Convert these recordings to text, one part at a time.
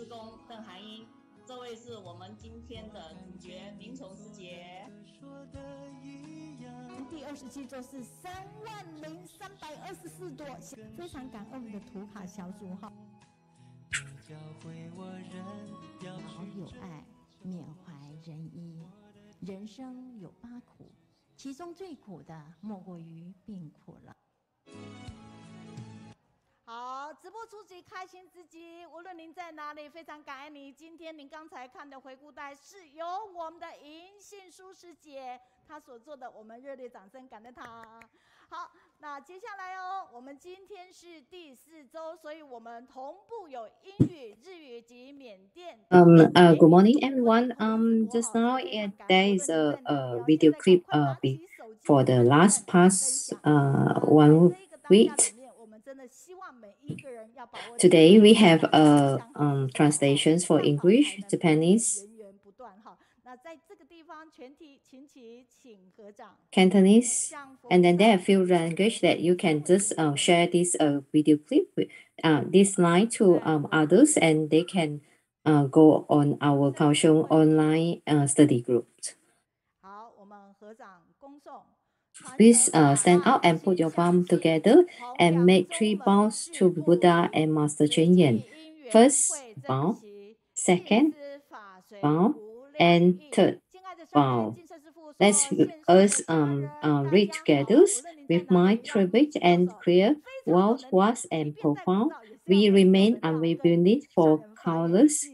师公邓涵英，这位是我们今天的主角林崇师姐。第27周是30324朵，非常感恩我们的图卡小组哈。老有爱，缅怀仁医。人生有8苦，其中最苦的莫过于病苦了。好，直播初级开心之机，无论您在哪里，非常感恩你。今天您刚才看的回顾带是由我们的银杏淑师姐她所做的，我们热烈掌声感恩她。好，那接下来我们今天是第4周，所以我们同步有英语、日语及缅甸。Good morning, everyone. Just now there is a video clip for the last past 1 week. Today we have translations for English, Japanese, Cantonese, and then there are a few languages that you can just share this video clip with this line to others, and they can go on our Kaohsiung online study group. Please stand up and put your palm together and make 3 bows to Buddha and Master Cheng Yen. First bow, second bow, and third bow. Let's us read together with mind tribute and clear, was and profound. We remain unwavering for countless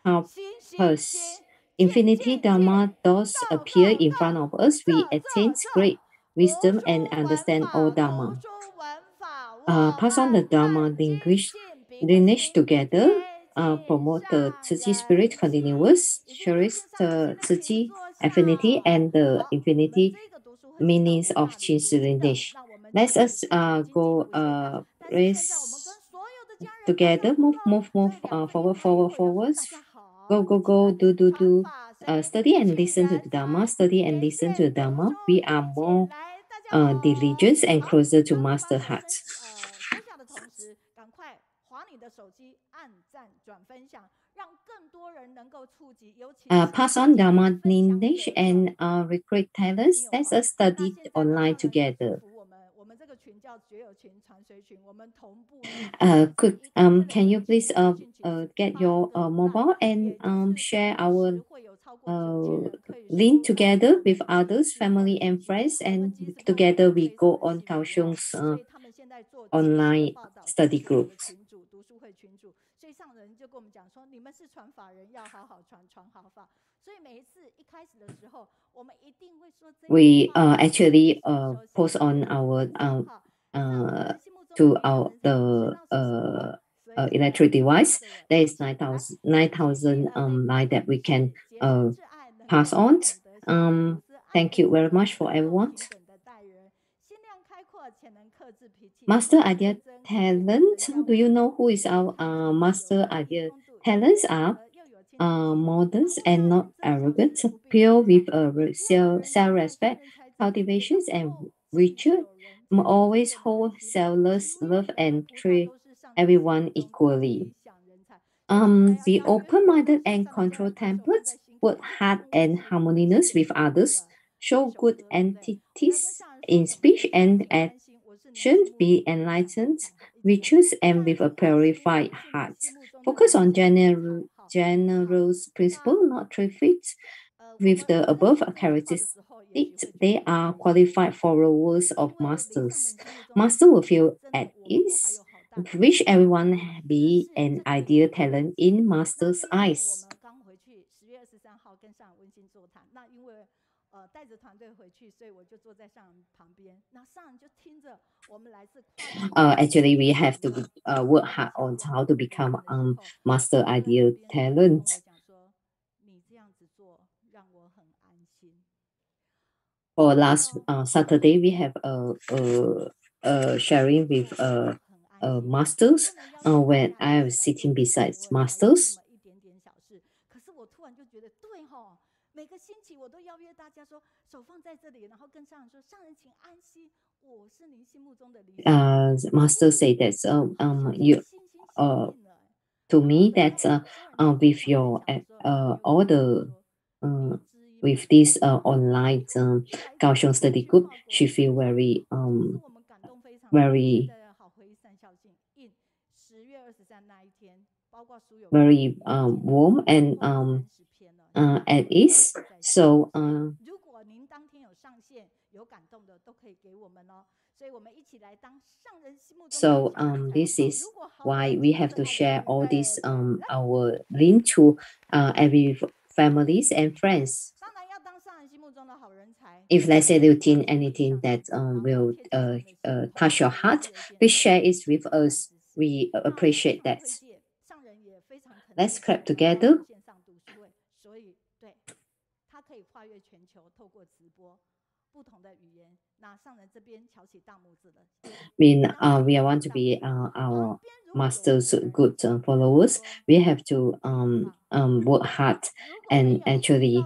purposes. Infinity Dharma does appear in front of us. We attain great wisdom and understand all Dharma. Pass on the Dharma lineage together. Promote the Tzu Chi spirit continuous. Cherish the Tzu Chi affinity and the infinity meanings of Qin's lineage. Let us go race together. Move, forward. Go, do. Study and listen to the Dharma. Study and listen to the Dharma. We are more diligent and closer to Master Heart. Pass on Dharma lineage and recruit talents. Let us study online together. Can you please get your mobile and share our link together with others, family and friends, and together we go on Kaohsiung's online study groups. We actually post on our to our electric device. There is 9,000 line that we can pass on. Thank you very much for everyone. Master Idea Talent. Do you know who is our Master Idea Talents? Are modest and not arrogant, pure with self-respect, cultivations, and virtue. Always hold selfless love and treat everyone equally. Be open-minded and control tempers, work hard and harmonious with others, show good entities in speech and action, be enlightened, virtuous, and with a purified heart. Focus on generous principle, not traffics. With the above characteristics, they are qualified followers of masters. Master will feel at ease. Wish everyone be an ideal talent in master's eyes. Actually, we have to work hard on how to become master ideal talent. For last Saturday, we have sharing with masters when I was sitting beside masters. Master say that you to me that with your all the with this online Kaohsiung study group, she feel very very very warm and at ease. So this is why we have to share all this our link to every families and friends. If let's say you think anything that will touch your heart, please share it with us. We appreciate that. Let's clap together. We want to be our master's good followers. We have to work hard and actually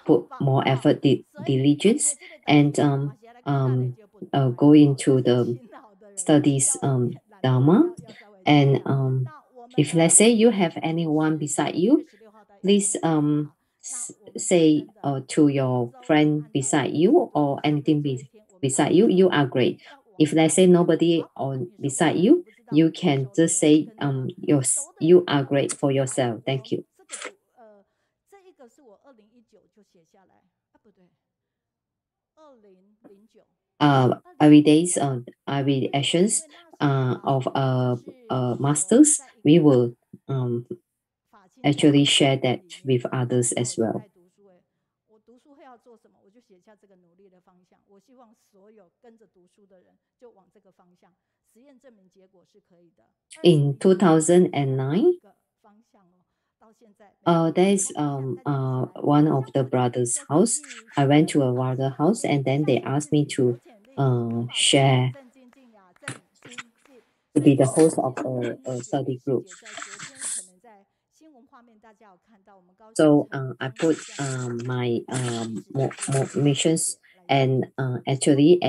put more effort, diligence, and go into the studies Dharma. And if let's say you have anyone beside you, please say to your friend beside you or anything beside you, you are great. If let's say nobody on beside you, you can just say you are great for yourself. Thank you. Every days every actions of masters, we will actually share that with others as well. In 2009, there is one of the brothers' house. I went to a brother house and then they asked me to share, to be the host of a study group. So I put my missions and actually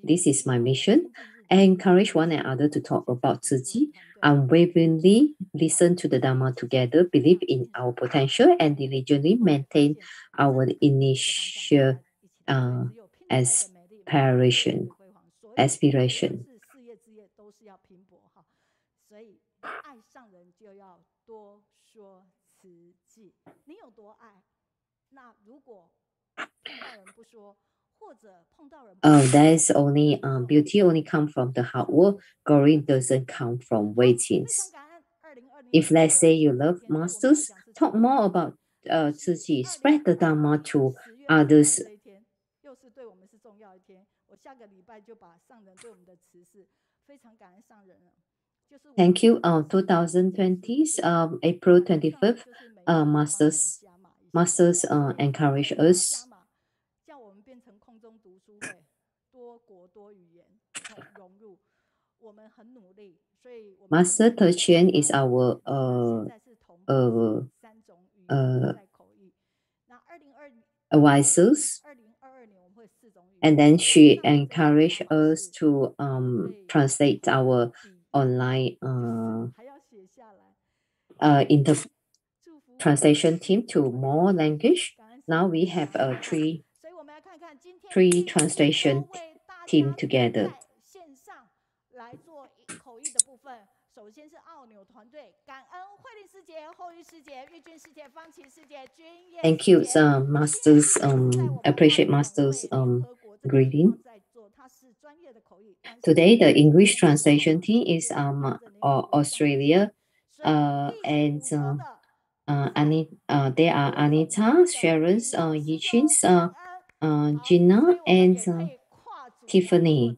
this is my mission. I encourage one another to talk about Tzu Chi, unwaveringly listen to the Dharma together, believe in our potential, and diligently maintain our initial aspiration. There is only beauty only come from the hard work. Glory doesn't come from waitings. If let's say you love masters, talk more about Tzu Chi, spread the Dharma to others. Thank you. 2020, April 25th, masters encourage us. Master Tzu Chi is our advisors, and then she encouraged us to translate our online translation team to more language. Now we have three translation team together. Thank you, masters. Appreciate masters greeting. Today, the English translation team is Australia, and they are Anita, Sharon, Yichin, Gina, and Tiffany.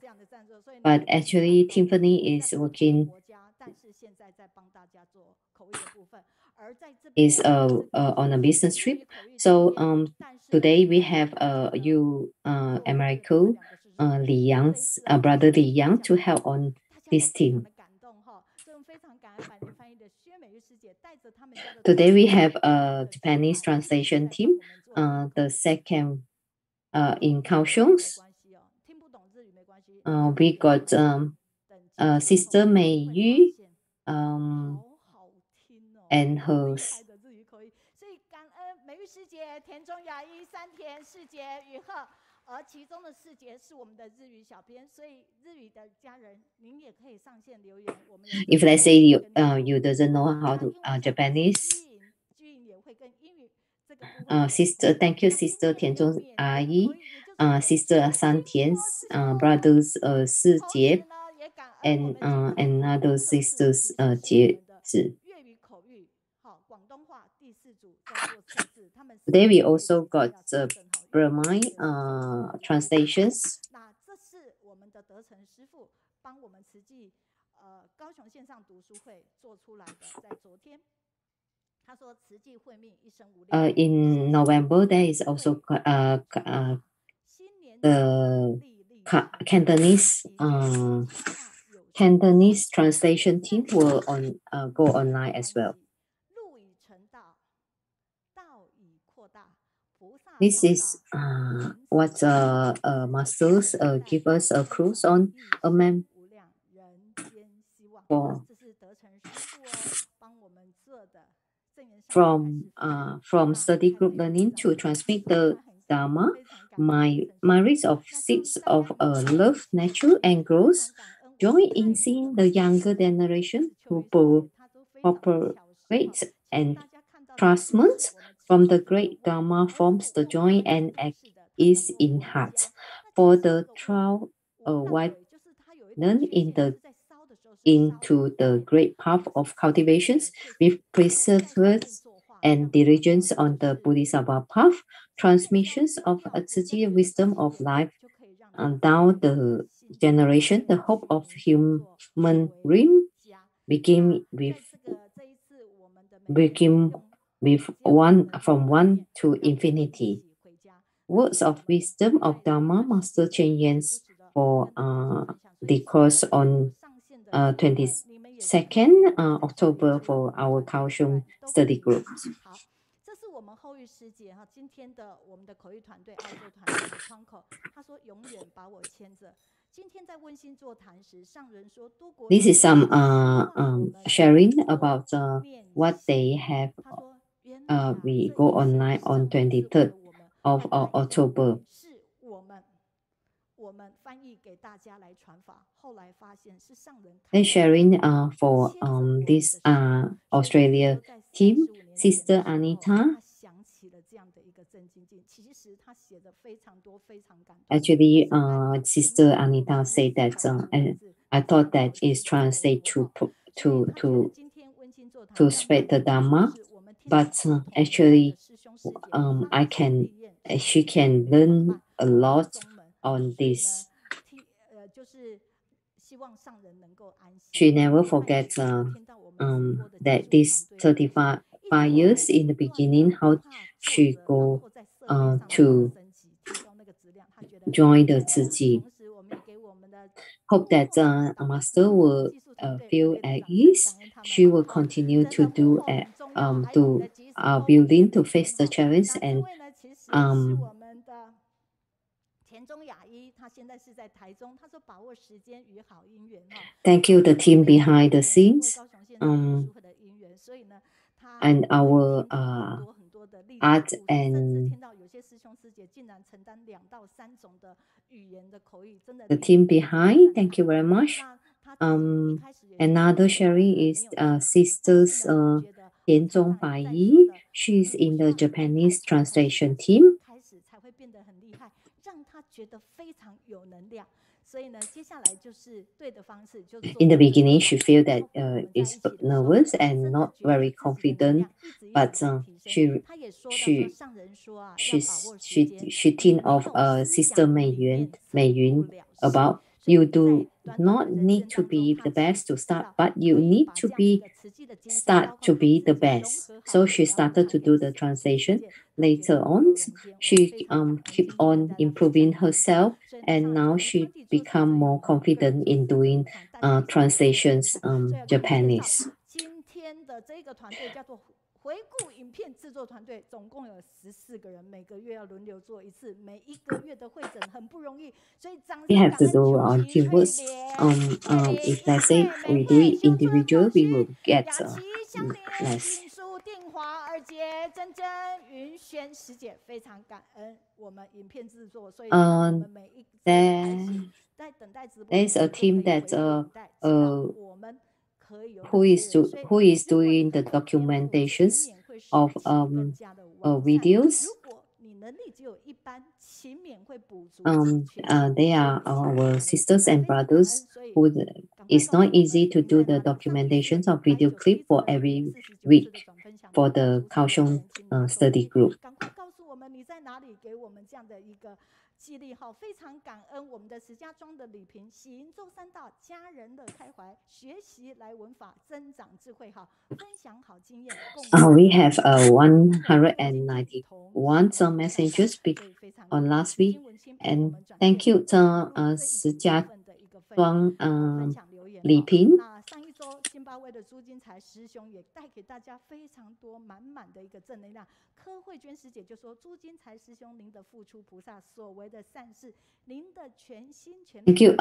But actually, Tiffany is working on a business trip. So today we have American Li Yang's brother Li Yang to help on this team. Today we have a Japanese translation team. The second in Kaohsiung. We got Sister Mei Yu, and her. 所以感恩美玉师姐、田中雅一、山田世杰、宇鹤，而其中的世杰是我们的日语小编，所以日语的家人您也可以上线留言。我们 If let's say you doesn't know how to Japanese, 也会跟英语这个sister, thank you, sister 田中阿姨, sister 山田, brothers 世杰, and another sisters 杰子. Today we also got the Burmese translations. 那这是我们的德成师傅帮我们慈济高雄线上读书会做出来的，在昨天。他说慈济会命一生无量。In November there is also the Cantonese translation team will go online as well. This is what masters give us a cruise on a map from study group learning to transmit the Dharma, memories of seeds of love, nature, and growth. Joy in seeing the younger generation who propagate and transmit from the great Dharma forms the joy and is in heart. For the trial widen into the great path of cultivations with perseverance and diligence on the Bodhisattva path, transmissions of Tzu Chi wisdom of life down the generation, the hope of human realm begin with one from one to infinity. Words of wisdom of Dharma, Master Chen Yan's for the course on 22nd October for our Kaohsiung study group. 这是我们后玉师姐哈，今天的我们的口译团队、澳洲团队的窗口，他说永远把我牵着。今天在温馨座谈时，上人说多国。This is some sharing about what they have. We go online on 23rd of October. They're sharing for this Australia team, Sister Anita. Actually, Sister Anita said that I thought that is translated to spread the Dharma, but actually, she can learn a lot on this. She never forgets that this 35 years in the beginning, how she go to join the Tzu Chi. Hope that Master will feel at ease. She will continue to do building to face the challenge and thank you, the team behind the scenes, and our art and the team behind. Thank you very much. Another sharing is Sisters Tian Zhongbai Yi. She's in the Japanese translation team. In the beginning, she felt that is nervous and not very confident, but she think of Sister Mei Yun about you do not need to be the best to start, but you need to start to be the best. So she started to do the translation. Later on, she keep on improving herself, and now she become more confident in doing translations Japanese. 回顾影片制作团队总共有14个人，每个月要轮流做一次，每一个月的会诊很不容易，所以掌声 We have to do teamwork. If let's say we do it individual, we will get less. 尹淑、定华、二姐、珍珍、云轩师姐，非常感恩我们影片制作，所以让我们每一次开始在等待直播， there's a team that 我们可以有 who is doing the documentations of videos. They are our sisters and brothers who it's not easy to do the documentations of video clip for every week for the Kaohsiung study group. 激励好，非常感恩我们的石家庄的李平，喜迎周三到，家人乐开怀，学习来文法，增长智慧好，分享好经验。We have 191 some messages on last week, and thank you to 石家庄李平。上一周津巴威的朱金才师兄也带给大家非常多满满的一个正能量。柯慧娟师姐就说：“朱金才师兄，您的付出，菩萨所为的善事，您的全心全力。” Thank you.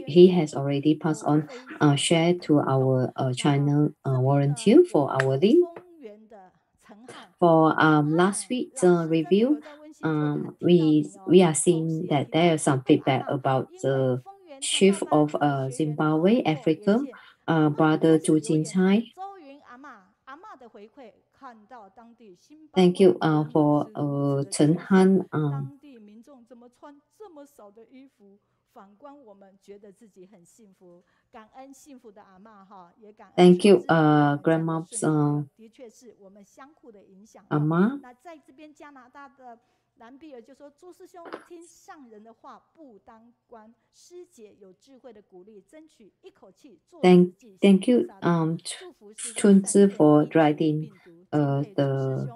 He has already passed on share to our channel volunteer for our link. For last week's review, we are seeing that there is some feedback about the chief of Zimbabwe, Africa, brother Tzu Chi. Thank you for Chen Han. 反观我们觉得自己很幸福，感恩幸福的阿嬷哈，也感恩。Thank you, grandma's 的确是我们相互的影响。阿嬷。那在这边加拿大的兰比尔就说：“朱师兄听上人的话，不当官。师姐有智慧的鼓励，争取一口气做自己。” Thank you, Chun Zi for writing the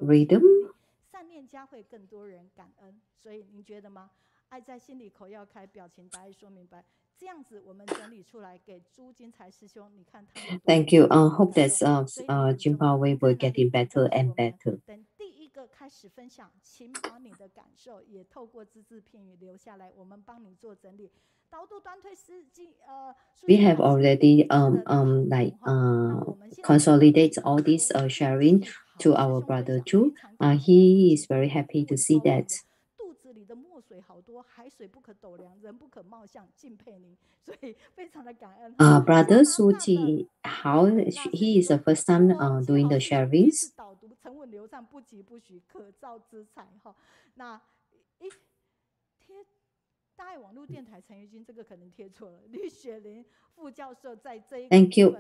rhythm. 善念加会更多人感恩，所以您觉得吗？爱在心里，口要开，表情答意说明白，这样子我们整理出来给朱金才师兄，你看他们。Thank you. Hope that Zimbabwe will getting better and better. 等第一个开始分享，请把你的感受也透过只字片语留下来，我们帮你做整理。导读短腿司机We have already consolidate all this sharing to our brother Chu. He is very happy to see that. 肚子里的墨水好多，海水不可斗量，人不可貌相，敬佩您，所以非常的感恩。Brother Tzu Chi, how he is the first time doing the sharings. 导读沉稳流畅，不急不徐，可造之材哈。那贴大爱网络电台陈玉君，这个可能贴错了。吕雪玲副教授在这一个 Thank you,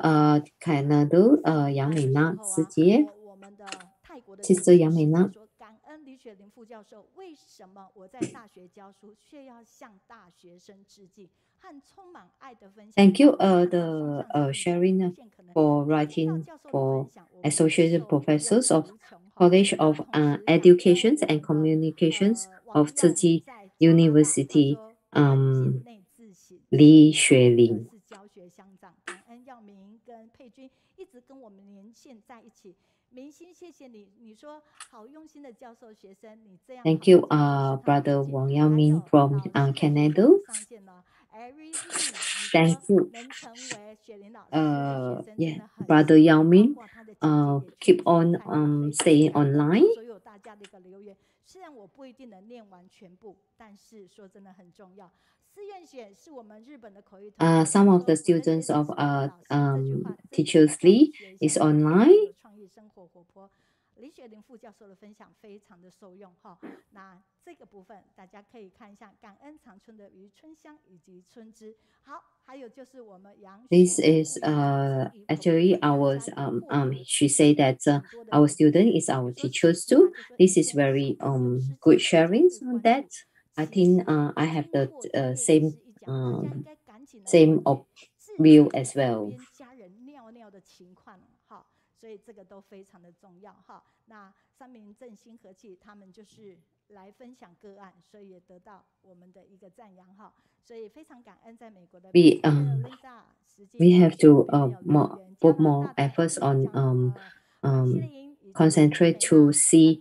Canada, 杨美娜师姐。我们的泰国的 Sister 杨美娜。感恩李雪玲副教授，为什么我在大学教书，却要向大学生致敬和充满爱的分享 ？Thank you, the sharing for writing for associate professors of College of Education and Communications of Tzu Chi University, 李雪玲。教学乡长，感恩耀明跟佩君一直跟我们连线在一起。明星，谢谢你。你说好用心的教授学生，你这样。Thank you, brother Wang Yaoming from Canada. Thank you. Yeah, brother Yaoming. Keep on staying online. 所有大家的一个留言，虽然我不一定能念完全部，但是说真的很重要。思愿选是我们日本的口语团。Some of the students of Teachers Lee is online. 创意生活活泼，李雪玲副教授的分享非常的受用哈。那这个部分大家可以看一下，感恩长春的余春香以及春枝。好，还有就是我们杨。This is actually our she said that our student is our teachers too. This is very good sharing on that. I think I have the same view as well. 家人尿尿的情况哈，所以这个都非常的重要哈。那三名正心和气，他们就是来分享个案，所以也得到我们的一个赞扬哈。所以非常感恩在美国的 we have to put more efforts on concentrate to see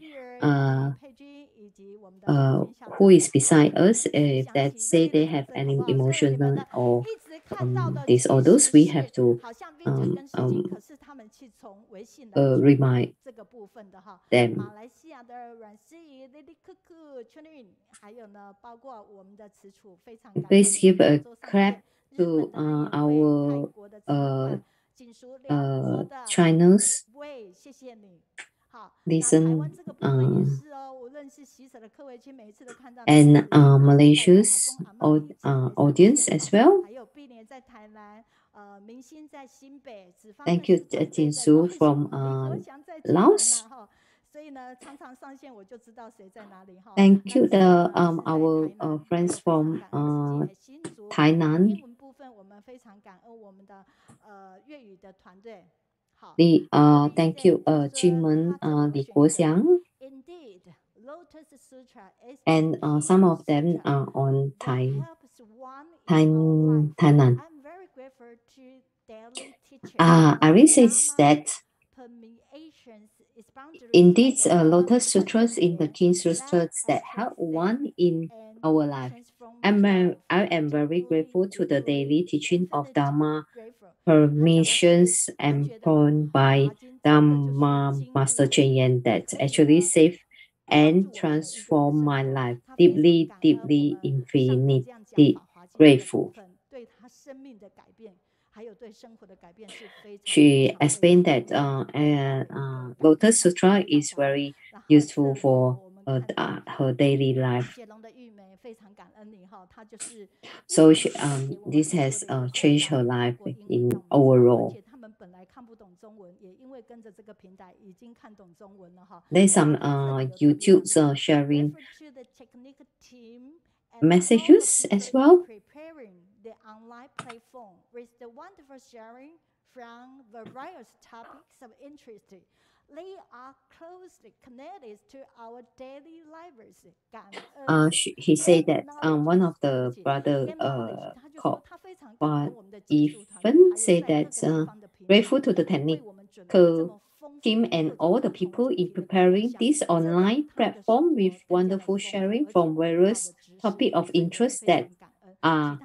who is beside us. If that say they have any emotional or disorders, we have to remind 这个部分的哈， them. 马来西亚的阮思怡、Lily Chen， 还有呢，包括我们的慈楚，非常感恩 Please give a 做上 clap 线，日 to 本的安研会、泰 our 国的慈会，锦书两国的 China's 喂，谢谢你。好，那台湾 listen 这个部分也是哦，无论是习舍的客委区，每一次都看到 and Malaysia's audience as well. 还有毕年在台南，明星在新北，子方 Thank you, 在 Jinsu 高雄 from 李国祥在金 Laos. 门哈，所以呢，常常上线我就知道谁在哪里哈。 Thank you, 那今天呢 our 是在台南， friends 还有非常 from 感恩慈济新竹。 Tainan. 英文部分我们非常感恩我们的粤语的团队。好， Thank you, Xiamen, Li Kaohsiung, Indeed, Lotus Sutra is and some of them are on Tainan. I'm very grateful to daily teachers. Iris says that in these Lotus Sutras, in the King Sutras that help one in our life, I am very grateful to the daily teaching of Dharma permissions and born by Dharma Master Chen Yan that actually saved and transformed my life. Deeply, deeply, infinitely grateful. She explained that Lotus Sutra is very useful for her daily life. So this has changed her life in overall. There's some YouTube sharing messages as well. The online platform with the wonderful sharing from various topics of interest. They are closely connected to our daily lives. He said that one of the brother called Ethan said that grateful to the technical team and all the people in preparing this online platform with wonderful sharing from various topics of interest that are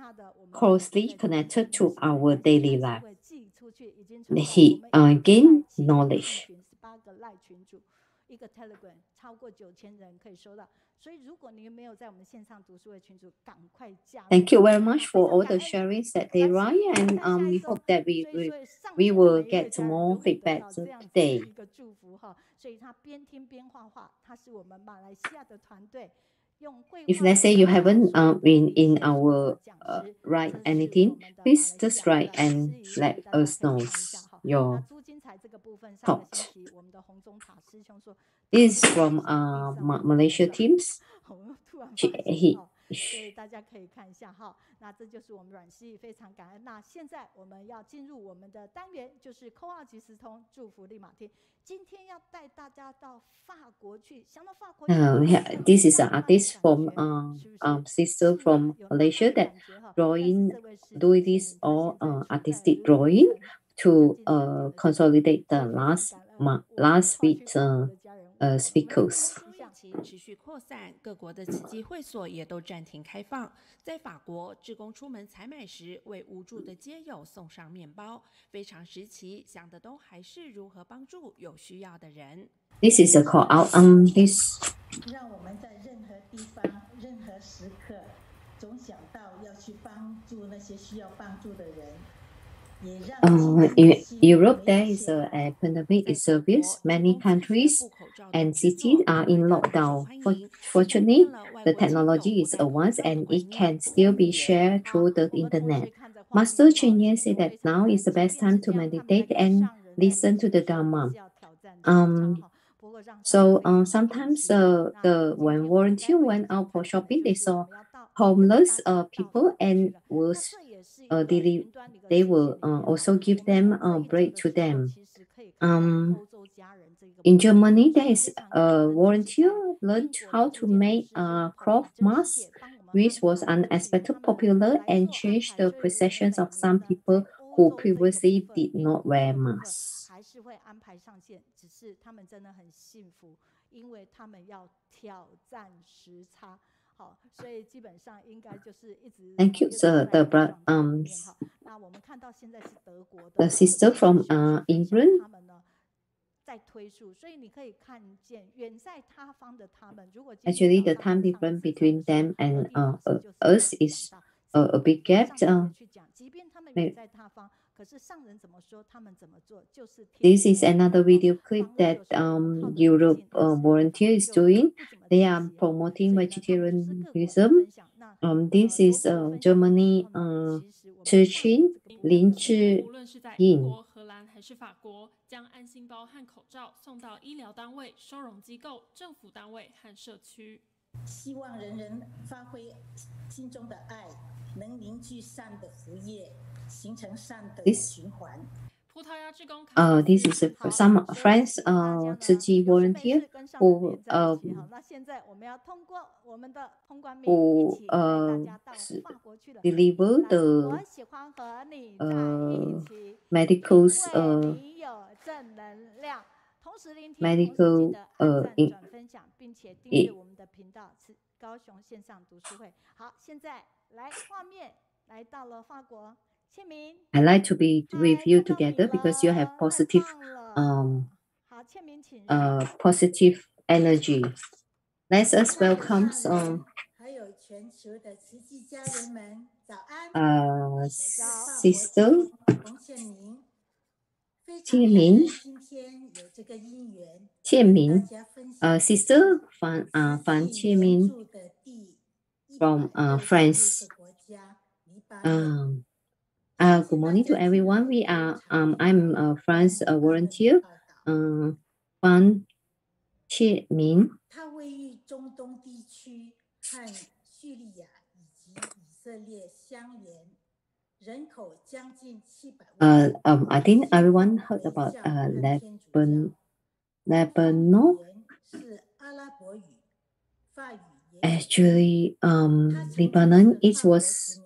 closely connected to our daily life. He gained knowledge. Thank you very much for all the sharings that they write, and we hope that we will get more feedback today. If let's say you haven't been in our write anything, please just write and let us know your thought. This is from Malaysia teams. 所以大家可以看一下哈，那这就是我们阮思怡非常感恩。那现在我们要进入我们的单元，就是扣号即时通祝福利马天。今天要带大家到法国去，想到法国。This is an artist from sister from Malaysia that doing this all artistic drawing to consolidate the last week speakers. 持续扩散，各国的慈济会所也都暂停开放。在法国，志工出门采买时，为无助的街友送上面包，非常时期，想的都还是如何帮助有需要的人。This is a call out. This. 让我们在任何地方、任何时刻，总想到要去帮助那些需要帮助的人。In Europe, there is a pandemic is severe. Many countries and cities are in lockdown. Fortunately, the technology is advanced and it can still be shared through the internet. Master Chen Yan said that now is the best time to meditate and listen to the Dharma. Sometimes when volunteers went out for shopping, they saw homeless people and they will also give them bread to them. In Germany, there is a volunteer learned how to make a cloth mask, which was unexpectedly popular and changed the perceptions of some people who previously did not wear masks. 还是会安排上线，只是他们真的很幸福，因为他们要挑战时差。好，所以基本上应该就是一直 Thank you. So那我们看到现在是德国的 the sister from England. 他们呢在推述，所以你可以看见远在他方的他们，如果 Actually, the time difference between them and us is a big gap. 去讲，即便他们 This 在他方，可是上人怎么说，他们怎么做，就是 is another video clip that Europe volunteer is doing. They are promoting vegetarianism. This is Germany Tzu Chi, Lin 无论是在 Yulian. 英国、荷兰还是法国，将安心包和口罩送到医疗单位、收容机构、政府单位和社区。希望人人发挥心中的爱，能凝聚善的福业，形成善的循环。This is some friends Tzu Chi volunteer who deliver the medical线上读书会。好，现在来画面来到了法国，倩明。I like to be with you together because you have positive positive energy. Let us welcome Sister Qiamen, Sister Feng Qianming from France. Good morning to everyone. I'm a France volunteer, Feng Qianming. 它位于中东地区和叙利亚以及以色列相连，人口将近700万。I think everyone heard about Lebanon. Actually, Lebanon it was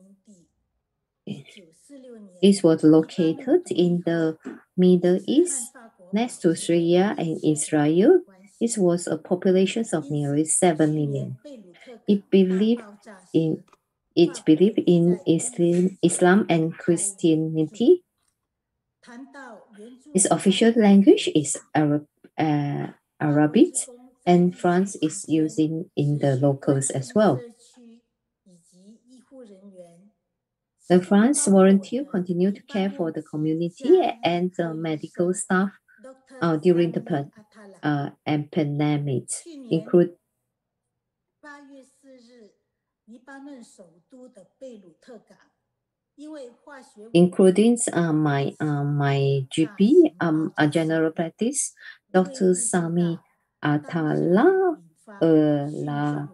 located in the Middle East next to Syria and Israel. It was a population of nearly 7 million. It believed in Islam and Christianity. Its official language is Arabic, and France is using in the locals as well. The France volunteer continue to care for the community and the medical staff during the pandemic, including my GP, a general practice, Dr. Sami Atala, La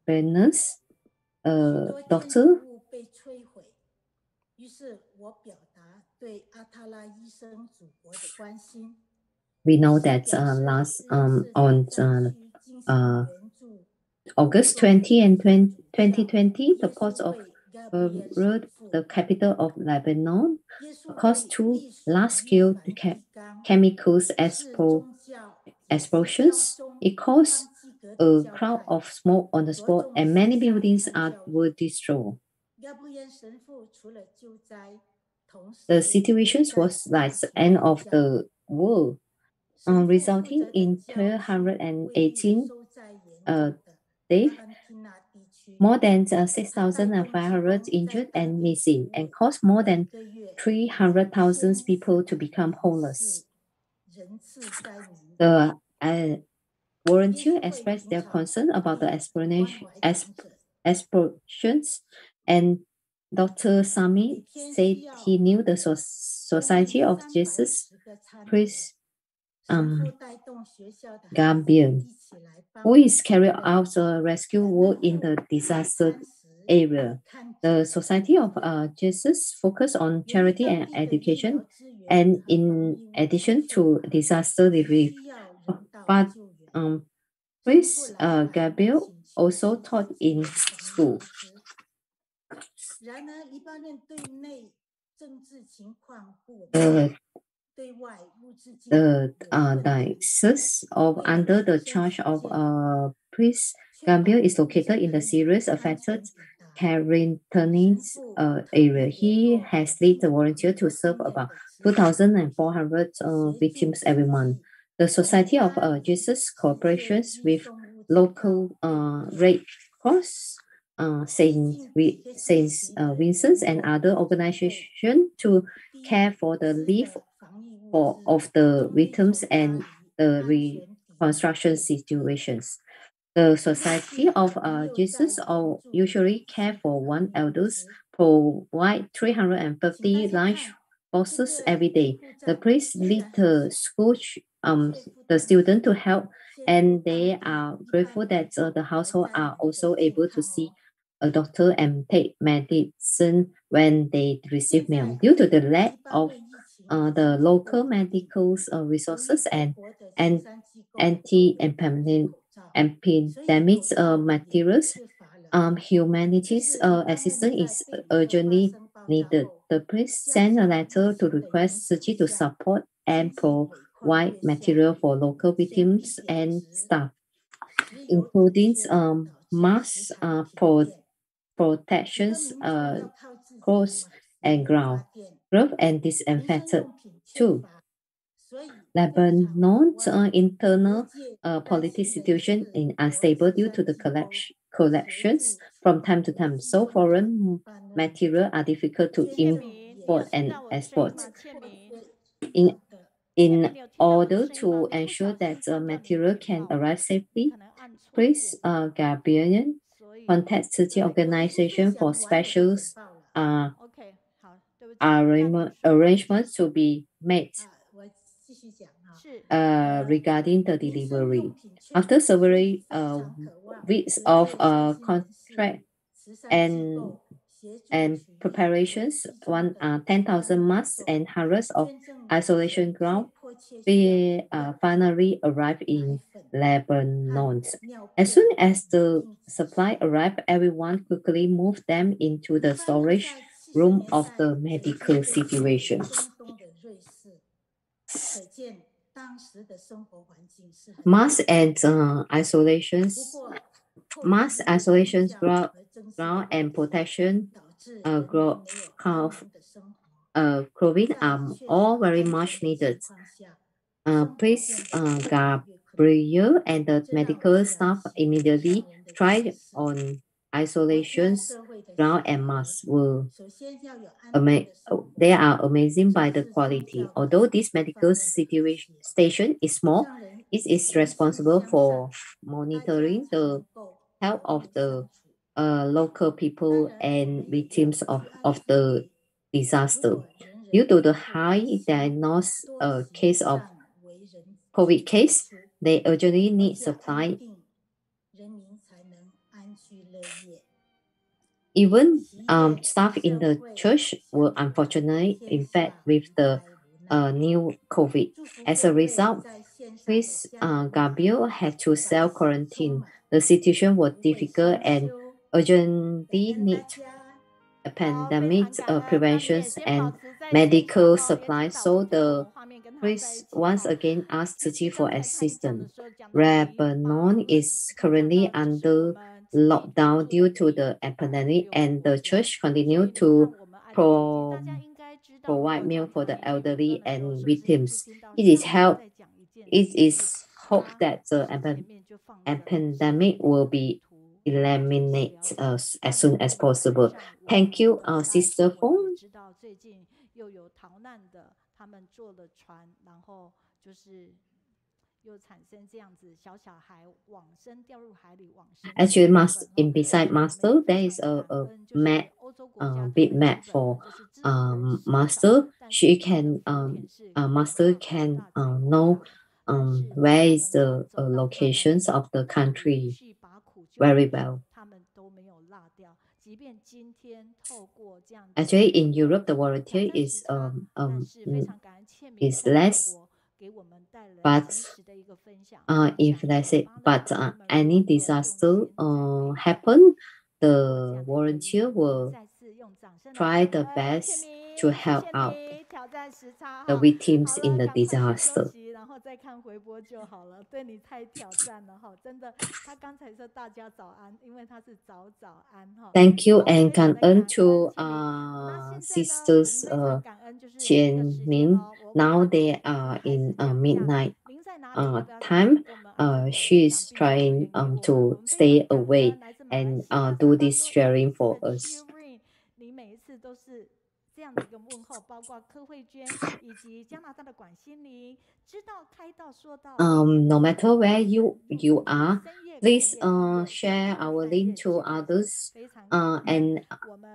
Venus, doctor. We know that last on August 20 and 2020, the port of Beirut, the capital of Lebanon, caused 2 large-scale chemicals explosions. It caused a cloud of smoke on the spot, and many buildings were destroyed. The situation was like the end of the world, resulting in 1,218 deaths, more than 6,500 injured and missing, and caused more than 300,000 people to become homeless. The volunteers expressed their concern about the explosions, and Dr. Sami said he knew the Society of Jesus Priest Gabriel, who is carrying out the rescue work in the disaster area. The Society of Jesus focus on charity and education, and in addition to disaster relief. But Priest Gabriel also taught in school. The diocese of under the charge of Priest Gambia is located in the serious affected Carintanians area. He has led the volunteer to serve about 2,400 victims every month. The Society of Jesus cooperations with local Red Cross, Saint Vincent and other organizations to care for the life of the victims and the reconstruction situations. The Society of Jesus usually care for one elders, provide 350 lunch boxes every day. The priest lead the school, the student to help, and they are grateful that the household are also able to see a doctor and take medicine when they receive meal. Due to the lack of the local medical resources and anti-epidemic materials, humanities assistance is urgently needed. The priest sent a letter to request Tzu Chi to support and provide material for local victims and staff, including mask protections, clothes and glove and disinfectant too. Lebanon's internal political situation is unstable due to the collections from time to time. So foreign material are difficult to import and export. In order to ensure that the material can arrive safely, please Gabriel contact Tzu Chi organization for specials arrangements to be made regarding the delivery. After several weeks of contract and preparations, 10,000 masks and hundreds of isolation ground, we finally arrived in Lebanon. As soon as the supply arrived, everyone quickly moved them into the storage room of the medical situation. Mass and isolations ground and protection clothing are all very much needed. Please Gabriel and the medical staff immediately tried on isolations ground and masks were they are amazing by the quality. Although this medical station is small, it is responsible for monitoring the health of the local people and victims of the disaster. Due to the high diagnosed case of COVID case, they urgently need supply. Even staff in the church were unfortunately infected with the new COVID. As a result, Chris Gabriel had to self-quarantine. The situation was difficult and urgently need pandemic preventions and medical supplies. So the priest once again asked Tzu Chi for assistance. Lebanon is currently under lockdown due to the epidemic, and the church continue to provide meal for the elderly and victims. It is hope that the epidemic will be eliminated as soon as possible. Thank you, Sister Feng. Actually, beside master, there is a map, big map for master. She can master can know where is the locations of the country very well. Actually, in Europe, the volunteer is less, but if let's say, but any disaster happen, the volunteer will try the best to help out. the victims in the disaster. 然后再看回播就好了，对你太挑战了哈，真的。他刚才说大家早安，因为他是早安哈。Thank you and 感恩 to sisters Qianming. Now they are in midnight time. She is trying to stay awake and do this sharing for us. 你每一次都是这样的一个问候，包括柯慧娟以及加拿大的管心玲，知道开道说道。No matter where you are, please share our link to others and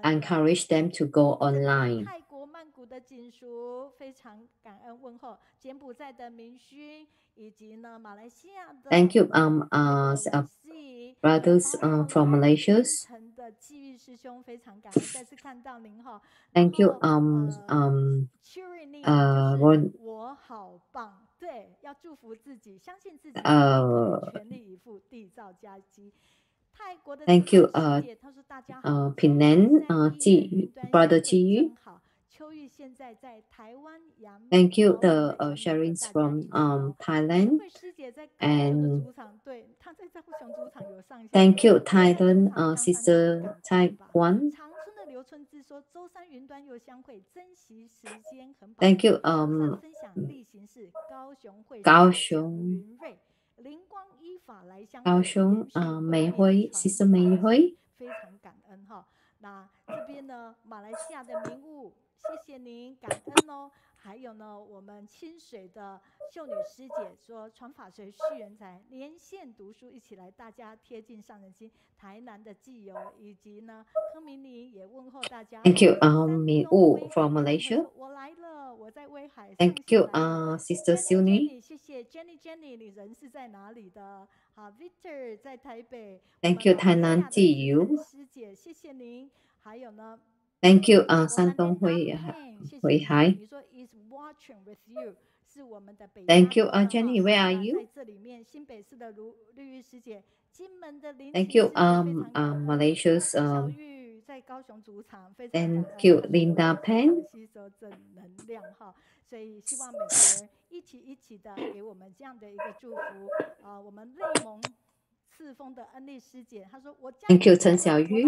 encourage them to go online. 泰国曼谷的锦淑非常感恩问候，柬埔寨的明勋以及呢马来西亚的 Thank you brothers from Malaysia. 的纪玉师兄非常感恩，再次看到您哈。Thank you 我好棒，对，要祝福自己，相信自己，全力以赴，缔造佳绩。泰国的 Thank you 他说大家好Penang brother Ji. 秋玉现在在台湾阳。Thank you the sharings from Thailand and 对，他在高雄主场有上。Thank you Thailand sister Taiwan. 长春的刘春枝说周三云端又相会，珍惜时间很宝贵。Thank you 分享例行事高雄云瑞灵光依法来相会。高雄美辉 sister 美辉。非常感恩哈。那这边呢，马来西亚的名物，谢谢您，感恩哦。还有呢，我们清水的秀女师姐说，传法学续人才，连线读书，一起来，大家贴近上人心。台南的基友以及呢，柯明玲也问候大家。Thank you, Min Wu from Malaysia. 我来了，我在威海。Thank you, Sister Suni. 谢谢 Jenny， 你人是在哪里的？好 ，Victor 在台北。Thank you, 台南基友师姐，谢谢您。还有呢 ？Thank you, 山东辉海。你说 is watching with you 是我们的北。Thank you, Jenny. Where are you? 在这里面，新北市的绿玉师姐，金门的林。Thank you, Malaysia's 小玉在高雄主场，非常感恩。Thank you, Linda Pan. 吸收正能量哈，所以希望每个人一起的给我们这样的一个祝福啊！我们内蒙赤峰的恩利师姐，她说我家 Thank you 陈小玉，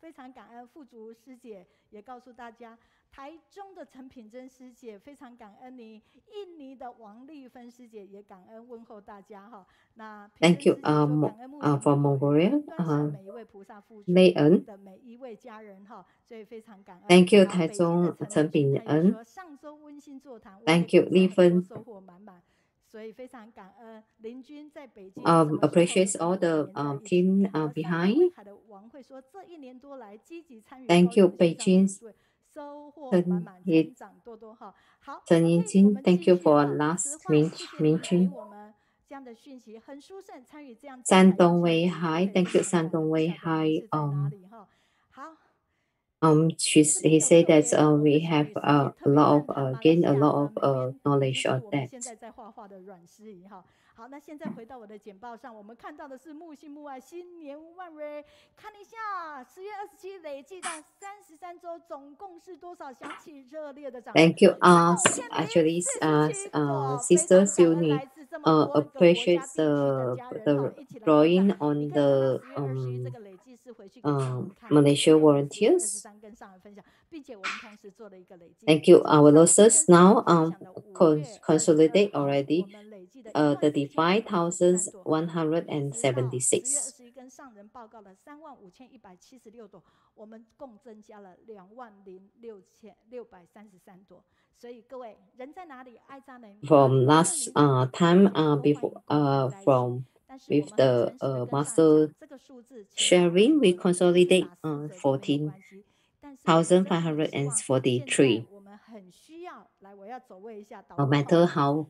非常感恩富足师姐，也告诉大家，台中的陈品珍师姐非常感恩你，印尼的王丽芬师姐也感恩问候大家哈。那 Thank you for Mongolia 每一位菩萨父雷恩的每一位家人哈，所以非常感恩。Thank you 台中陈炳恩。上周温馨座谈 Thank you 丽芬。收获满满。所以非常感恩林军在北京。Appreciate all the team behind. 海的王会说，这1年多来积极参与。Thank you 北京。收获满满，成长多多哈。好，陈怡晶 ，Thank you for last mention. 我们这样的讯息很殊胜，参与这样。山东威海 ，Thank you 山东威海。好。he said that we have a lot of gain a lot of knowledge of that. 现在在画画的阮诗怡哈。好，那现在回到我的简报上，我们看到的是木星木爱新年万瑞，看一下10月27累计到33周，总共是多少？响起热烈的掌声。Thank you, actually, Sister Suni, appreciate the drawing on the Malaysia volunteers. Thank you, our losses now consolidate already. 35,176。跟上人报告了35,176朵，我们共增加了20,633朵。所以各位人在哪里？爱在哪里 ？From last time before from with the master sharing, we consolidate 14,543. No matter how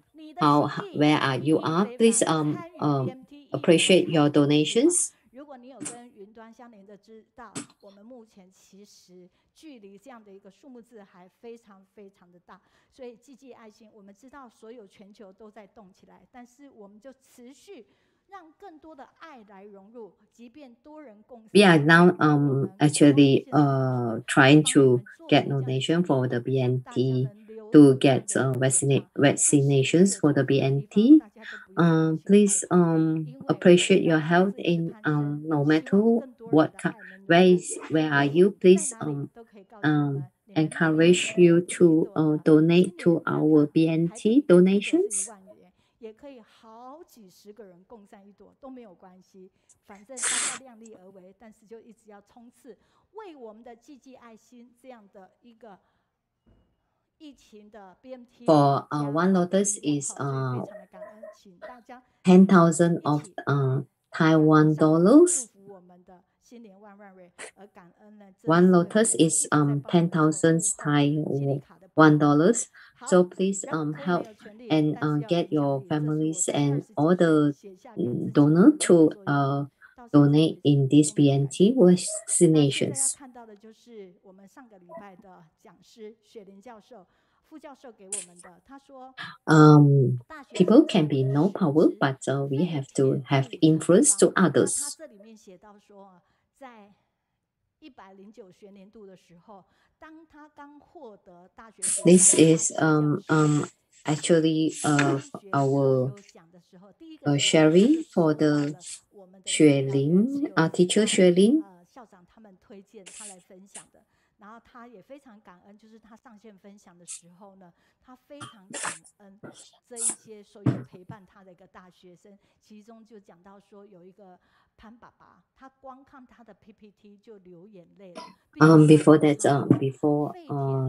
where you are, please appreciate your donations. 如果你有跟云端相连的，知道我们目前其实距离这样的一个数目字还非常的大，所以积极爱心，我们知道所有全球都在动起来，但是我们就持续 We are now actually trying to get donation for the BNT to get vaccinations for the BNT. Please appreciate your health in no matter what where are you. Please encourage you to donate to our BNT donations. 也可以好几十个人共散一朵都没有关系，反正大家量力而为，但是就一直要冲刺，为我们的济济爱心这样的一个疫情的 BMT。For one lotus is 10,000 of Taiwan dollars. One lotus is 10,000 Taiwan dollars. So please help and get your families and all the donors to donate in these BNT vaccinations. People can be no power, but we have to have influence to others. This is actually our sharing for the Xuelin, teacher Xuelin. 然后他也非常感恩，就是他上线分享的时候呢，他非常感恩这一些所有陪伴他的一个大学生，其中就讲到说有一个潘爸爸，他光看他的 PPT 就流眼泪了。Before that, before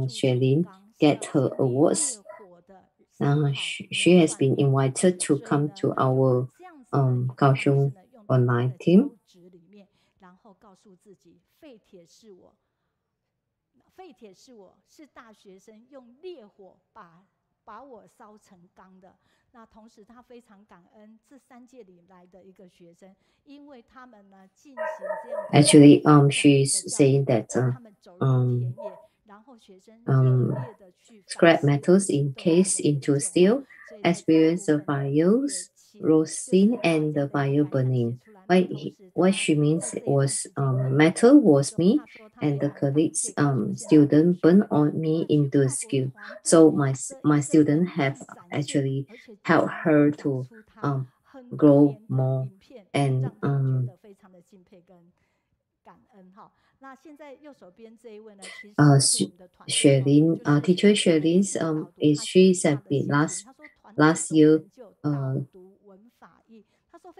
Xuelin get her awards, she has been invited to come to our Kaohsiung online team. 然后告诉自己，废铁是我。废铁是我，是大学生用烈火把我烧成钢的。那同时，他非常感恩这3届里来的一个学生，因为他们呢进行这样。Actually, she's saying that 然后学生热烈的去 scrap metals encased into steel, experience the fires, roasting, and the fire burning. What she means was metal was me, and the colleagues student burned on me into the skill. So my student have actually helped her to grow more and 那现在右手边这一位呢，其实是我们的团队。Teacher Xuelin's is she said last year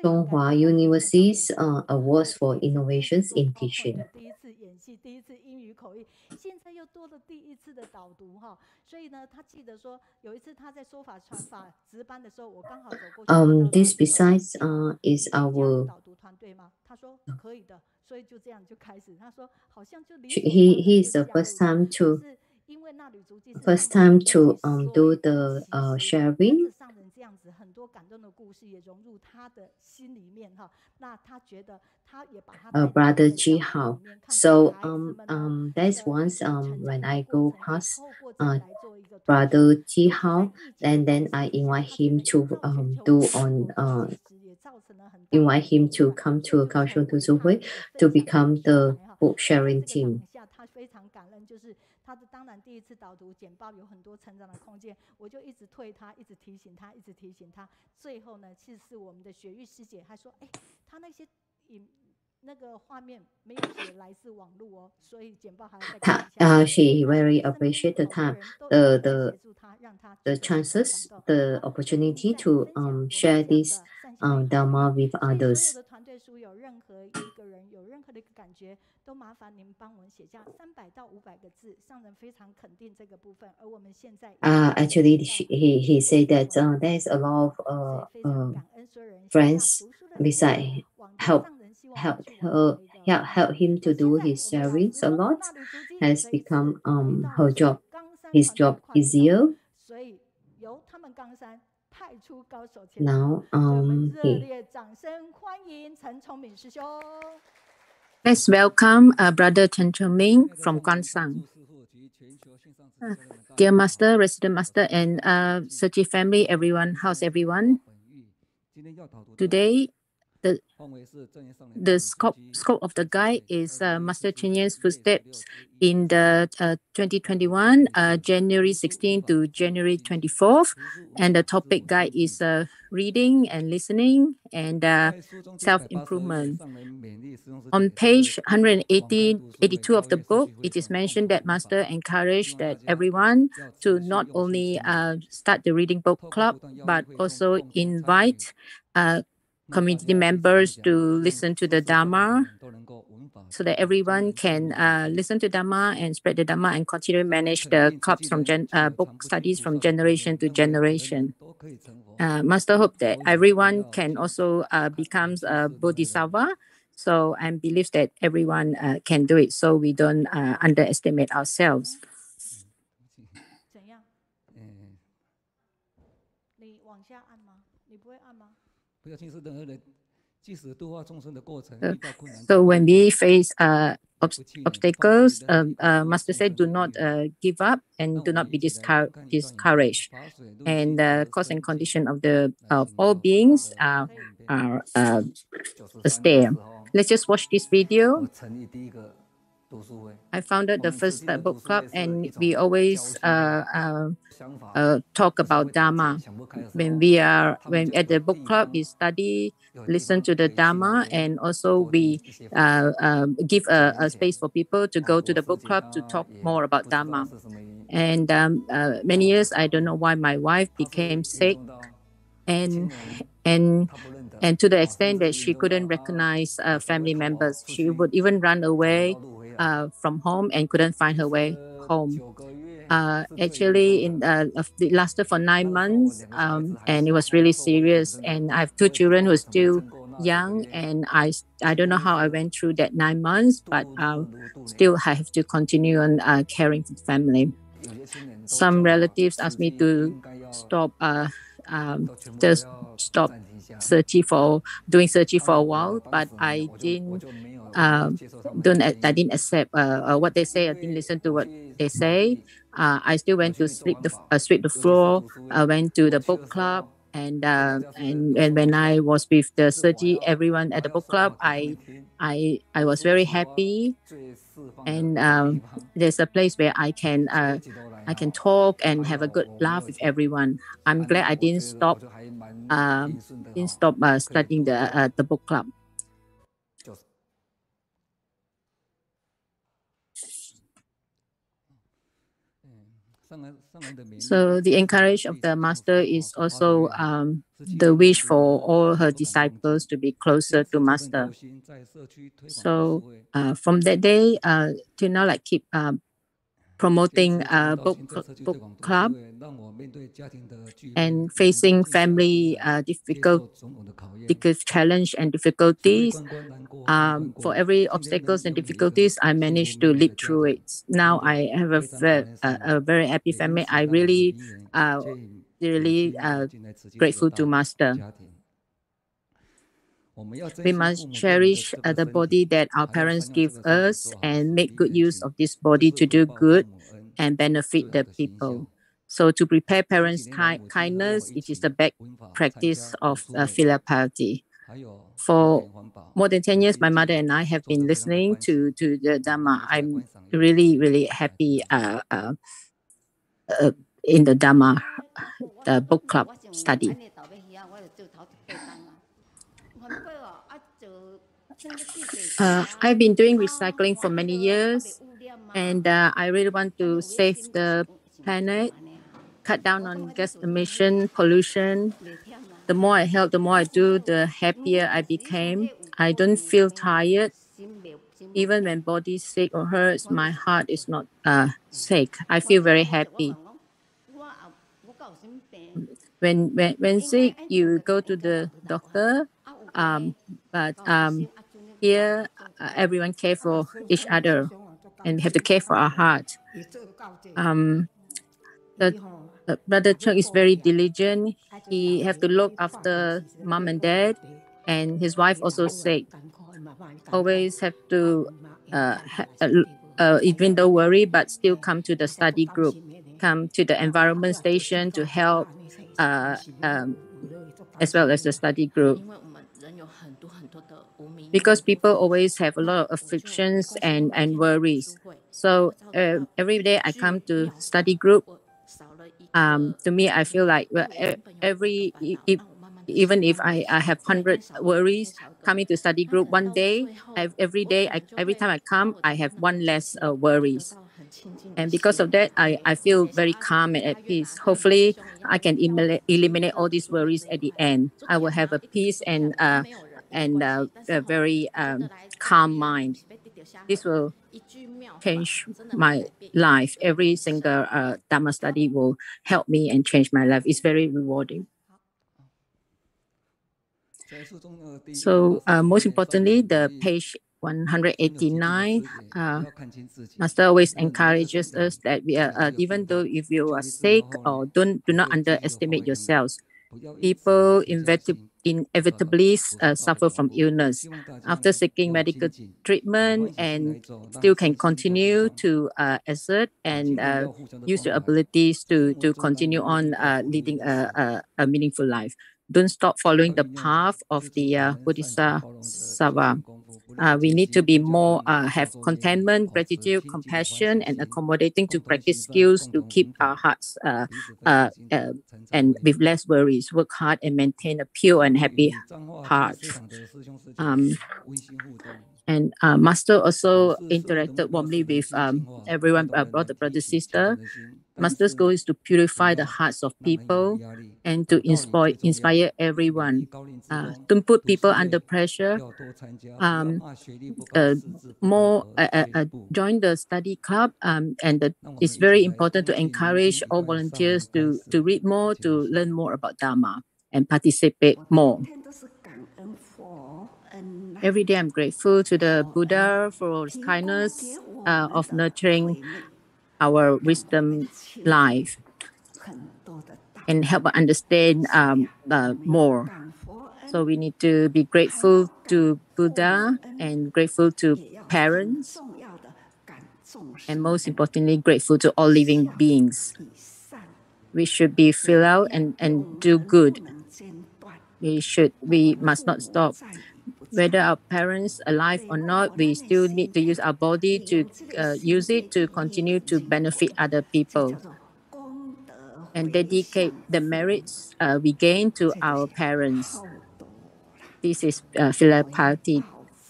Donghua University's awards for innovations in teaching. 第一次演戏，第一次英语口译，现在又多了第一次的导读哈。所以呢，他记得说有一次他在说法传法值班的时候，我刚好走过去。This besides is our 导读团队吗？他说可以的。所以就这样就开始，他说好像就he is the first time to do the sharing. 上人这样子很多感动的故事也融入他的心里面哈。那他觉得他也把他 Brother Ji Hao. So that's once when I go past Brother Ji Hao, and then I invite him to invite him to come to Kaohsiung to Jinhui to become the book sharing team. 他非常感恩，就是他的当然第一次导读简报有很多成长的空间，我就一直推他，一直提醒他，一直提醒他。最后呢，其实是我们的雪玉师姐还说，他那些那个画面没有写来自网络哦，所以简报还要再看一下。She very appreciated the chances, the opportunity to share this Dharma with others. 所有的团队书有任何一个人有任何的一个感觉，都麻烦您帮我们写下300到500个字，上人非常肯定这个部分。而我们现在actually he said that there's a lot of friends beside help him to do his sharings a lot, has become his job easier. Now let's welcome Brother Chen Qiaoming from Gangshan. Dear Master, Resident Master, and Tzu Chi family, everyone, how's everyone? Today, The scope of the guide is Master Chen Yan's footsteps in the 2021, January 16 to January 24th. And the topic guide is reading and listening and self-improvement. On page 182 of the book, it is mentioned that Master encouraged that everyone to not only start the reading book club, but also invite community members to listen to the Dharma so that everyone can listen to Dharma and spread the Dharma and continue to manage the clubs from book studies from generation to generation. Master hope that everyone can also become a Bodhisattva. So I believe that everyone can do it. So we don't underestimate ourselves. 怎样？你往下按吗？你不会按吗？ So when we face obstacles, Master said, do not give up and do not be discouraged. And the cause and condition of all beings are there. Let's just watch this video. I founded the first book club, and we always talk about Dharma. When at the book club, we study, listen to the Dharma, and also we give a space for people to go to the book club to talk more about Dharma. And many years, I don't know why my wife became sick, and to the extent that she couldn't recognize family members. She would even run away from home and couldn't find her way home. Actually, it lasted for 9 months, and it was really serious. And I have 2 children who are still young, and I don't know how I went through that 9 months, but still I have to continue on caring for the family. Some relatives asked me to stop searching for a while, but I didn't accept what they say. I didn't listen to what they say. I still went to sweep the floor. I went to the book club, and when I was with the surgery, everyone at the book club, I was very happy. And there's a place where I can talk and have a good laugh with everyone. I'm glad I didn't stop studying the book club. So the encouragement of the Master is also the wish for all her disciples to be closer to Master. So from that day to now, like keep promoting book club and facing family challenge and difficulties. For every obstacles and difficulties, I managed to leap through it. Now I have a very happy family. I really grateful to Master. We must cherish the body that our parents give us and make good use of this body to do good and benefit the people. So to prepare parents' kindness, it is the best practice of filial piety. For more than 10 years, my mother and I have been listening to the Dharma. I'm really, really happy in the Dharma, the book club study. I've been doing recycling for many years, and I really want to save the planet, cut down on gas emission, pollution. The more I help, the more I do, the happier I became. I don't feel tired. Even when body sick or hurts, my heart is not sick. I feel very happy. When sick, you go to the doctor, but here everyone care for each other, and we have to care for our heart. Brother Chung is very diligent. He have to look after mom and dad, and his wife also sick. Always have to, even though worry, but still come to the study group, come to the environment station to help, as well as the study group. because people always have a lot of afflictions and worries. So every day I come to study group. To me, I feel like even if I have 100 worries, coming to study group one day, every day, every time I come, I have one less worries. And because of that, I feel very calm and at peace. Hopefully, I can eliminate all these worries at the end. I will have a peace and a very calm mind. This will change my life. Every single Dharma study will help me and change my life. It's very rewarding. So most importantly, the page 189, Master always encourages us that we are, even though if you are sick or do not underestimate yourselves. People inevitably suffer from illness. After seeking medical treatment and still can continue to exert and use your abilities to continue on leading a meaningful life. Don't stop following the path of the Bodhisattva. We need to be more, have contentment, gratitude, compassion, and accommodating to practice skills to keep our hearts and with less worries. Work hard and maintain a pure and happy heart. And Master also interacted warmly with everyone, brother, sister. Master's goal is to purify the hearts of people and to inspire everyone. Don't put people under pressure. Join the study club, and it's very important to encourage all volunteers to read more, to learn more about Dharma and participate more. Every day I'm grateful to the Buddha for his kindness of nurturing our wisdom life and help us understand more. So we need to be grateful to Buddha and grateful to parents, and most importantly, grateful to all living beings. We should be fill out and do good. We must not stop. Whether our parents are alive or not, we still need to use our body to use it to continue to benefit other people and dedicate the merits we gain to our parents. This is philanthropy.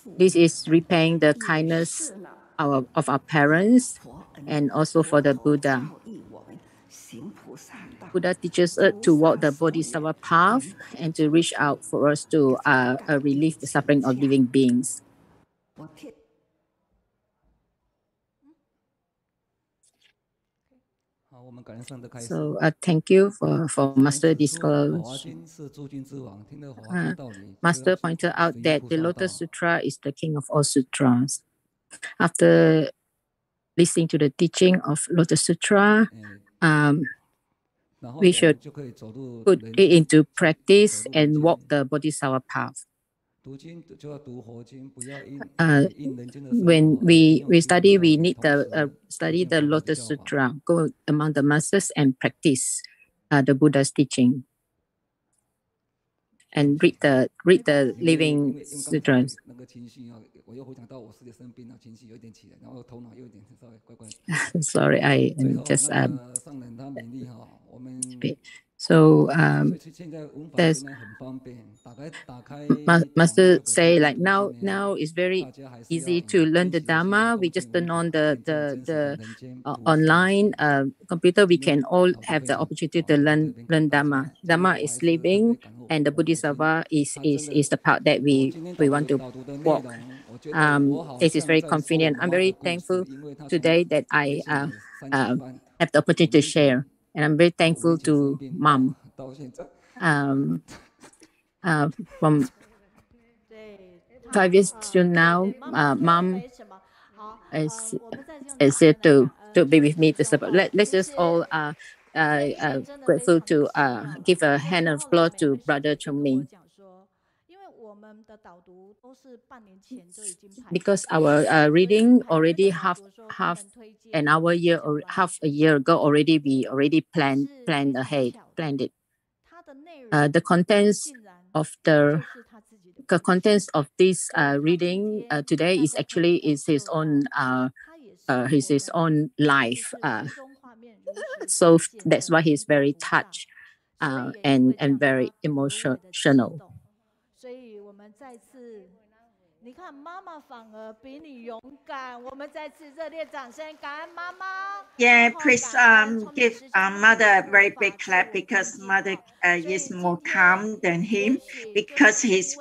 This is repaying the kindness of our parents and also for the Buddha. Buddha teaches us to walk the Bodhisattva path and to reach out for us to relieve the suffering of living beings. So thank you for Master discourse. Master pointed out that the Lotus Sutra is the king of all sutras. After listening to the teaching of Lotus Sutra, we should put it into practice and walk the Bodhisattva path. When we study, we need to study the Lotus Sutra, go among the masters and practice the Buddha's teaching, and read the living sutras. Sorry, I am just so there's Master say like now it's very easy to learn the Dharma. We just turn on the online computer. We can all have the opportunity to learn Dharma. Dharma is living, and the Bodhisattva is the path that we want to walk. This is very convenient. I'm very thankful today that I have the opportunity to share, and I'm very thankful to Mom. From 5 years to now, Mom is here to be with me to support. Let's just all grateful to give a hand of applause to Brother Qiamen. Because our reading already half an hour or half a year ago already, we already planned it. The contents of the contents of this reading today is actually his own life. So that's why he's very touched and very emotional. 所以我们再次，你看妈妈反而比你勇敢，我们再次热烈掌声，感恩妈妈。Yeah, please give mother a very big clap because mother is more calm than him because he's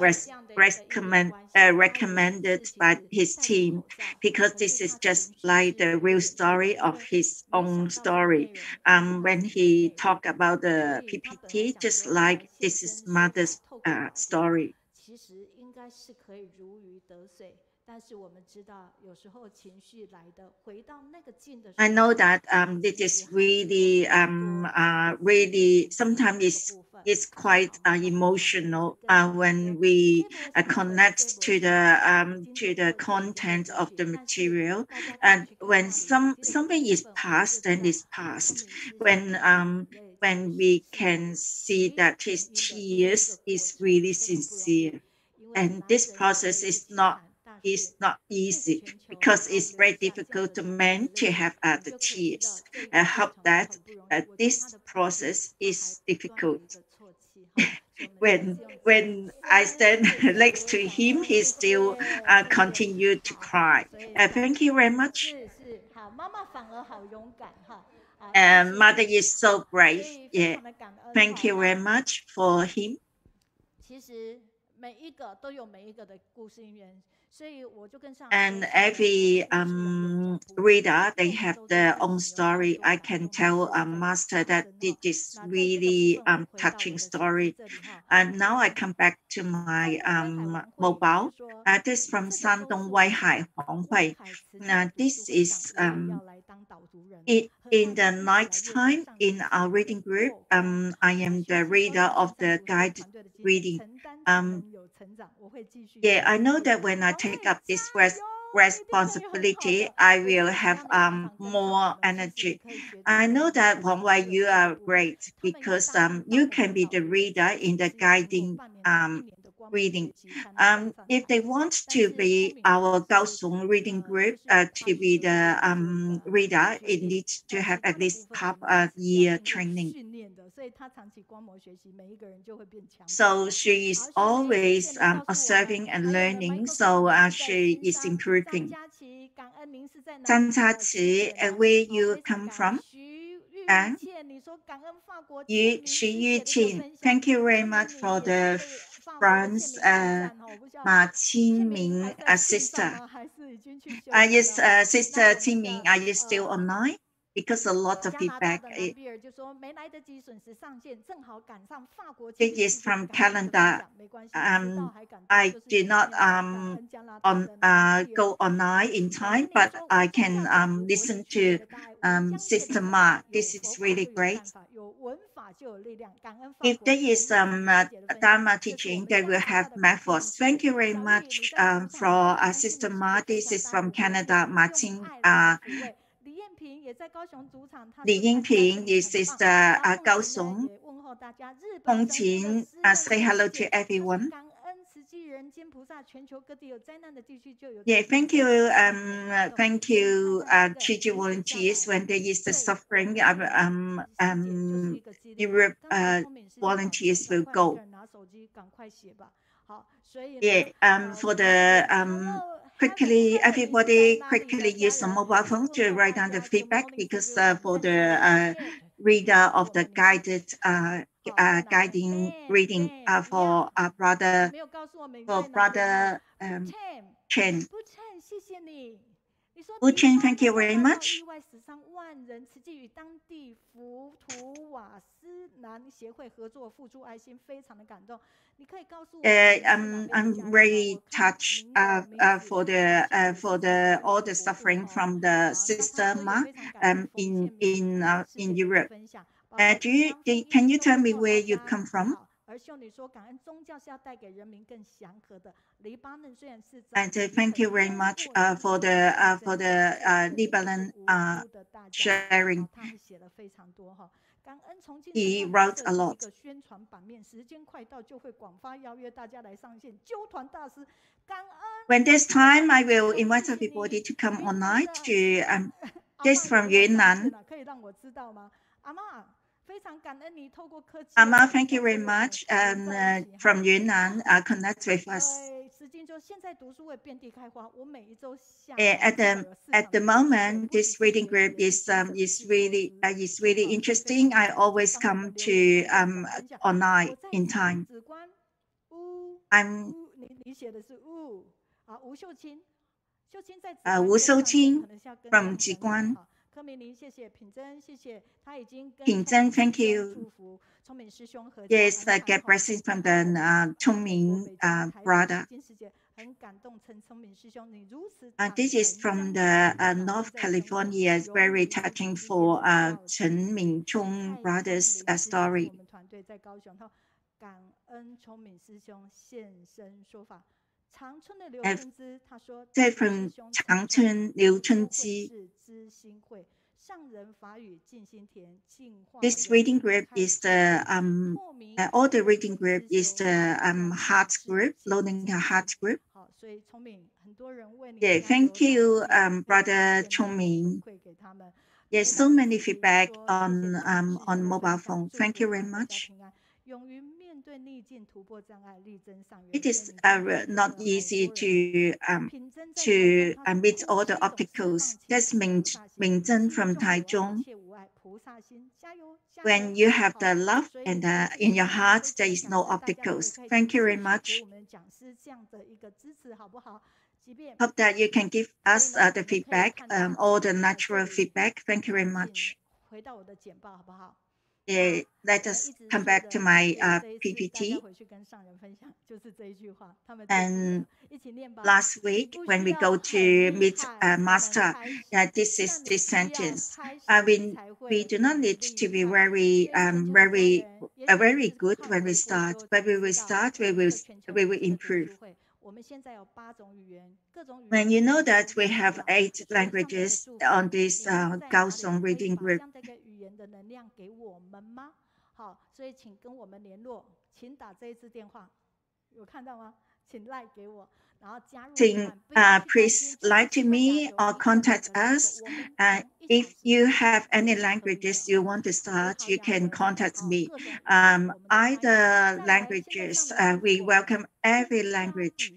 recommended by his team because this is just like the real story of his own story. When he talked about the PPT, just like this is mother's story. 其实应该是可以如鱼得水，但是我们知道有时候情绪来的，回到那个境的时候。I know that it is really really sometimes it's quite emotional when we connect to the content of the material, and when something is past, then it's past. When we can see that his tears is really sincere, and this process is not easy because it's very difficult to man to have the tears. I hope that this process is difficult. When I stand next to him, he still continued to cry. Thank you very much. Mother is so brave. Yeah. Thank you very much for him. 其实每一个都有每一个的故事因缘。 And every reader, they have their own story. I can tell Master that it is really touching story. And now I come back to my mobile. This is from Shandong Weihai Honghui. This is in the night time in our reading group. I am the reader of the guided reading. Yeah, I know that when I take up this responsibility, I will have more energy. I know that Wang Wei, you are great because you can be the reader in the guiding reading. If they want to be our Kaohsiung reading group to be the reader, it needs to have at least half a year training. So she is always observing and learning, so she is improving. Zhang Qi, where you come from? And Xu Yuqin, thank you very much for the France Ma Qingming sister. Yes, Sister Qingming, are you still online? Because a lot of feedback. It is from calendar. I did not go online in time, but I can listen to Sister Ma. This is really great. If there is Dharma teaching, they will have methods. Thank you very much for Sister Ma. This is from Canada, Martin. Li Yingping, this is the Kaohsiung. Hong Qin, say hello to everyone. Yeah, thank you, Tzu Chi volunteers. When there is the suffering, Europe volunteers will go. Yeah, for the quickly, everybody quickly use the mobile phone to write down the feedback because for the reader of the guided guiding reading for brother Chen. Wu Chen, thank you very much. I'm very touched for the all the suffering from the sister Ma in Europe. Can you tell me where you come from? And thank you very much for the Lebanon sharing. He wrote a lot. When there's time, I will invite everybody to come online to this from Yunnan. Ama, thank you very much. And from Yunnan, connect with us. At the moment, this reading group is really interesting. I always come to online in time. I'm Wu Shouqing from Jiguan. Ping Zhen, thank you. Yes, I get blessings from the Chongming brother. This is from the North California. It's very touching for Chen Mingchong brothers' story. From Changchun, Liu Chunji. This reading group is the all the reading group is the heart group, loading the heart group. Yeah, thank you, brother Chongming. There's so many feedback on mobile phone. Thank you very much. It is not easy to meet all the obstacles. That's Ming Zhen from Taichung. When you have the love and in your heart, there is no obstacles. Thank you very much. Hope that you can give us the feedback, all the natural feedback. Thank you very much. Let us come back to my PPT. And last week, when we go to meet master, this is this sentence. We do not need to be very good when we start, but we will start, we will improve. When you know that we have 8 languages on this Kaohsiung reading group, please write to me or contact us. If you have any languages you want to start, you can contact me. Either languages, we welcome every language,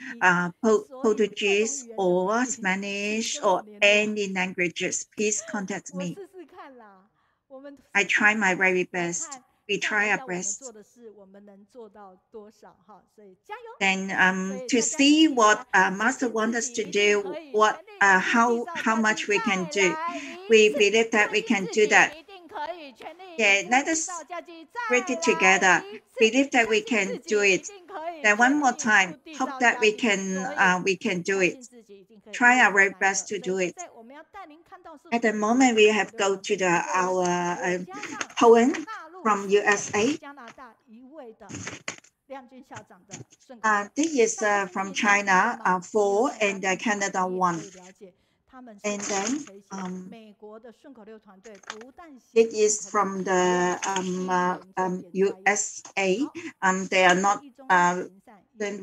Portuguese or Spanish or any languages. Please contact me. I try my very best. We try our best. Then to see what Master wants us to do, how much we can do. We believe that we can do that. Yeah, let us read it together. Believe that we can do it. Then one more time, hope that we can do it. Try our very best to do it. At the moment, we have go to our poem from USA. This is from China, 4, and Canada 1. And then it is from the USA. They are not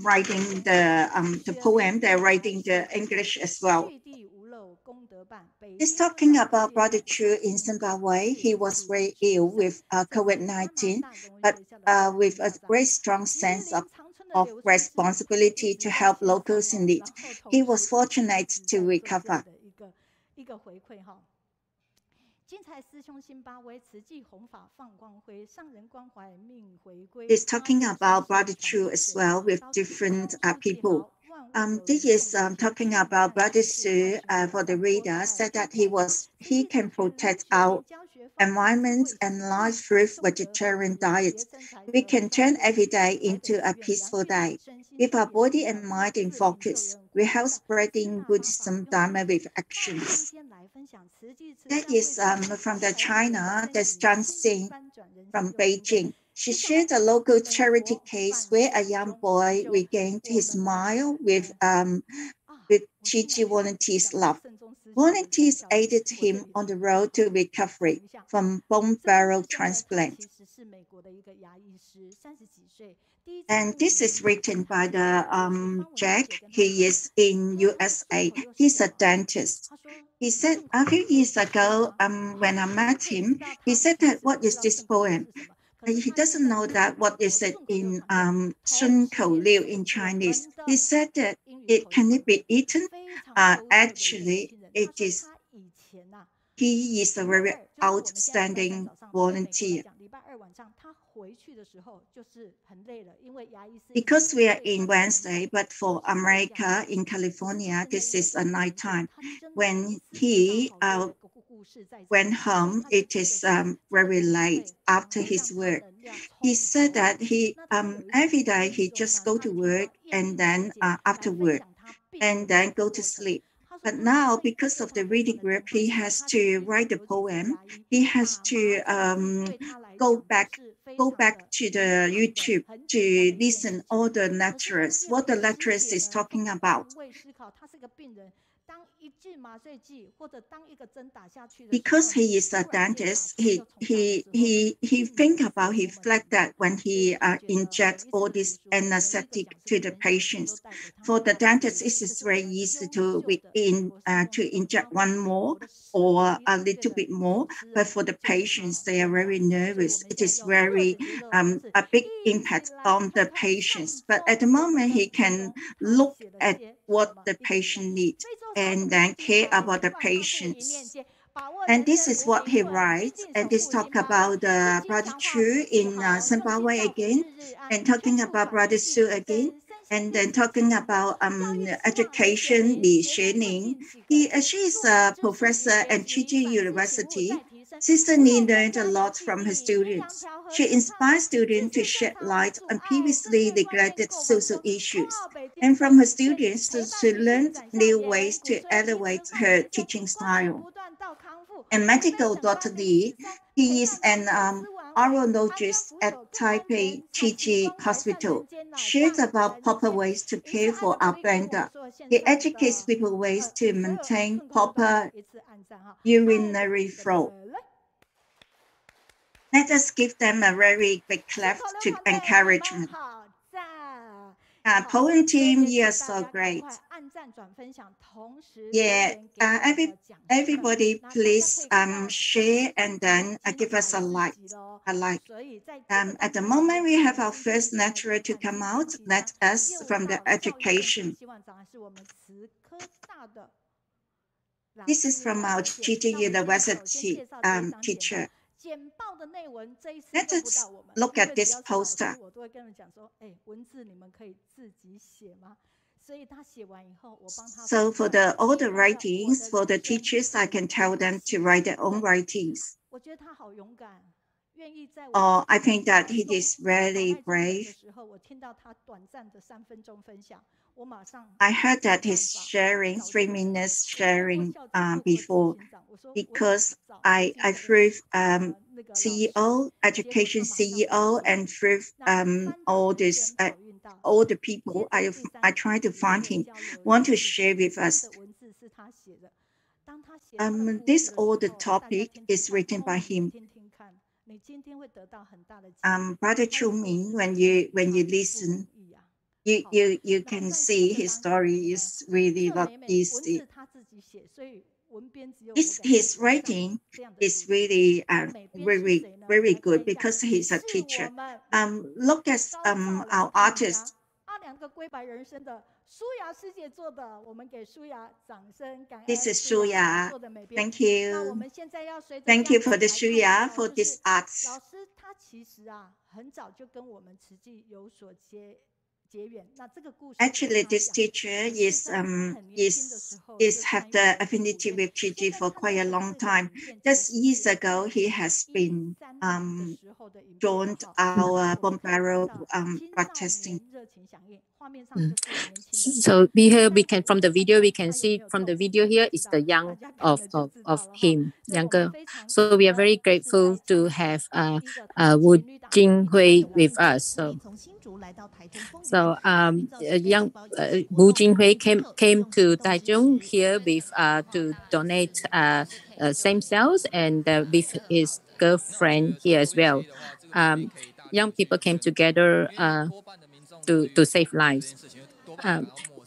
writing the poem, they're writing the English as well. He's talking about Brother Tzu in Zimbabwe. He was very ill with COVID-19, but with a very strong sense of responsibility to help locals in need. He was fortunate to recover. He's talking about Brother Tzu as well with different people. This is talking about Brother Tzu for the reader, said that he can protect our environment and life through vegetarian diet. We can turn every day into a peaceful day. With our body and mind in focus, we help spreading Buddhism Dharma with actions. That is from the China, that's Zhang Xing from Beijing. She shared a local charity case where a young boy regained his smile with with Tzu Chi volunteers' love. Volunteers aided him on the road to recovery from bone marrow transplant. And this is written by the Jack. He is in USA. He's a dentist. He said a few years ago, when I met him, he said that, what is this poem? He doesn't know that what is it in Sun Kou Liu in Chinese. He said that can it be eaten? Actually, it is. He is a very outstanding volunteer. Because we are in Wednesday, but for America, in California, this is a night time. When he went home, it is very late after his work. He said that he every day he just go to work and then after work and then go to sleep. But now, because of the reading group, he has to write a poem. He has to go back to the YouTube to listen all the lecturers, what the lecturers is talking about. Because he is a dentist, he think about, he reflect that when he injects all this anesthetic to the patients. For the dentist, it is very easy to inject one more or a little bit more, but for the patients, they are very nervous. It is very a big impact on the patients. But at the moment, he can look at what the patient needs and then care about the patients. And this is what he writes. And this talk about Brother Chu in Zimbabwe again, and talking about Brother Su again, and then talking about education, Li Xuening. She is a professor at Tzu Chi University. Sister Ni learned a lot from her students. She inspires students to shed light on previously neglected social issues, and from her students she learned new ways to elevate her teaching style. And medical Dr. Li, he is an urologist at Taipei Tzu Chi Hospital, shares about proper ways to care for our blender. He educates people ways to maintain proper urinary flow. Let us give them a very big clap to encouragement. Poem team, you are so great. Yeah, everybody please share and then give us a like. At the moment, we have our first lecturer to come out. Let us from the education. This is from our Tzu Chi University teacher. Let us look at this poster. So for all the writings, for the teachers, I can tell them to write their own writings. I think that he is really brave. I heard that he's sharing 3 minutes sharing before, because I through CEO, education CEO, and through all this all the people I try to find him want to share with us. This all the topic is written by him. Brother Qiaoming, when you listen, you can see his story is really not easy. His writing is really very good because he's a teacher. Look at our artist. This is Shuya. Thank you. Thank you for the Shuya for this art. Actually, this teacher is have the affinity with Tzu Chi for quite a long time. Just years ago, he has been joined our bone marrow blood testing. So here we can, from the video, we can see from the video here is the young of him, younger. So we are very grateful to have Wu Jinhui with us. So So young Wu Jinhui came to Taichung here with to donate stem cells and with his girlfriend here as well. Young people came together to save lives.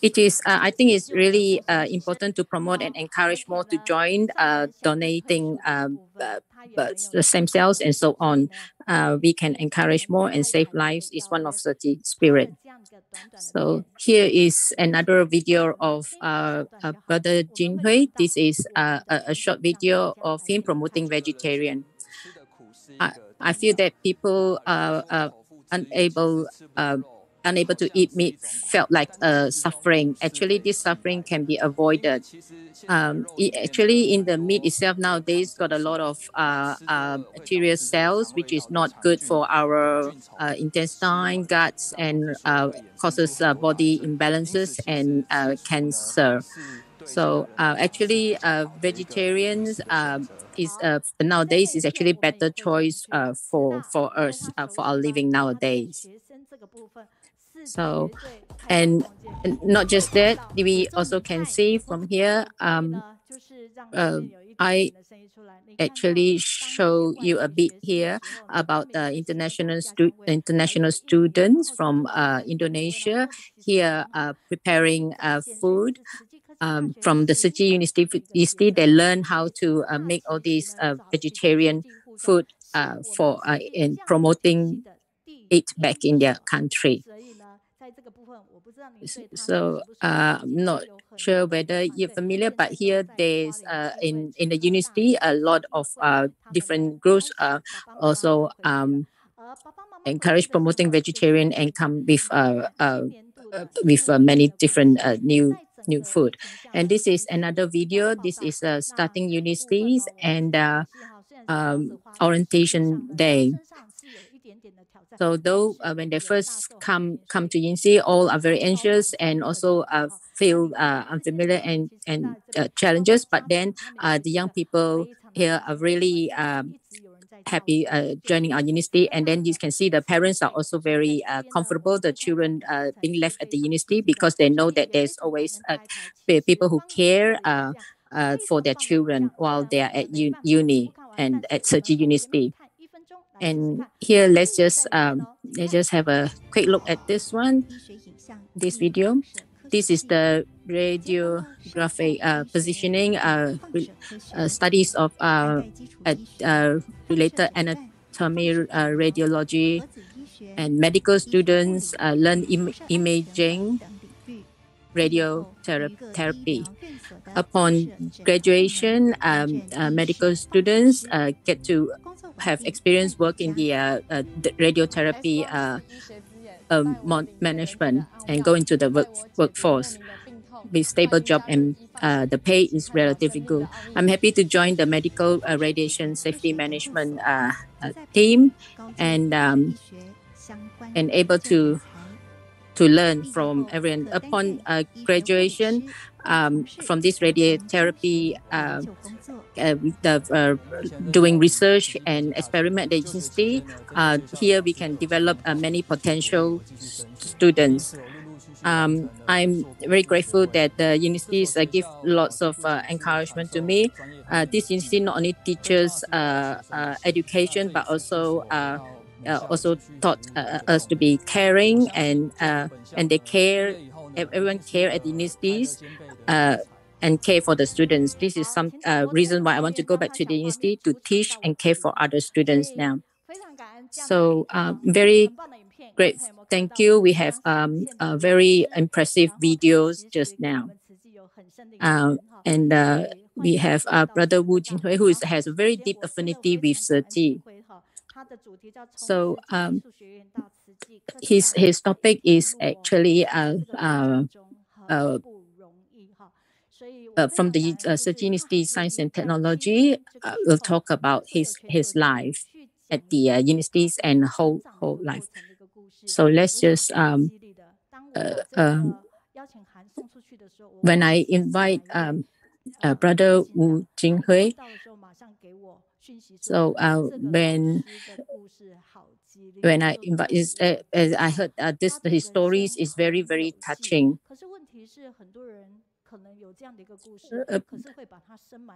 It is, I think it's really important to promote and encourage more to join donating the stem cells and so on. We can encourage more and save lives is one of the spirit. So here is another video of Brother Jinhui. This is a short video of him promoting vegetarian. I feel that people unable to eat meat felt like suffering. Actually, this suffering can be avoided. Actually, in the meat itself nowadays got a lot of bacterial cells, which is not good for our intestine, guts, and causes body imbalances and cancer. So actually, vegetarians is nowadays is actually better choice for us for our living nowadays. So, and not just that, we also can see from here. I actually show you a bit here about the international students from Indonesia here preparing food. From the Tzu Chi University, they learn how to make all these vegetarian food for in promoting it back in their country. So I'm not sure whether you're familiar, but here there's in the university a lot of different groups also encourage promoting vegetarian and come with many different new food. And this is another video. This is starting universities and orientation day. So though when they first come to university, all are very anxious and also feel unfamiliar and challenges. But then the young people here are really happy joining our university, and then you can see the parents are also very comfortable. The children being left at the university because they know that there's always people who care for their children while they are at uni and at Tzu Chi University. And here, let's just have a quick look at this one, this video. This is the radiographic positioning studies of related anatomy, radiology, and medical students learn imaging radiotherapy. Upon graduation, medical students get to have experience work in the radiotherapy management and go into the workforce with stable job, and the pay is relatively good. I'm happy to join the medical radiation safety management team and able to learn from everyone. Upon graduation from this radiotherapy, doing research and experiment at the university, here we can develop many potential students. I'm very grateful that the universities give lots of encouragement to me. This university not only teaches education, but also taught us to be caring, and they care. Everyone care at the universities and care for the students. This is some reason why I want to go back to the university to teach and care for other students now. So very great. Thank you. We have very impressive videos just now. And we have Brother Wu Jinhui, who has a very deep affinity with Tzu Chi. So his topic is actually from the Tzu Chi University Science and Technology. We'll talk about his life at the universities and whole life. So let's just when I invite Brother Wu Jinhui, So when I invite, as I heard his stories is very, very touching.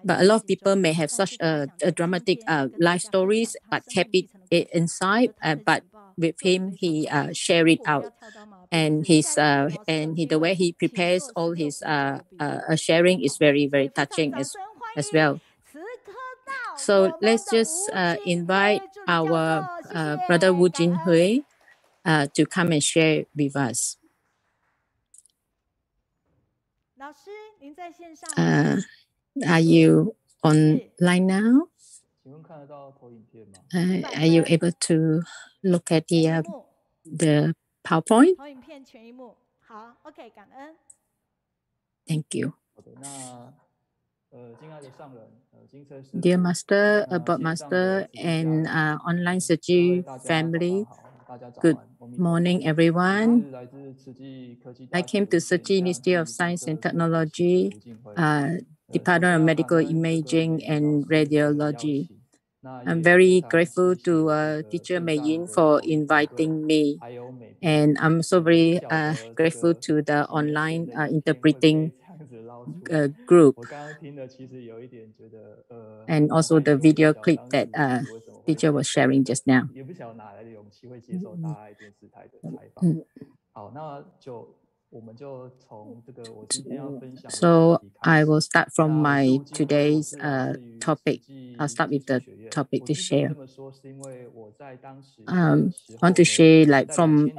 But a lot of people may have such a dramatic life stories, but kept it inside. But with him, he shared it out, and the way he prepares all his sharing is very, very touching as well. So let's just invite our brother Wu Jinhui to come and share with us. Are you online now? Are you able to look at the PowerPoint? Thank you. Dear Master, Above Master, and online Tzu Chi family, good morning, everyone. I came to Tzu Chi University of Science and Technology, Department of Medical Imaging and Radiology. I'm very grateful to teacher Mei Yin for inviting me. And I'm so very grateful to the online interpreting group. And also the video clip that teacher was sharing just now. So I will start from my today's topic. I'll start with the topic to share. I want to share like from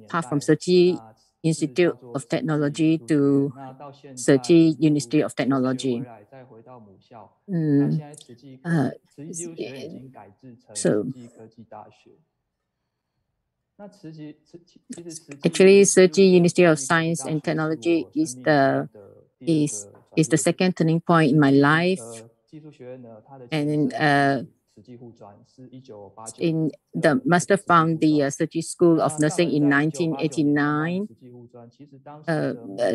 path from Tzu Chi Institute of Technology to Tzu Chi University of Technology. So actually, Tzu Chi University of Science and Technology is the second turning point in my life. And in the master found the Tzu Chi School of Nursing in 1989.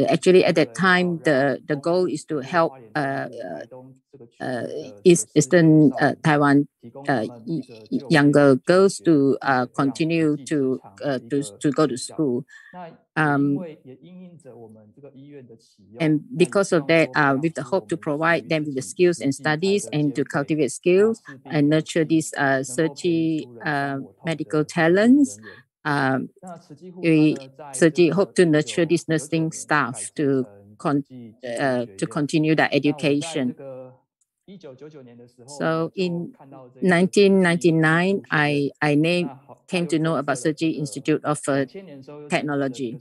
Actually, at that time, the goal is to help Eastern Taiwan younger girls to continue to go to school. And because of that, with the hope to provide them with the skills and studies and to cultivate skills and nurture these Tzu Chi medical talents, we hope to nurture this nursing staff to continue their education. So in 1999, I came to know about Tzu Chi Institute of Technology.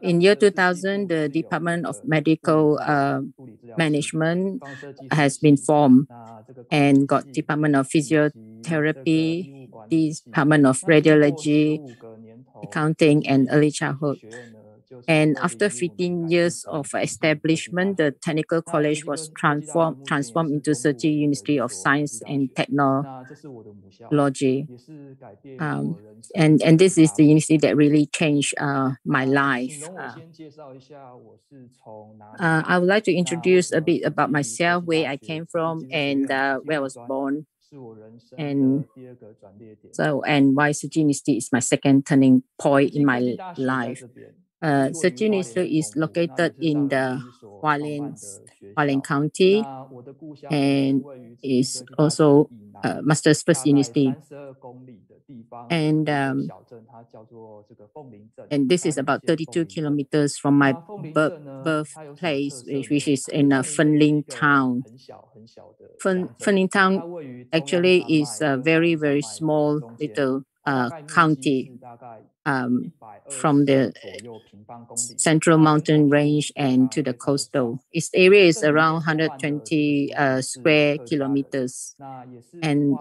In year 2000, the Department of Medical Management has been formed and got Department of Physiotherapy, Department of Radiology, Accounting, and Early Childhood. And after 15 years of establishment, the technical college was transformed into Tzu Chi University of Science and Technology. And this is the university that really changed my life. I would like to introduce a bit about myself, where I came from, and where I was born. And why Tzu Chi University is my second turning point in my life. Tzu Chi University is located in the Hualien County, and is also Master's First University. And this is about 32 kilometers from my birthplace, which is in Fenling Town. Fenling Town actually is a very, very small little county from the central mountain range and to the coastal. Its area is around 120 square kilometers. And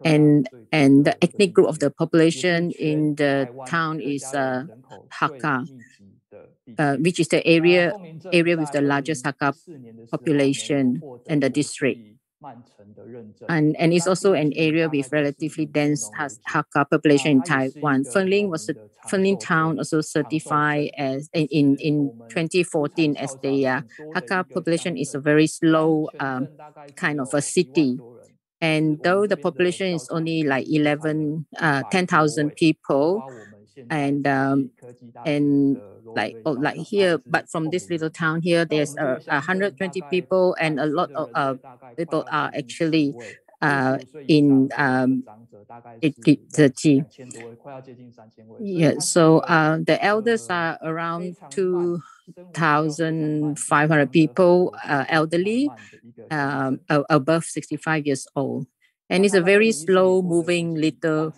the ethnic group of the population in the town is Hakka, which is the area with the largest Hakka population in the district. And it's also an area with relatively dense Hakka population in Taiwan. Fenling Town also certified as in 2014 as the Hakka population is a very slow kind of a city. And though the population is only like 10,000 people, and like here, but from this little town here, there's 120 people, and a lot of people are actually in Tzu Chi. Yeah, so the elders are around 2,500 people, elderly, above 65 years old. And it's a very slow moving little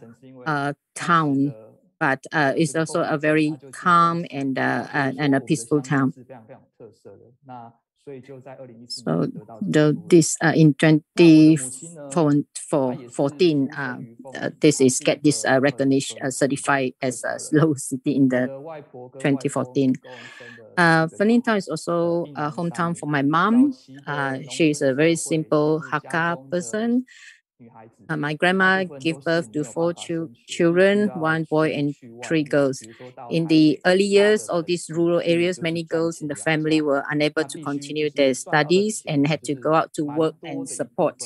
town, but it's also a very calm and a peaceful town. So this in 2014, this is get this recognition certified as a slow city in the 2014. Feningtown is also a hometown for my mom. She is a very simple Hakka person. My grandma gave birth to 4 children, 1 boy and 3 girls. In the early years of these rural areas, many girls in the family were unable to continue their studies and had to go out to work and support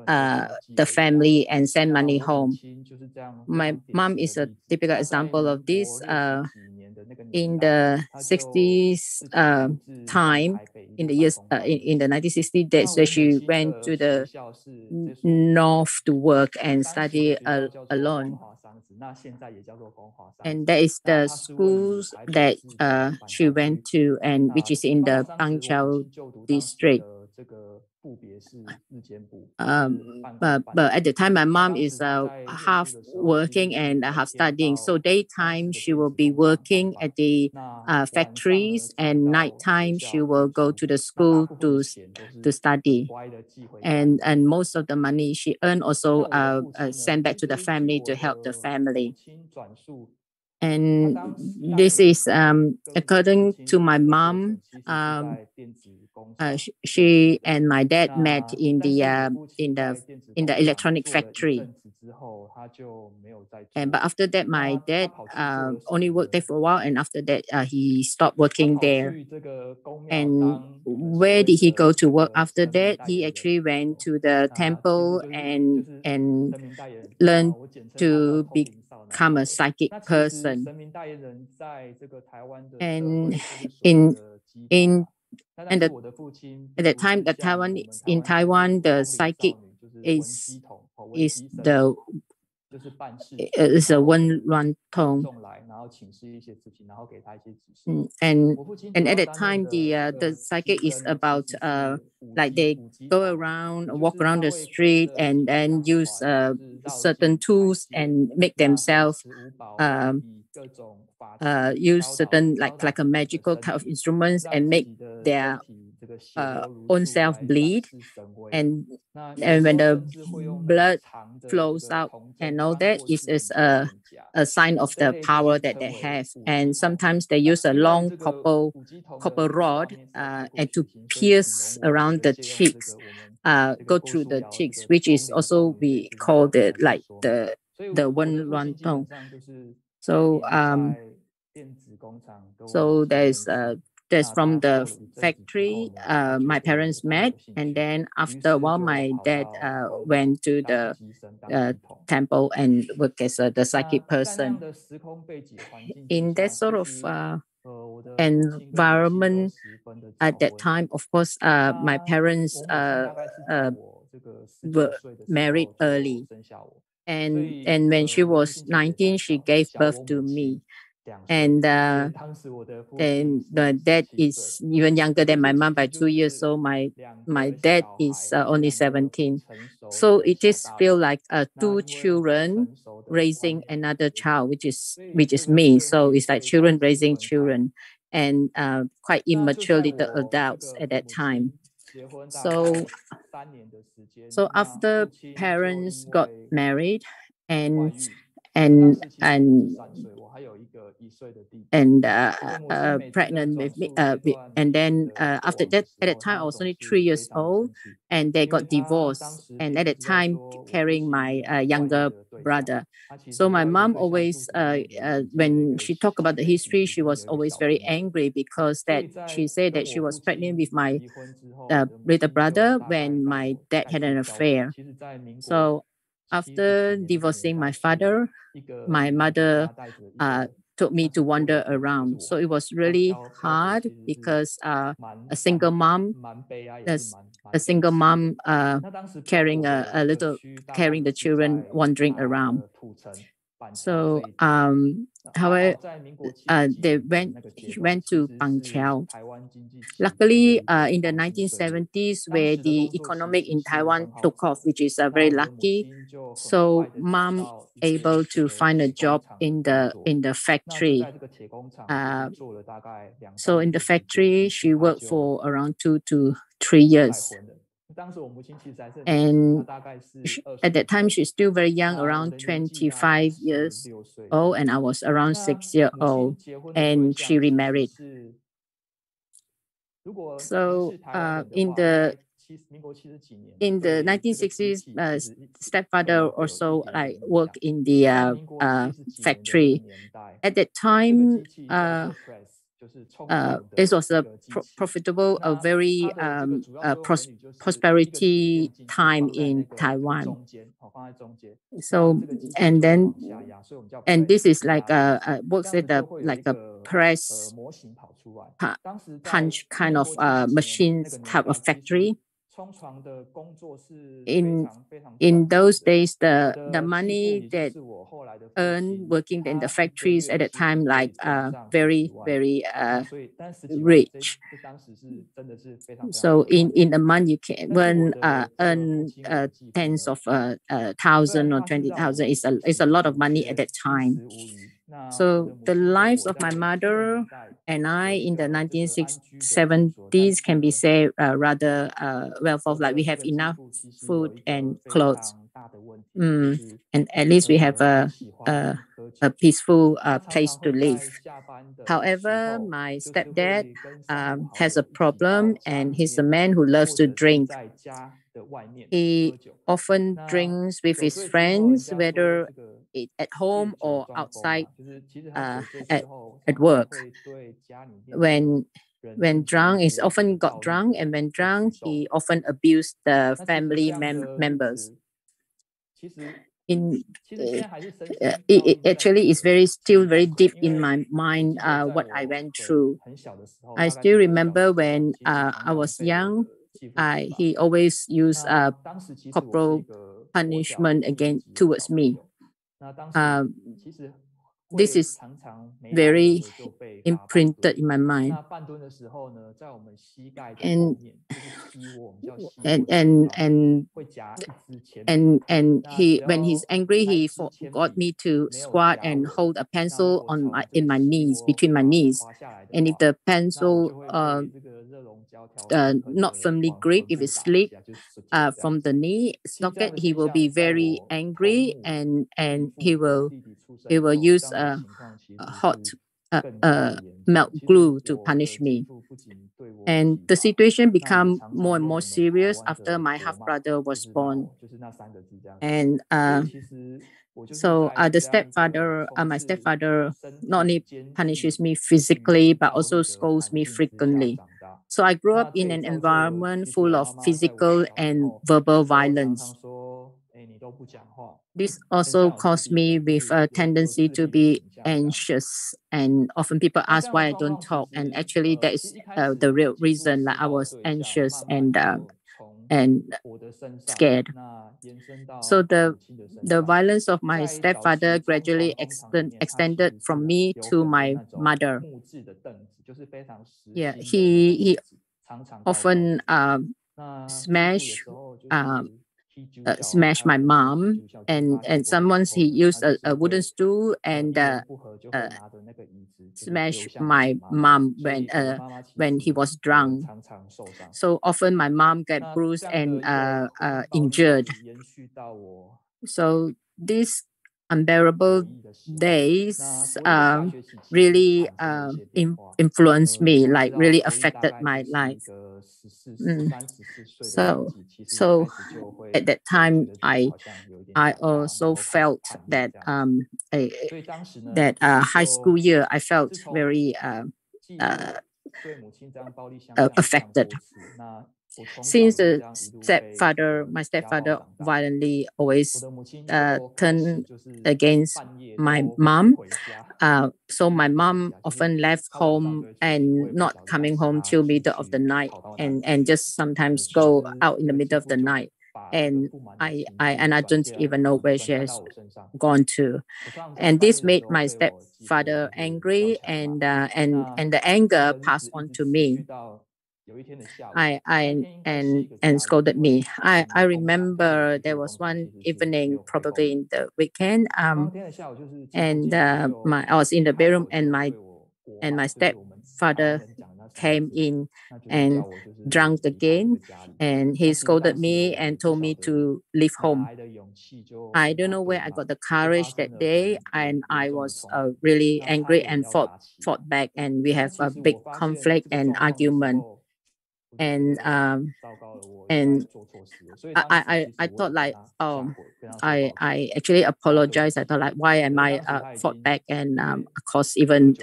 the family and send money home. My mom is a typical example of this. In the 60s time, in the years in the 1960s, that's where she went to the north to work and study alone. And that is the schools that she went to, and which is in the Bangchao district. But at the time, my mom is half working and half studying. So daytime, she will be working at the factories, and nighttime, she will go to the school to study. And most of the money she earned also sent back to the family to help the family. And this is according to my mom. She and my dad met in the electronic factory. And but after that, my dad only worked there for a while, and after that, he stopped working there. And where did he go to work after that? He actually went to the temple and learned to become a psychic person. And at the time that in Taiwan, the psychic is a one run tone. And at that time, the psychic is about like they go around, walk around the street, and then use certain tools and make themselves use certain like a magical type of instruments and make their own self bleed, and when the blood flows out and all that, is a sign of the power that they have. And sometimes they use a long copper rod and to pierce around the cheeks, go through the cheeks, which is also we call it like the one run tone. So so there's from the factory my parents met, and then after a while my dad went to the temple and worked as the psychic person. In that sort of environment at that time, of course, my parents were married early, and when she was 19, she gave birth to me. And the dad is even younger than my mom by 2 years. So my dad is only 17. So it just feel like 2 children raising another child, which is me. So it's like children raising children, and quite immature little adults at that time. So after parents got married, and and pregnant with me. And then after that, at that time, I was only 3 years old, and they got divorced. And at that time, carrying my younger brother. So my mom always, when she talked about the history, she was always very angry because that she said that she was pregnant with my little brother when my dad had an affair. So after divorcing my father, my mother took me to wander around. So it was really hard because a single mom, carrying carrying the children wandering around. So however, he went to Bangqiao. Luckily, in the 1970s, where the economic in Taiwan took off, which is very lucky, so mom able to find a job in the factory. So in the factory, she worked for around 2 to 3 years. And at that time, she's still very young, around 25 years old, and I was around 6 years old, and she remarried. So in the 1960s, stepfather also like worked in the factory. At that time, it was a profitable, a very prosperity time in Taiwan. So and this is like works at like a press punch kind of machines type of factory. In those days, the money that earned working in the factories at that time, like very rich. So in a month you can earn tens of thousand or 20,000. Is a lot of money at that time. So the lives of my mother and I in the 1970s can be said rather well off. Like we have enough food and clothes, and at least we have a peaceful place to live. However, my stepdad has a problem, and he's a man who loves to drink. He often drinks with his friends, whether at home or outside at work. When drunk, he's often got drunk, and when drunk, he often abused the family members. It actually is still very deep in my mind what I went through. I still remember when I was young, he always used corporal punishment towards me. This is very imprinted in my mind. And he, when he's angry, he got me to squat and hold a pencil in my knees, between my knees. And if the pencil not firmly grip, if it slip from the knee socket, he will be very angry, and he will use a hot melt glue to punish me. And the situation became more and more serious after my half brother was born. And so the stepfather, my stepfather, not only punishes me physically but also scolds me frequently. So I grew up in an environment full of physical and verbal violence. This also caused me with a tendency to be anxious, and often people ask why I don't talk, and actually that is the real reason that I was anxious and scared. So the violence of my stepfather gradually extended from me to my mother. Yeah, he often smash my mom, and someone he used a wooden stool and smash my mom when he was drunk. So often my mom get bruised and injured. So this unbearable days really influenced me, like really affected my life. So at that time, I also felt that high school year, I felt very affected. Since my stepfather violently always turned against my mom. So my mom often left home and not coming home till middle of the night, and just sometimes go out in the middle of the night. And I don't even know where she has gone to. And this made my stepfather angry, and the anger passed on to me. And scolded me. I remember there was one evening, probably in the weekend, and I was in the bedroom, and my stepfather came in and drunk again, and he scolded me and told me to leave home. I don't know where I got the courage that day, and I was really angry and fought back, and we have a big conflict and argument. And I thought like I actually apologized. I thought like, why am I fought back, and cause even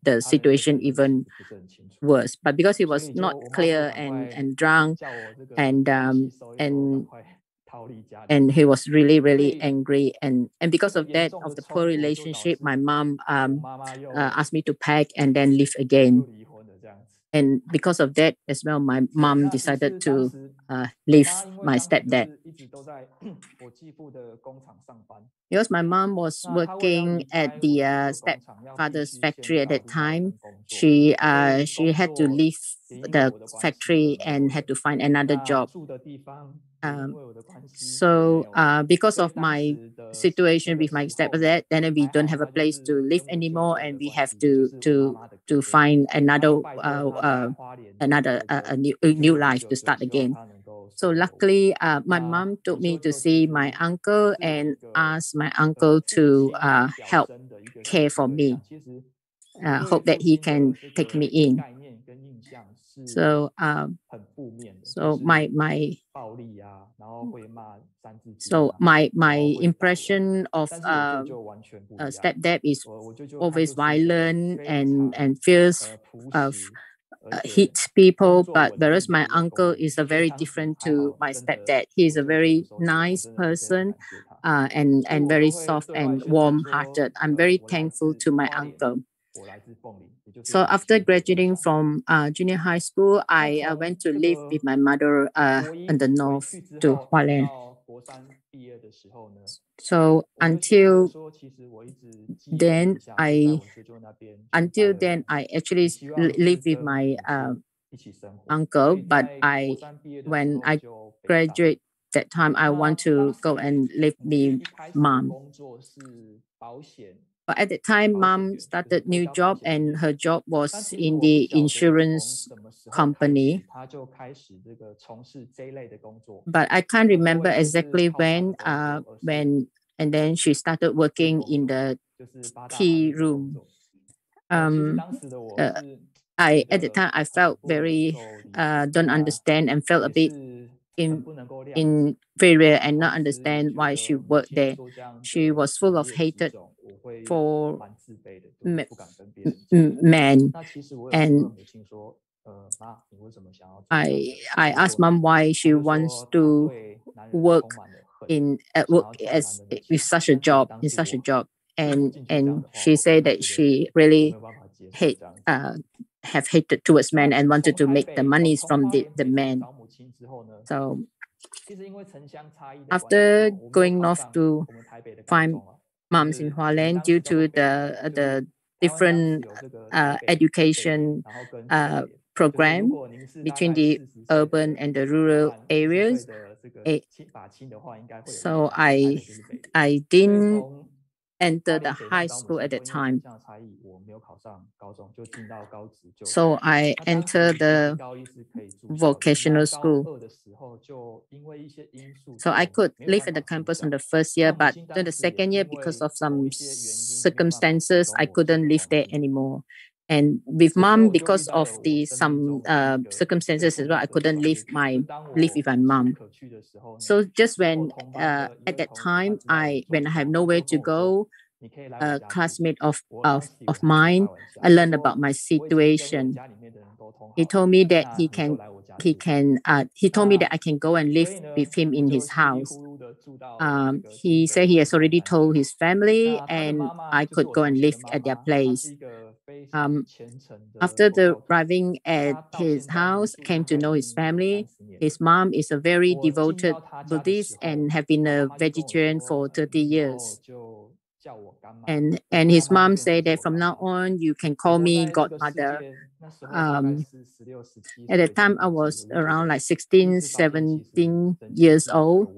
the situation even worse. But because he was not clear and drunk, and he was really angry, and because of that, of the poor relationship, my mom asked me to pack and then leave again. And because of that as well, my mom decided to leave my stepdad. Because my mom was working at the stepfather's factory at that time, she had to leave the factory and had to find another job. So because of my situation with my stepdad, then we don't have a place to live anymore, and we have to find another new life to start again. So luckily, my mom took me to see my uncle and asked my uncle to help care for me. Hope that he can take me in. So my impression of stepdad is always violent and fierce, hits people. But whereas my uncle is a very different to my stepdad. He is a very nice person, and very soft and warm-hearted. I'm very thankful to my uncle. So after graduating from junior high school, I went to live with my mother in the north to Hualien. So until then, I actually lived with my uncle. But when I graduate that time, I want to go and live with mom. But at the time, mom started new job, and her job was in the insurance company. But I can't remember exactly when, and then she started working in the tea room. At the time, I felt very don't understand, and felt a bit inferior and not understand why she worked there. She was full of hatred for men. And I asked mom why she wants to work with such a job, and she said that she really have hatred towards men and wanted to make the monies from the men. So after going north to find moms in Hualien, due to the different education program between the urban and the rural areas, so I didn't enter the high school at that time. So I entered the vocational school. So I could live at the campus on the first year, but then the second year, because of some circumstances, I couldn't live there anymore. And with mom, because of some circumstances as well, I couldn't live with my mom. So just when at that time, when I have nowhere to go, a classmate of mine, I learned about my situation. He told me that he told me that I can go and live with him in his house. He said he has already told his family, and I could go and live at their place. After arriving at his house, came to know his family. His mom is a very devoted Buddhist and have been a vegetarian for 30 years. And his mom said that from now on, you can call me godmother. At the time, I was around like 16, 17 years old.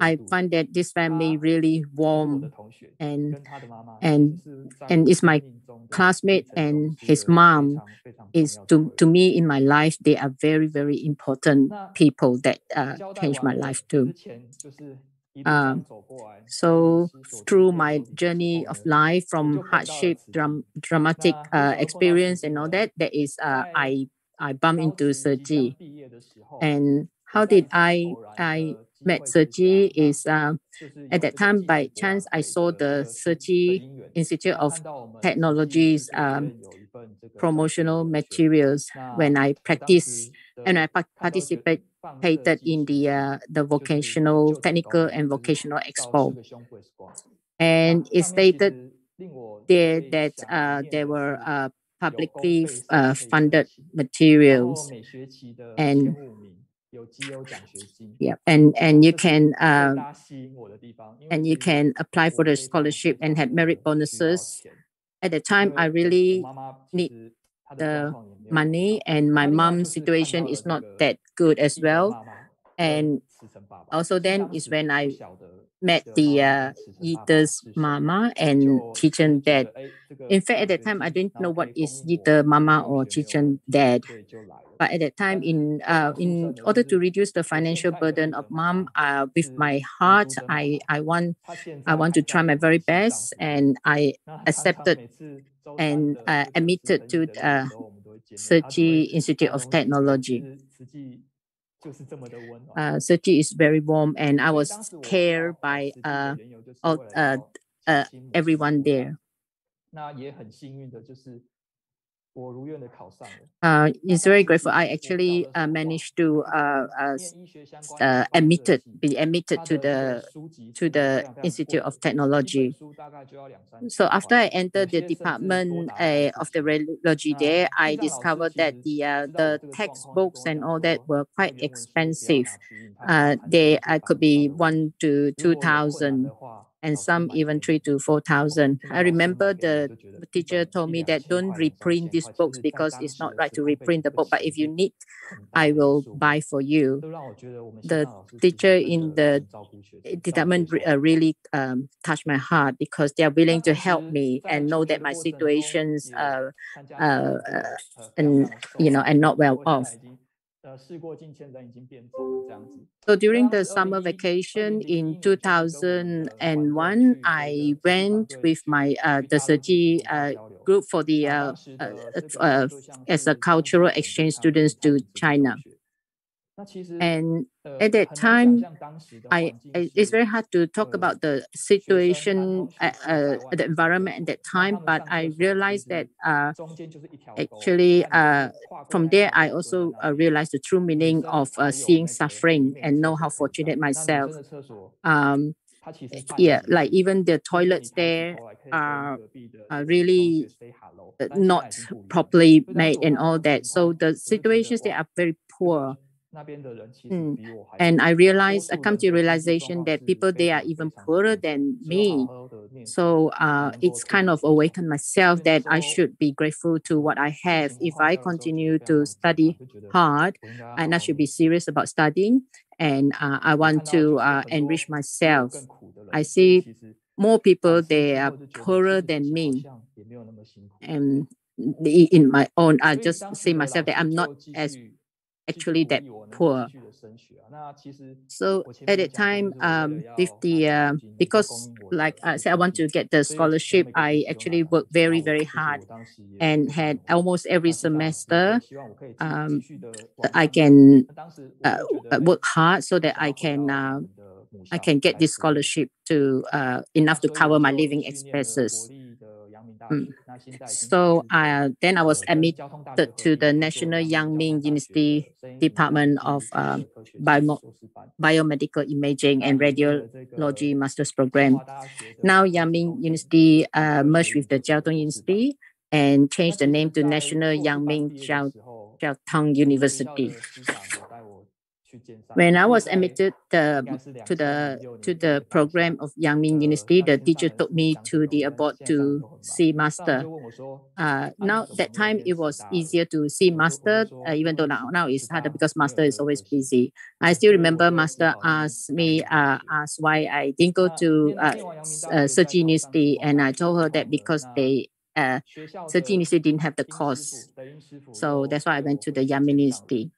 I find that this family really warm and is my classmate, and his mom is to me in my life. They are very, very important people that changed my life too. So through my journey of life, from hardship, dramatic experience and all that, I bumped into Tzu Chi. And how did I met Tzu Chi is at that time, by chance, I saw the Tzu Chi Institute of Technology's promotional materials when I practiced and I participated in the vocational, technical and vocational expo. And it stated there that there were publicly funded materials, and yeah, and you can apply for the scholarship and have merit bonuses. At the time, I really need the money, and my mom's situation is not that good as well. And also then is when I met the Yita's mama and Chichen dad. In fact, at that time, I didn't know what is Yita mama or Chichen dad. But at that time, in order to reduce the financial burden of mom, with my heart, I want to try my very best, and I accepted and admitted to Tzu Chi Institute of Technology. Tzu Chi is very warm, and I was cared by everyone there. It's very grateful. I actually managed to be admitted to the Institute of Technology. So after I entered the department of the radiology there, I discovered that the textbooks and all that were quite expensive. They could be 1,000 to 2,000. And some even 3,000 to 4,000. I remember the teacher told me that don't reprint these books because it's not right to reprint the book. But if you need, I will buy for you. The teacher in the department really touched my heart because they are willing to help me and know that my situations and not well off. So during the summer vacation in 2001, I went with my the Tzu Chi group for the as a cultural exchange students to China. And at that time, it's very hard to talk about the situation, the environment at that time, but I realized that actually from there, I also realized the true meaning of seeing suffering and know how fortunate myself. Yeah, like even the toilets there are really not properly made and all that. So the situations there are very poor. And I come to realization that people there are even poorer than me. So it's kind of awakened myself that I should be grateful to what I have. If I continue to study hard, and I should be serious about studying, and I want to enrich myself. I see more people, they are poorer than me. And in my own, I just see myself that I'm not as actually that poor. So at that time, with the because like I said, I want to get the scholarship, I actually worked very, very hard and had almost every semester I can work hard so that I can get this scholarship to enough to cover my living expenses. So then I was admitted to the National Qiamen University Department of Biomedical Imaging and Radiology Master's Program. Now Qiamen University merged with the Qiaotou University and changed the name to National Qiamen Qiaotou University. When I was admitted to the program of Qiamen University, the teacher took me to the abroad to see master. Now that time it was easier to see master, even though now it's harder because master is always busy. I still remember master asked why I didn't go to Tzu Chi University, and I told her that because Tzu Chi University didn't have the course, so that's why I went to the Qiamen University.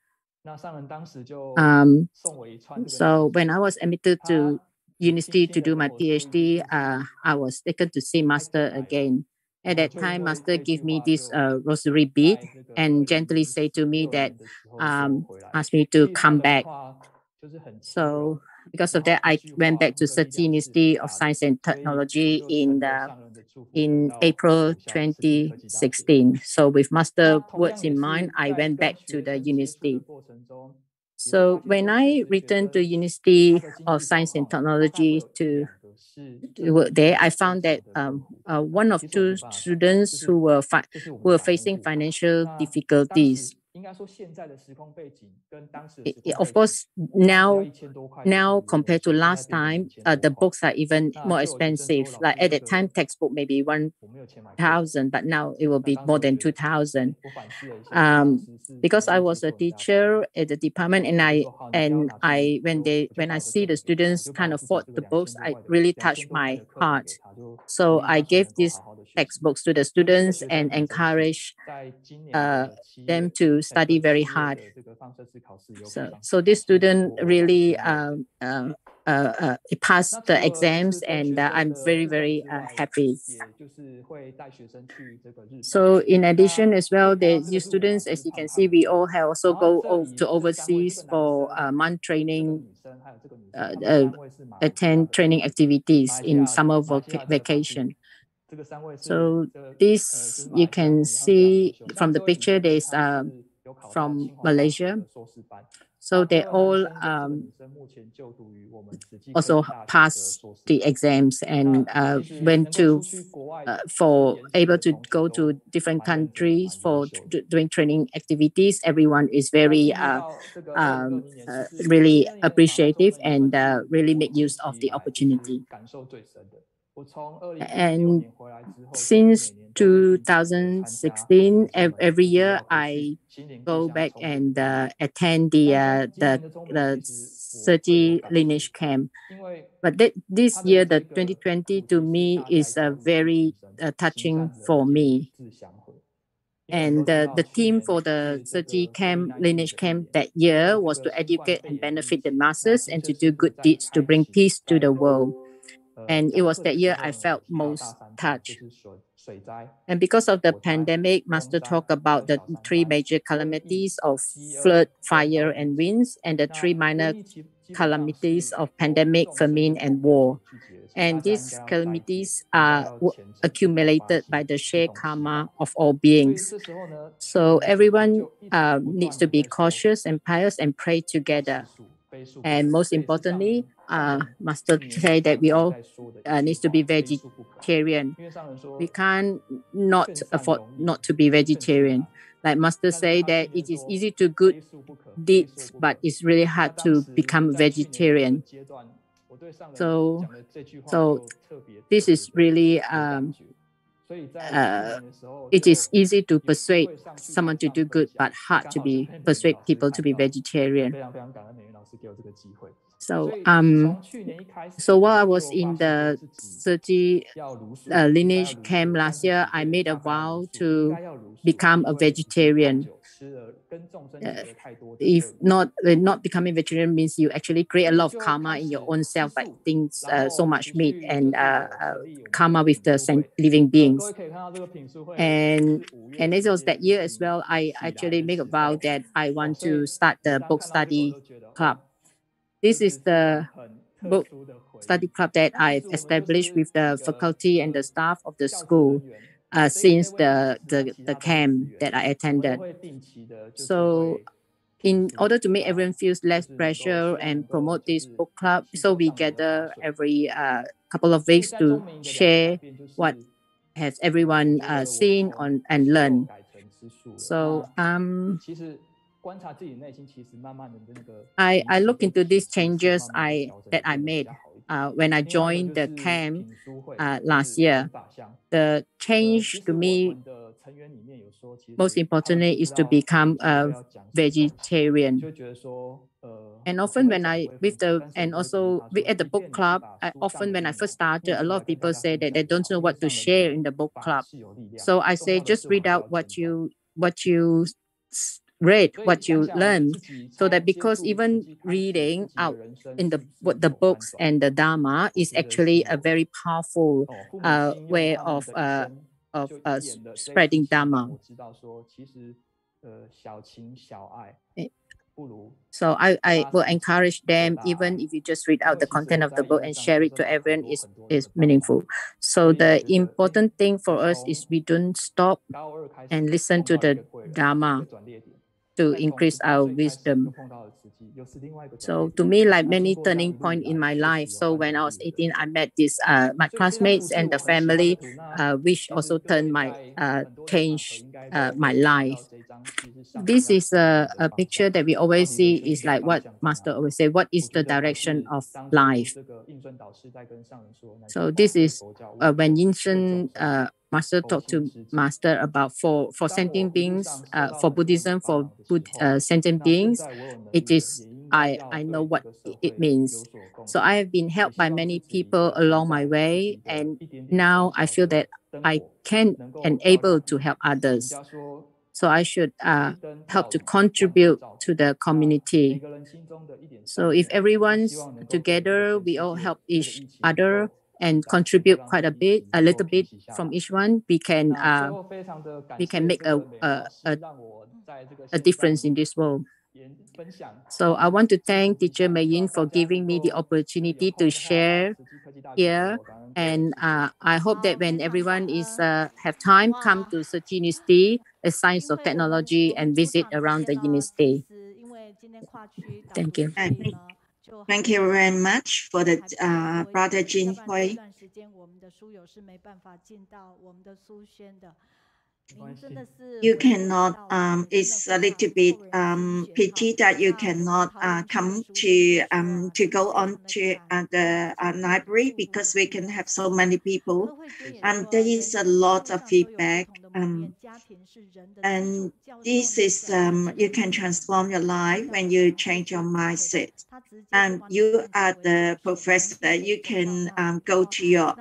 So when I was admitted to university to do my PhD, I was taken to see master again. At that time, master gave me this rosary bead and gently say to me that asked me to come back. So because of that, I went back to Tzu Chi University of Science and Technology in April 2016. So with master words in mind, I went back to the university. So when I returned to University of Science and Technology to work there, I found that one of two students who were facing financial difficulties. Of course, now compared to last time, the books are even more expensive. Like at that time, textbook maybe 1,000, but now it will be more than 2,000. Because I was a teacher at the department, and when I see the students can't afford the books, I really touched my heart. So I gave these textbooks to the students and encouraged them to study very hard. So this student really passed the exams, and I'm very, very happy. So in addition as well, the students, as you can see, we all have also go to overseas for month training, attend training activities in summer vacation. So this you can see from the picture. There's from Malaysia. So they all also passed the exams and went to able to go to different countries for doing training activities. Everyone is very really appreciative and really make use of the opportunity. And since 2016, every year I go back and attend the Tzu Chi lineage camp. But this year, the 2020, to me is very touching for me. And the theme for the Tzu Chi camp, lineage camp that year was to educate and benefit the masses and to do good deeds to bring peace to the world. And it was that year I felt most touched. And because of the pandemic, Master talked about the three major calamities of flood, fire, and winds, and the three minor calamities of pandemic, famine, and war. And these calamities are accumulated by the shared karma of all beings. So everyone needs to be cautious and pious and pray together. And most importantly, Master say that we all needs to be vegetarian. We can't not afford not to be vegetarian. Like Master say that it is easy to good deeds, but it's really hard to become vegetarian. So this is really it is easy to persuade someone to do good, but hard to persuade people to be vegetarian. So while I was in the Tzu Chi lineage camp last year, I made a vow to become a vegetarian. If not becoming vegetarian means you actually create a lot of karma in your own self by eating so much meat and karma with the living beings. And it was that year as well, I actually make a vow that I want to start the book study club. This is the book study club that I've established with the faculty and the staff of the school since the camp that I attended. So in order to make everyone feel less pressure and promote this book club, so we gather every couple of weeks to share what has everyone seen and learned. So I look into these changes that I made when I joined the camp last year. The change to me, most importantly, is to become a vegetarian. And often when at the book club, often when I first started, a lot of people say that they don't know what to share in the book club. So I say, just read out what you read, what you learned, so that because even reading out in the books and the Dharma is actually a very powerful way of spreading Dharma. So I will encourage them, even if you just read out the content of the book and share it to everyone, is meaningful. So the important thing for us is we don't stop and listen to the Dharma to increase our wisdom. So to me, like many turning point in my life. So when I was 18, I met my classmates and the family, which also changed my life. This is a picture that we always see, is like what Master always say, what is the direction of life? So this is when Yinshen Master talked to Master about for sentient beings, for Buddhism, for sentient beings, it is, I know what it means. So I have been helped by many people along my way, and now I feel that I can and able to help others. So I should help to contribute to the community. So if everyone's together, we all help each other and contribute quite a little bit from each one, we can make a difference in this world. So I want to thank Teacher Mayyin for giving me the opportunity to share here. And I hope that when everyone have time, come to Tzu Chi University, a Science of Technology, and visit around the university. Thank you. Thank you very much for the Brother Jinhui. You cannot, it's a little bit pity that you cannot come to go on to the library, because we can have so many people, and there is a lot of feedback, and this is you can transform your life when you change your mindset. And you are the professor, you can go to your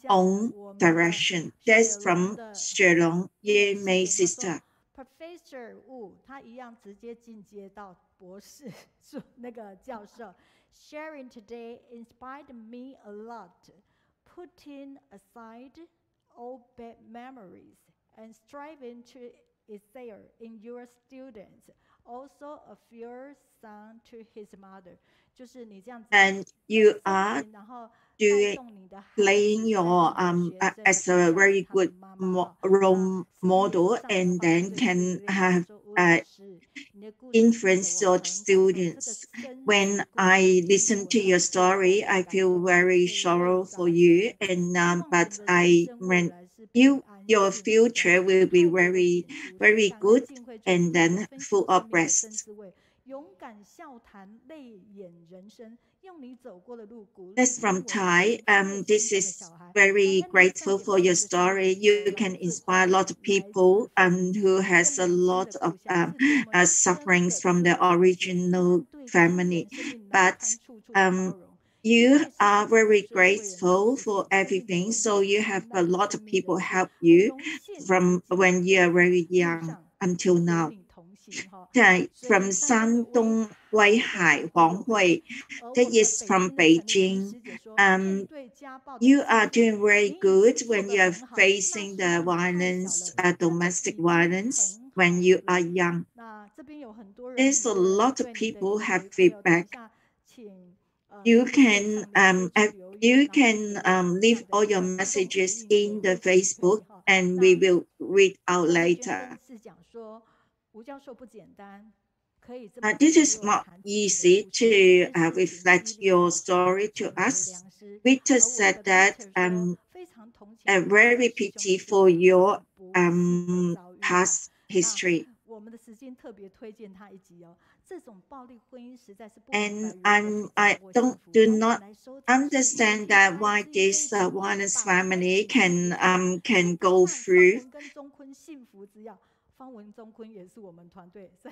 own direction. That's from Sherlong Ye Mei sister. Professor Wu 他一样直接进阶到博士那个教授。Sharing today inspired me a lot. Putting aside all bad memories and striving to excel in your students. Also a fair son to his mother. 就是你这样子。And you are playing your as a very good role model, and then can have influence your students. When I listen to your story, I feel very sorrow for you, and but your future will be very, very good, and then full of rest. That's from Thai. This is very grateful for your story. You can inspire a lot of people who has a lot of sufferings from the original family. But you are very grateful for everything. So you have a lot of people help you from when you are very young until now. From Shandong Weihai Huang Hui, that is from Beijing. You are doing very good when you are facing the violence, domestic violence, when you are young. There's a lot of people have feedback. You can leave all your messages in the Facebook, and we will read out later. This is not easy to reflect your story to us. Victor said that a very pity for your past history. And I do not understand that why this violence family can go through.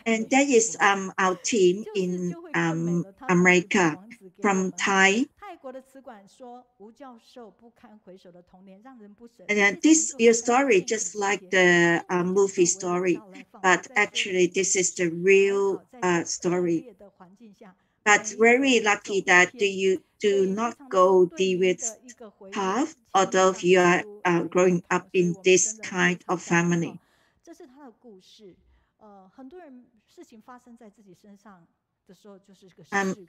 And that is our team in America from Thai. And this your story just like the movie story, but actually this is the real story. But very lucky that you do not go David's path, although you are growing up in this kind of family.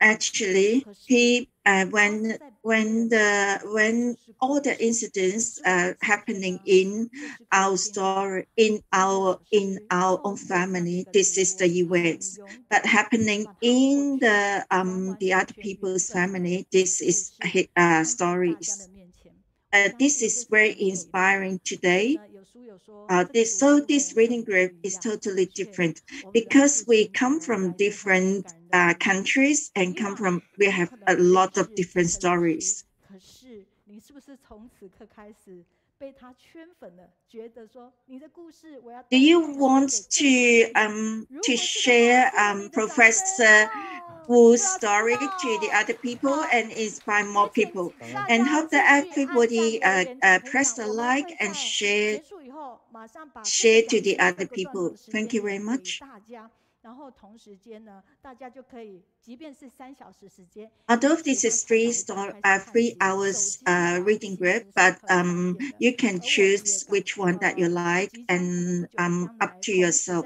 Actually, when all the incidents happening in our story, in our own family, this is the events. But happening in the other people's family, this is stories. This is very inspiring today. This reading group is totally different because we come from different countries and we have a lot of different stories. Do you want to share Professor Wu's story to the other people and inspire more people? And hope that everybody press the like and share to the other people. Thank you very much. Although this is 3 hours reading group, but you can choose which one that you like and up to yourself.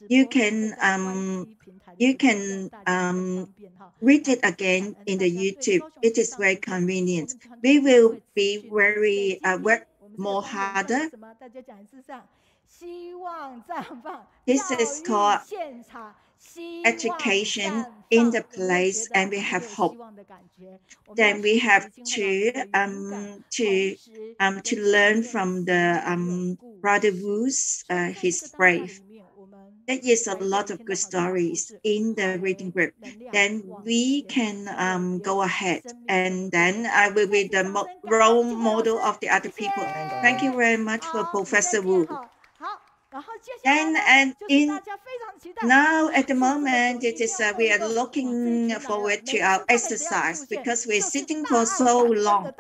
You can read it again in the YouTube. It is very convenient. We will be very work more harder. This is called education in the place, and we have hope. Then we have to learn from the Brother Wu's his brave. There is a lot of good stories in the reading group. Then we can go ahead, and then I will be the role model of the other people. Thank you very much for Professor Wu. And now at the moment, it is we are looking forward to our exercise because we're sitting for so long.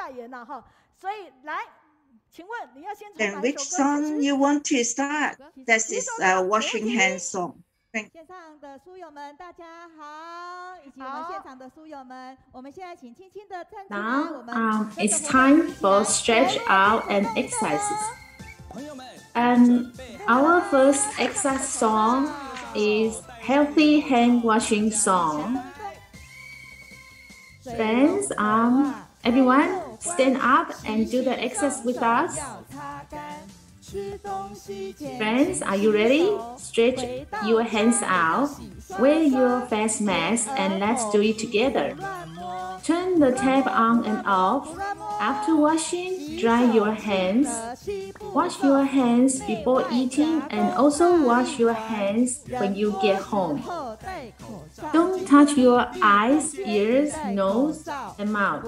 Then which song you want to start? That is washing hands song. Now it's time for stretch out and exercises. And our first exercise song is healthy hand washing song. Friends, everyone stand up and do the exercise with us. Friends, are you ready? Stretch your hands out. Wear your face mask and let's do it together. Turn the tap on and off. After washing, dry your hands. Wash your hands before eating and also wash your hands when you get home. Don't touch your eyes, ears, nose, and mouth.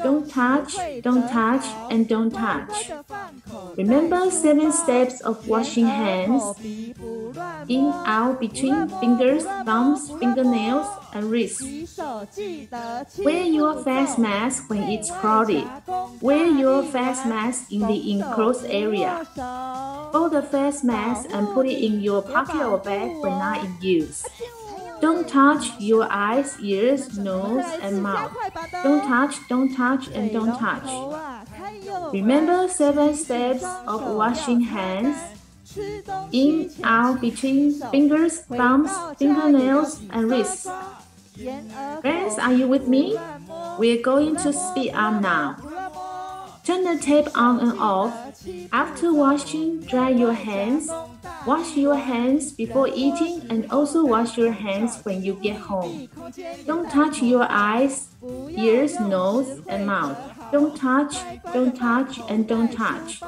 Don't touch, and don't touch. Remember 7 steps of washing hands. In, out, between, fingers, thumbs, fingernails, and wrists. Wear your face mask when it's crowded. Wear your face mask in the enclosed area. Fold the face mask and put it in your pocket or bag when not in use. Don't touch your eyes, ears, nose, and mouth. Don't touch, and don't touch. Remember 7 steps of washing hands. In, out, between, fingers, thumbs, fingernails, and wrists. Friends, are you with me? We're going to speed up now. Turn the tap on and off. After washing, dry your hands. Wash your hands before eating and also wash your hands when you get home. Don't touch your eyes, ears, nose, and mouth. Don't touch, and don't touch.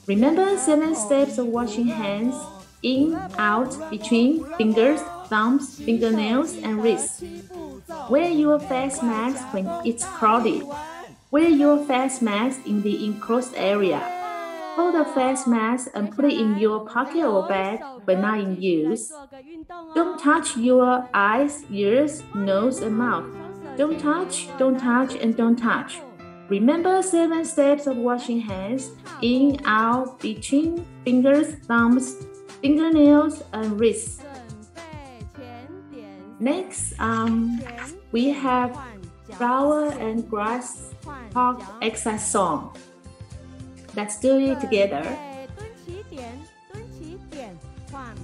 Remember 7 steps of washing hands. In, out, between, fingers, thumbs, fingernails, and wrists. Wear your face mask when it's crowded. Wear your face mask in the enclosed area. Hold the face mask and put it in your pocket or bag when not in use. Don't touch your eyes, ears, nose, and mouth. Don't touch, and don't touch. Remember 7 steps of washing hands. In, out, between, fingers, thumbs, fingernails, and wrists. Next, we have flower and grass talk exercise song. Let's do it together.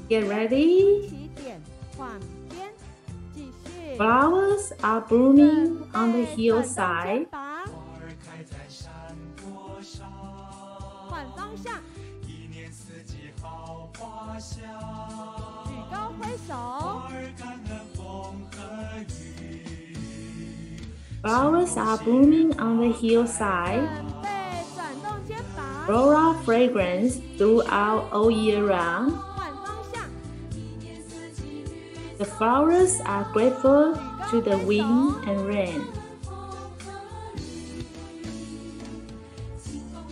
Get ready. Flowers are blooming on the hillside. Flowers are blooming on the hillside. Floral fragrance throughout all year round. The flowers are grateful to the wind and rain.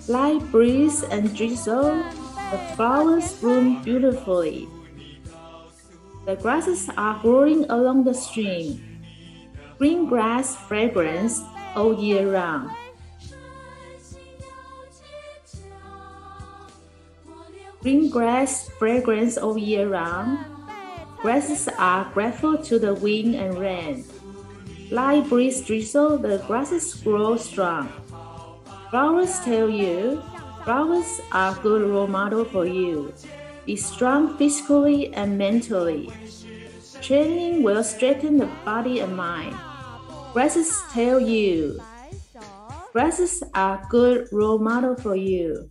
Light breeze and drizzle, the flowers bloom beautifully. The grasses are growing along the stream. Green grass fragrance all year round. Green grass fragrance all year round. Grasses are grateful to the wind and rain. Light breeze drizzle, the grasses grow strong. Flowers tell you, flowers are a good role model for you. Be strong physically and mentally. Training will strengthen the body and mind. Grasses tell you, grasses are a good role model for you.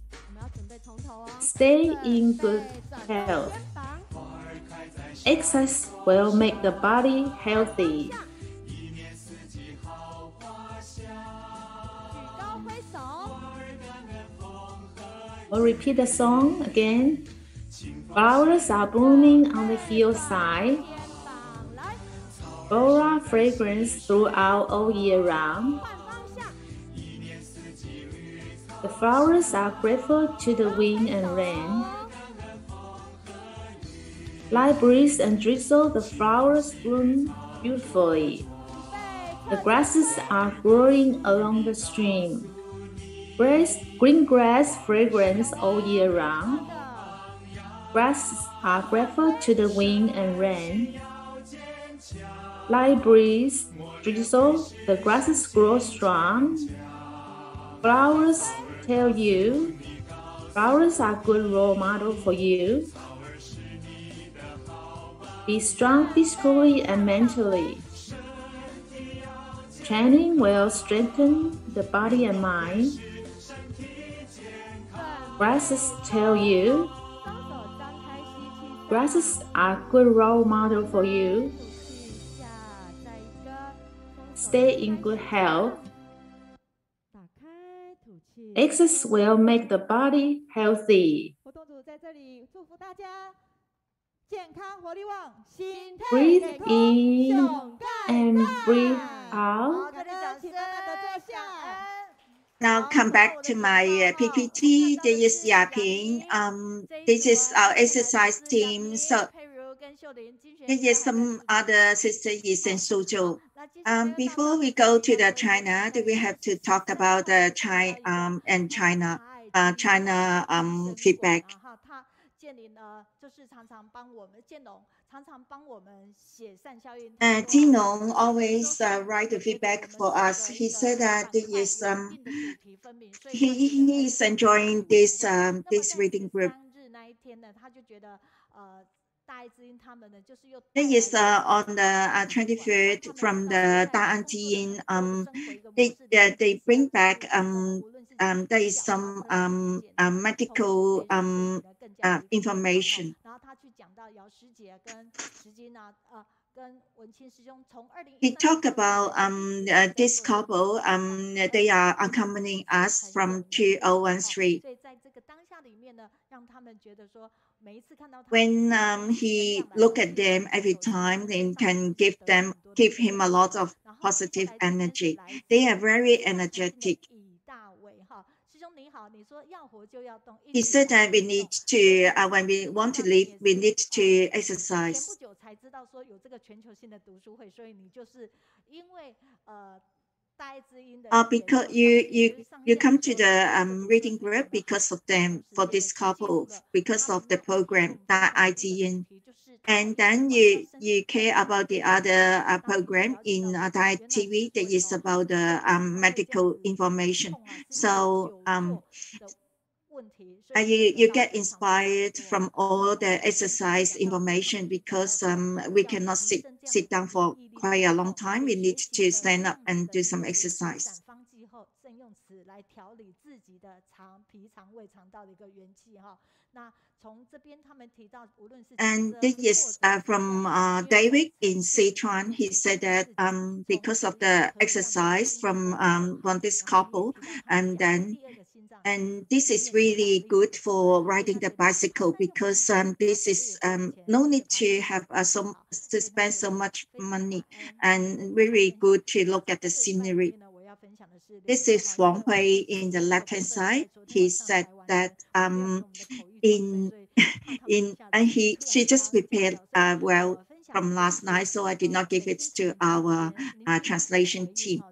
Stay in good health. Exercise will make the body healthy. We'll repeat the song again. Flowers are blooming on the hillside. Floral fragrance throughout all year round. The flowers are grateful to the wind and rain. Light breeze and drizzle, the flowers bloom beautifully. The grasses are growing along the stream. Green grass fragrance all year round. Grasses are grateful to the wind and rain. Light breeze, drizzle, the grasses grow strong. Flowers tell you, flowers are a good role model for you. Be strong physically and mentally. Training will strengthen the body and mind. Grasses tell you, grasses are a good role model for you. Stay in good health. exercise will make the body healthy. 活动组在这里祝福大家健康活力旺，心态 Breathe 健康， in 胸盖 and breathe 好， out. 这里掌声，坐下。 Now come back to my PPT. This is Yaping. This is our exercise team. So this is some other sister is in Suzhou. Before we go to the China, we have to talk about the China and China feedback. 建林呢，就是常常帮我们建龙，常常帮我们写善效应。Jinhui always write the feedback for us. He said that he is enjoying this this reading group. It is on the 23rd from the Da'anjiyin. They bring back there is some medical information. He talked about this couple. They are accompanying us from 2013. When he look at them every time, then can give him a lot of positive energy. They are very energetic. He said that we need to, when we want to live, we need to exercise. Because you come to the reading group because of them, for this couple, because of the program, IGN. And then you care about the other program in Thai TV that is about the medical information. So you get inspired from all the exercise information because we cannot sit down for quite a long time. We need to stand up and do some exercise. And this is from David in Sichuan. He said that because of the exercise from this couple, and this is really good for riding the bicycle because this is no need to have to spend so much money, and very good to look at the scenery. This is Wang Hui in the left-hand side. He said that she just prepared well from last night, so I did not give it to our translation team.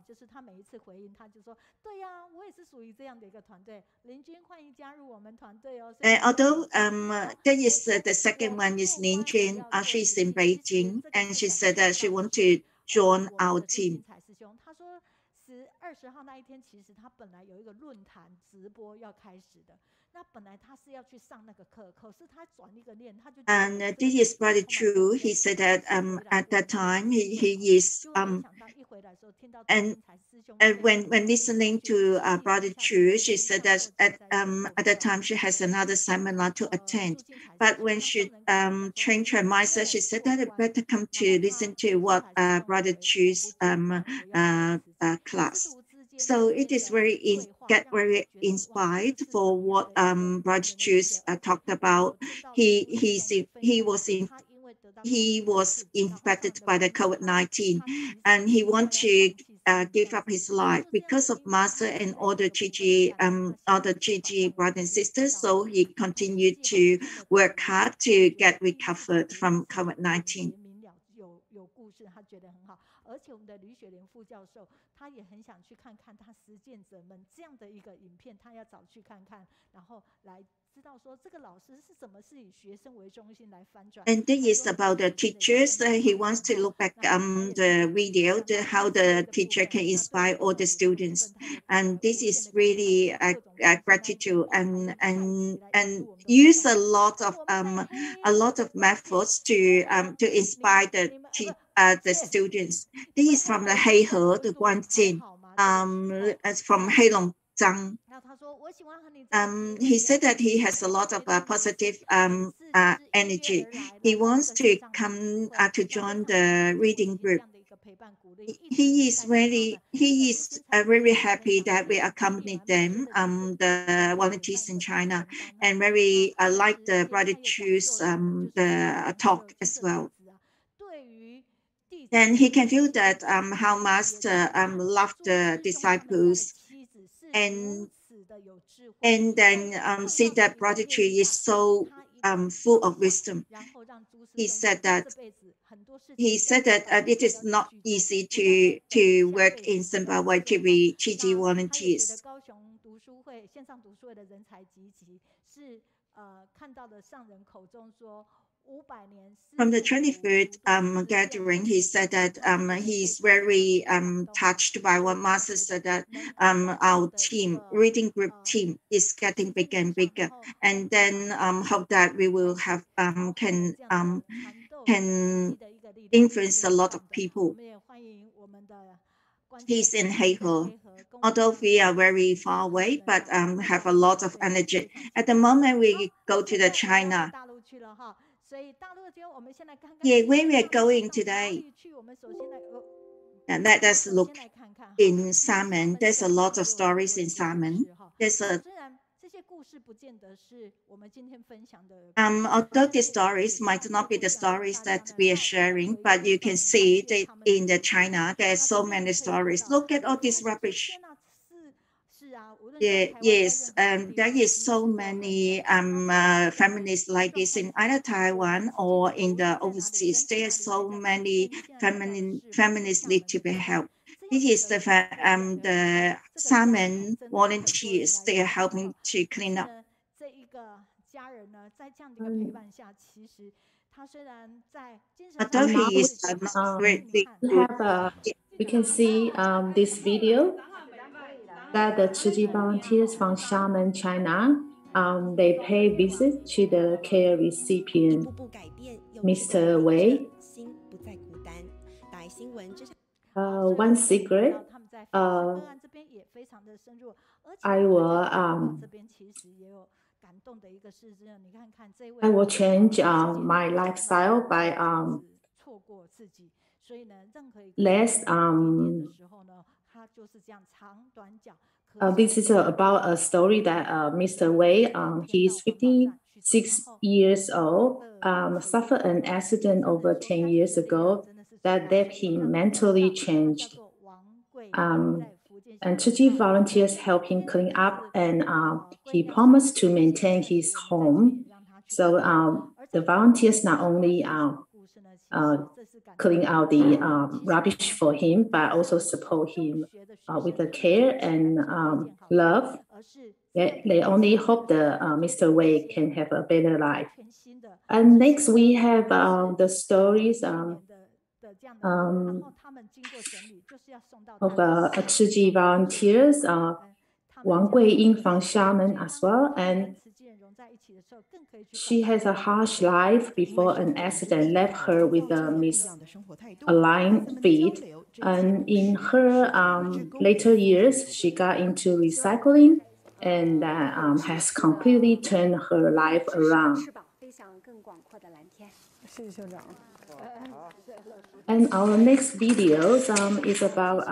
Although that is the second one is Lin Yulian, she's in Beijing, and she said that she wants to join our team. And this is Brother Tzu. He said that at that time he is and when listening to Brother Tzu, she said that at that time she has another seminar to attend. But when she changed her mindset, she said that it better come to listen to what Brother Tzu's class. So it is get very inspired for what Brother Tzu talked about. He was infected by the COVID-19, and he wanted to give up his life because of Master and all the Gigi brothers and sisters. So he continued to work hard to get recovered from COVID-19. 而且我们的吕雪莲副教授，他也很想去看看他实践者们这样的一个影片，他要找去看看，然后来知道说这个老师是怎么是以学生为中心来翻转。And this is about the teachers. He wants to look back the video, how the teacher can inspire all the students, and this is really gratitude and use a lot of methods to inspire the students. This is from the Heihe, the Guanjin, from Heilongjiang. He said that he has a lot of positive energy. He wants to come to join the reading group. he is very happy that we accompanied them, the volunteers in China, and very like the brother Chu's the talk as well. And he can feel that how Master loved the disciples, and then see that brother Chu is so full of wisdom. He said that it is not easy to work in Zimbabwe to be Tzu Chi volunteers. From the 23rd gathering, he said that he's very touched by what Master said, that our team, reading group team, is getting bigger and bigger, and then hope that we will have can influence a lot of people. He's in Heihe. Although we are very far away, but have a lot of energy. At the moment, we go to the China. Yeah, where we are going today. And let us look in Xiamen. There's a lot of stories in Xiamen. Although these stories might not be the stories that we are sharing, but you can see that in the China, there are so many stories. Look at all this rubbish. Yeah, yes, there is so many feminists like this in either Taiwan or in the overseas. There are so many feminists need to be helped. This is the Xiamen volunteers. They are helping to clean up. Although he is we can see this video that the Tzu Chi volunteers from Xiamen, China, they pay visit to the care recipient, Mr. Wei. One secret, I will change my lifestyle by less this is about a story that Mr. Wei, he is 56 years old, suffered an accident over 10 years ago that left him mentally changed. And Tzu Chi volunteers help him clean up, and he promised to maintain his home. So the volunteers not only clean out the rubbish for him, but also support him with the care and love. They only hope that Mr. Wei can have a better life. And next we have the stories of Tzu Chi volunteers, Wang Guiying from Xiamen as well, and she has a harsh life before an accident left her with a misaligned feet. And in her later years, she got into recycling and has completely turned her life around. And our next video is about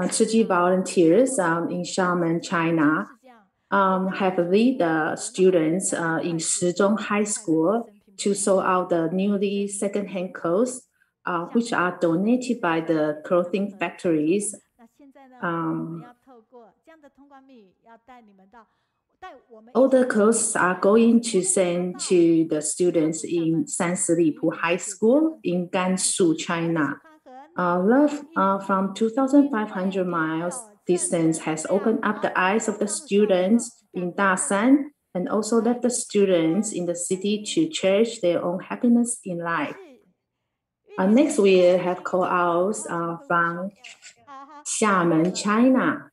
Tzu Chi volunteers in Xiamen, China. Have lead the students in Shizhong High School to sort out the newly second-hand clothes, which are donated by the clothing factories. All the clothes are going to send to the students in Sansilipu High School in Gansu, China. Love from 2,500 miles distance has opened up the eyes of the students in Dasan and also left the students in the city to cherish their own happiness in life. Next, we have call-outs from Xiamen, China.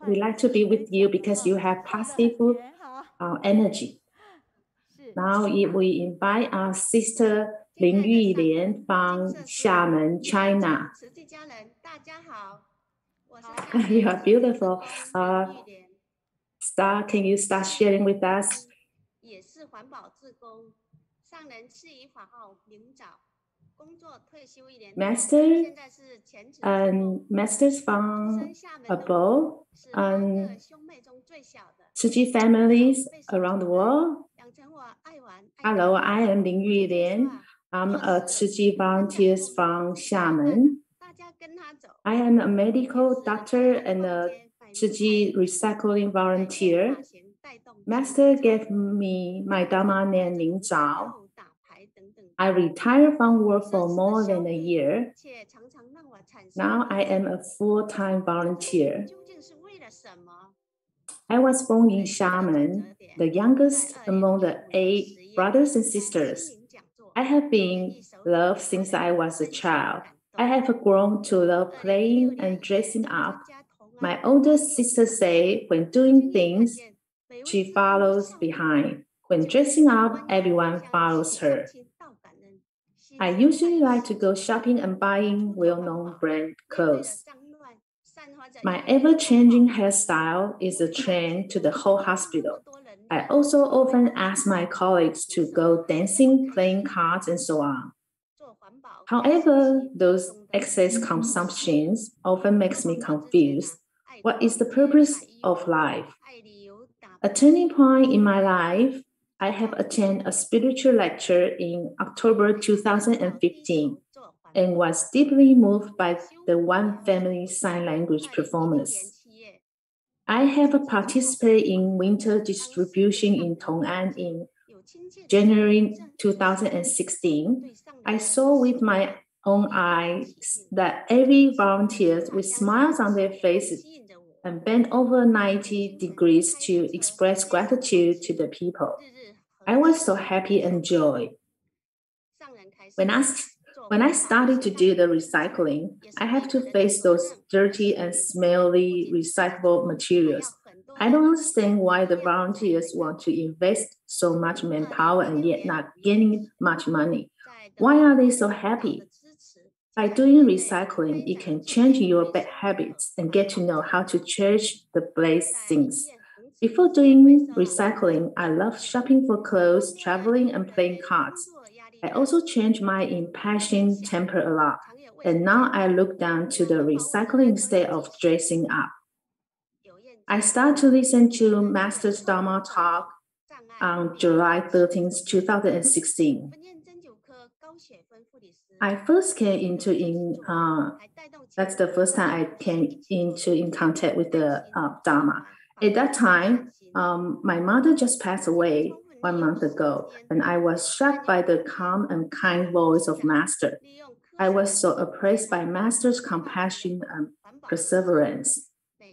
We'd like to be with you because you have positive energy. Now, we invite our sister Lin Yulian from Xiamen, China. You are beautiful. Can you start sharing with us? master and masters from abroad and Tzu Chi families around the world. Hello, I am Lin Yulian. I'm a Tzu Chi volunteer from Xiamen. I am a medical doctor and a Tzu Chi recycling volunteer. Master gave me my Dharma name Ling Zhao. I retired from work for more than a year. Now I am a full-time volunteer. I was born in Xiamen, the youngest among the 8 brothers and sisters. I have been loved since I was a child. I have grown to love playing and dressing up. My older sister say when doing things, she follows behind. When dressing up, everyone follows her. I usually like to go shopping and buying well-known brand clothes. My ever-changing hairstyle is a trend to the whole hospital. I also often ask my colleagues to go dancing, playing cards, and so on. However, those excess consumptions often makes me confused. What is the purpose of life? A turning point in my life, I have attended a spiritual lecture in October 2015 and was deeply moved by the One Family Sign Language performance. I have participated in winter distribution in Tong'an in January 2016. I saw with my own eyes that every volunteer with smiles on their faces and bent over 90 degrees to express gratitude to the people. I was so happy and joy. When I started to do the recycling, I have to face those dirty and smelly recyclable materials. I don't understand why the volunteers want to invest so much manpower and yet not gaining much money. Why are they so happy? By doing recycling, you can change your bad habits and get to know how to cherish the blessings. Before doing recycling, I loved shopping for clothes, traveling, and playing cards. I also changed my impassioned temper a lot, and now I look down to the recycling instead of dressing up. I started to listen to Master's Dharma talk on July 13, 2016. I first came into that's the first time I came into in contact with the Dharma. At that time, my mother just passed away 1 month ago, and I was shocked by the calm and kind voice of Master. I was so impressed by Master's compassion and perseverance.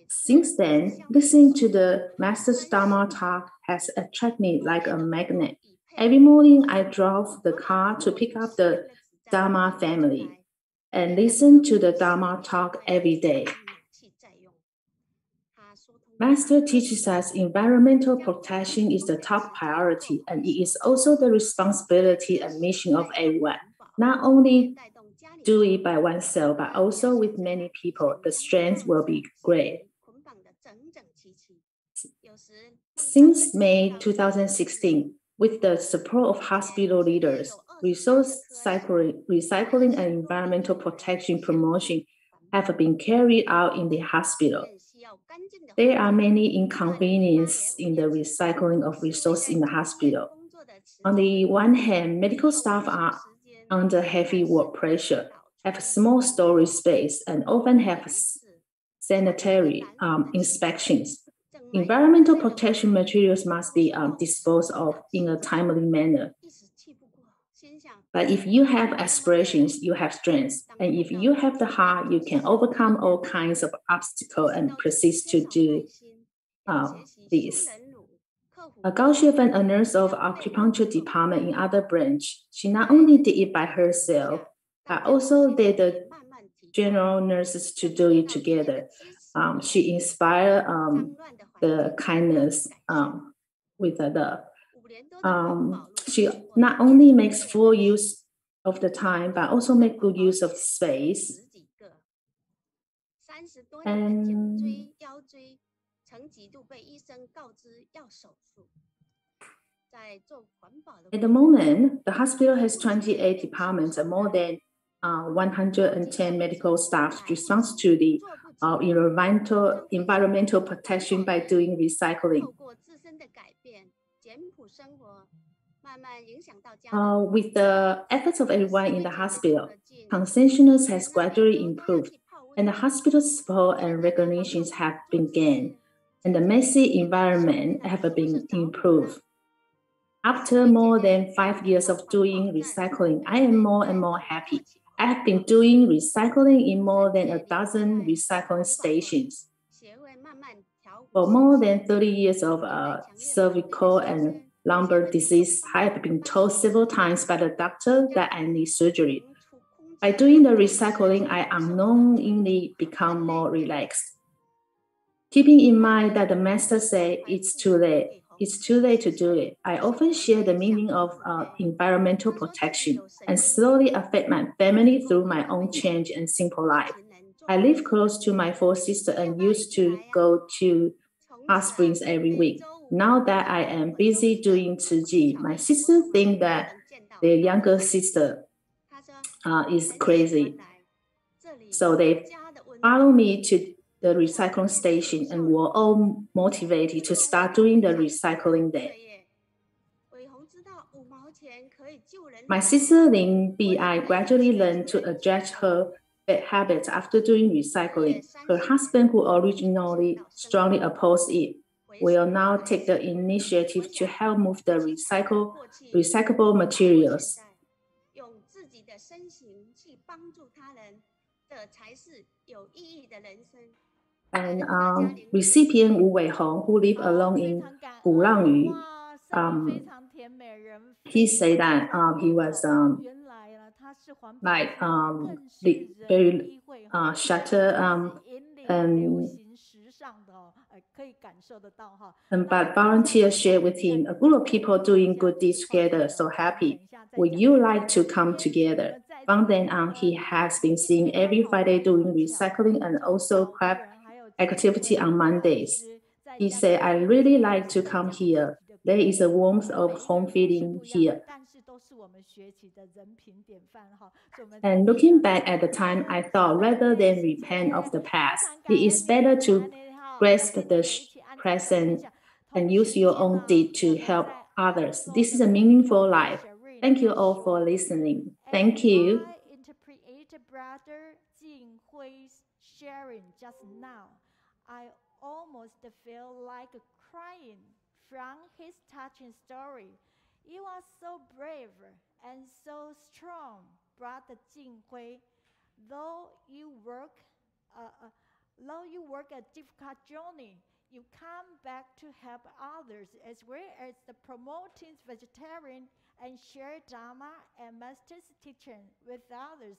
Since then, listening to the Master's Dharma talk has attracted me like a magnet. Every morning, I drove the car to pick up the Dharma family and listen to the Dharma talk every day. Master teaches us environmental protection is the top priority, and it is also the responsibility and mission of everyone. Not only do it by oneself, but also with many people, the strength will be great. Since May 2016, with the support of hospital leaders, resource recycling and environmental protection promotion have been carried out in the hospital. There are many inconveniences in the recycling of resources in the hospital. On the one hand, medical staff are under heavy work pressure, have small storage space, and often have sanitary inspections. Environmental protection materials must be disposed of in a timely manner. But if you have aspirations, you have strengths. And if you have the heart, you can overcome all kinds of obstacles and persist to do this. Gao Xuefeng, a nurse of acupuncture department in other branch, she not only did it by herself, but also led the general nurses to do it together. She inspired the kindness with the love. She not only makes full use of the time, but also make good use of space. And At the moment, the hospital has 28 departments and more than 110 medical staff responds to the environmental protection by doing recycling. With the efforts of everyone in the hospital, consciousness has gradually improved, and the hospital's support and recognitions have been gained, and the messy environment have been improved. After more than 5 years of doing recycling, I am more and more happy. I have been doing recycling in more than a dozen recycling stations. For more than 30 years of cervical and lumbar disease, I have been told several times by the doctor that I need surgery. By doing the recycling, I unknowingly become more relaxed. Keeping in mind that the master said it's too late to do it, I often share the meaning of environmental protection and slowly affect my family through my own change and simple life. I live close to my 4 sisters and used to go to hot springs every week. Now that I am busy doing Tzu Chi, my sisters think that their younger sister is crazy. So they follow me to the recycling station and were all motivated to start doing the recycling there. My sister Lin Bi gradually learned to adjust her bad habits after doing recycling. Her husband, who originally strongly opposed it, will now take the initiative to help move the recyclable materials. And recipient Wu Weihong, who lived alone in Gulangyu, he said that he was very shattered but volunteers shared with him a group of people doing good deeds together, so happy. Would you like to come together? From then on, he has been seeing every Friday doing recycling and also craft activity on Mondays. He said, I really like to come here. There is a warmth of home feeling here. And looking back at the time, I thought rather than repent of the past, it is better to grasp the present and use your own deed to help others. This is a meaningful life. Thank you all for listening. Thank you. I interpreted Brother Jinhui's sharing just now. I almost feel like crying from his touching story. You are so brave and so strong, Brother Jinhui. Though you work a difficult journey, you come back to help others as well as the promoting vegetarian and share Dharma and Master's teaching with others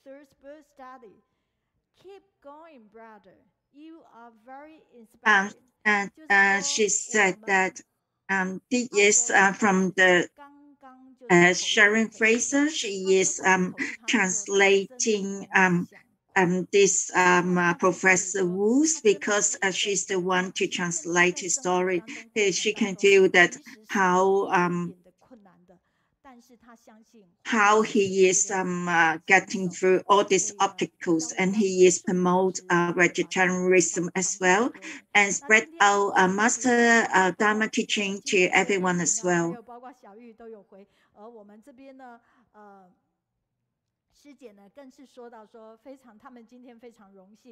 through spiritual study. Keep going, brother. You are very inspiring. And she said that this is from the Sharon Fraser. She is translating this Professor Wu's because she's the one to translate his story. She can feel that how he is getting through all these obstacles, and he is promote vegetarianism as well and spread out master Dharma teaching to everyone as well.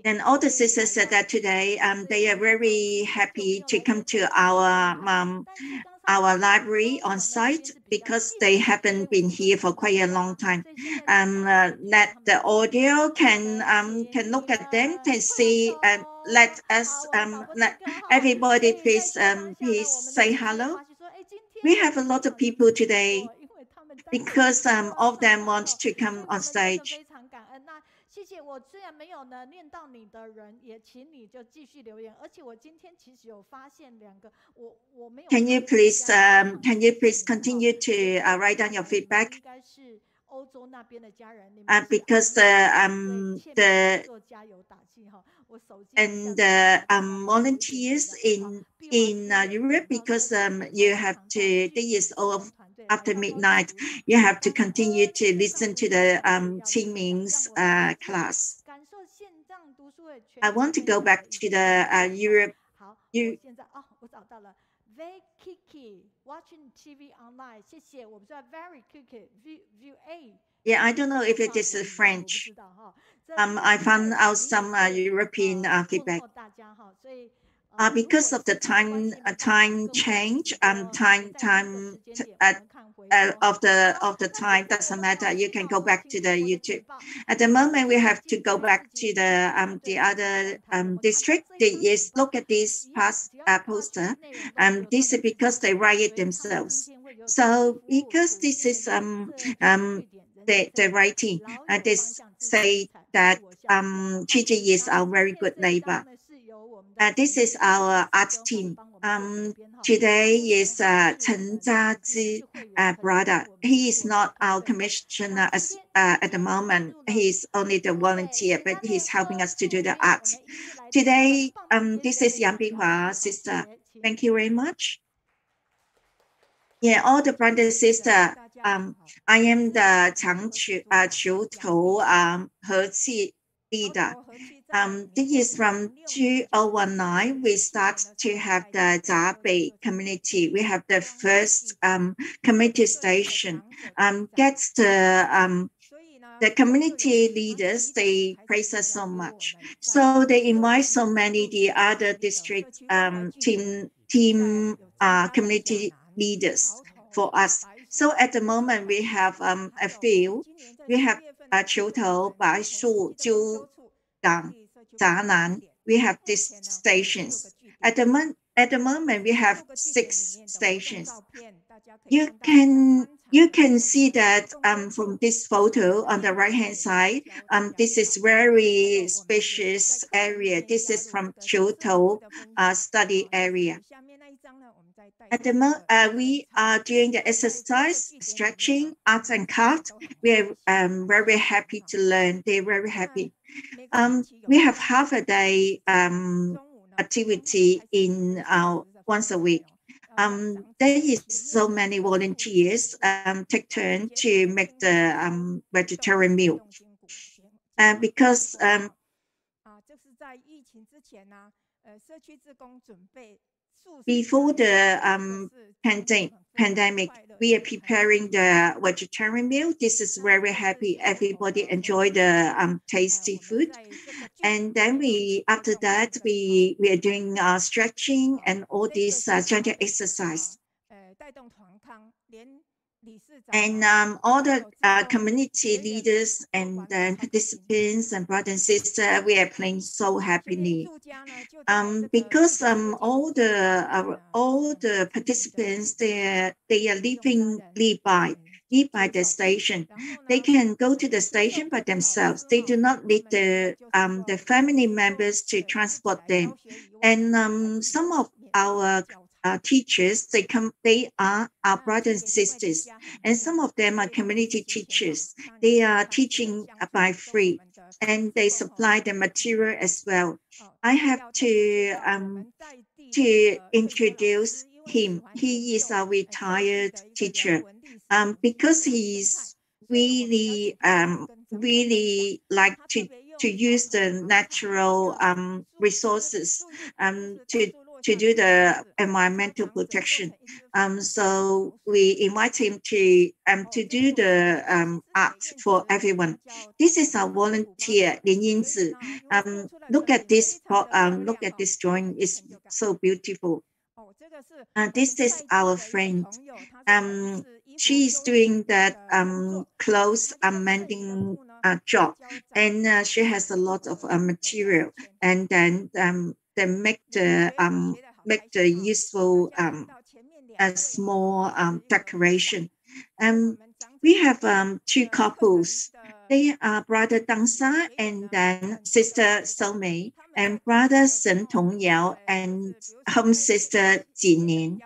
And all the sisters said that today they are very happy to come to our library on site because they haven't been here for quite a long time. Let the audio can look at them, can see, and let everybody please say hello. We have a lot of people today because all of them want to come on stage. Can you please continue to write down your feedback? because the volunteers in Europe, because you have to, this is after midnight, you have to continue to listen to the Qingming's class. I want to go back to the Europe. Very Kiki watching TV online. 谢谢，我们说 very Kiki view A. Yeah, I don't know if it is French. I found out some European feedback. Because of the time change, time of the time doesn't matter. You can go back to the YouTube. At the moment, we have to go back to the other district. Is look at this poster. This is because they write it themselves. So because this is the writing, they say that Gigi is our very good neighbor. This is our art team. Today is Chen Zhazi brother. He is not our commissioner at the moment. He's only the volunteer, but he's helping us to do the art. Today, this is Yang Bihua, sister. Thank you very much. Yeah, all the brothers and sisters. I am the Chang Qiaotou He Qi leader. This is from 2019. We start to have the Zabei community. We have the first community station. Gets the community leaders, they praise us so much. So they invite so many the other district team community leaders for us. So at the moment we have a few. We have Qiaotou, Baishu, Jiu, Gang, Zanan. We have these stations. At the moment we have 6 stations. You can see that from this photo on the right hand side. This is very spacious area. This is from Qiaotou study area. At the moment, we are doing the exercise, stretching, arts and craft. We are very happy to learn. They're very happy. We have half a day activity in once a week. There is so many volunteers take turn to make the vegetarian meal. Because before the pandemic, we are preparing the vegetarian meal. This is very happy. Everybody enjoy the tasty food. And then after that, we are doing stretching and all this gentle exercise. And all the community leaders and participants and brothers and sisters, we are playing so happily. Because all the participants, they are living nearby the station. They can go to the station by themselves. They do not need the family members to transport them. And some of our teachers, they are our brothers and sisters, and some of them are community teachers. They are teaching by free, and they supply the material as well. I have to introduce him. He is a retired teacher, because he's really like to use the natural resources to do the environmental protection. So we invite him to do the art for everyone. This is our volunteer, Lin Yulian. Look at this drawing. It's so beautiful. This is our friend. She is doing that clothes mending job, and she has a lot of material, and then they make the useful small decoration. We have 2 couples. They are brother Dang Sa and then sister So Mei, and brother Shen Tong Yao and home sister Jin Nin.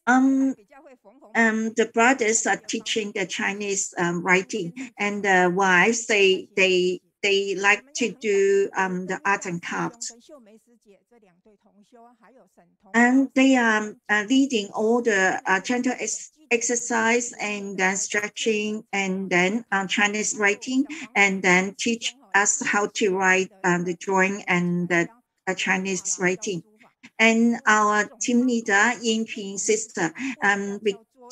The brothers are teaching the Chinese writing, and the wives they like to do the art and craft. And they are leading all the gentle exercise and then stretching and then Chinese writing, and then teach us how to write the drawing and the Chinese writing. And our team leader, Yin Ping sister,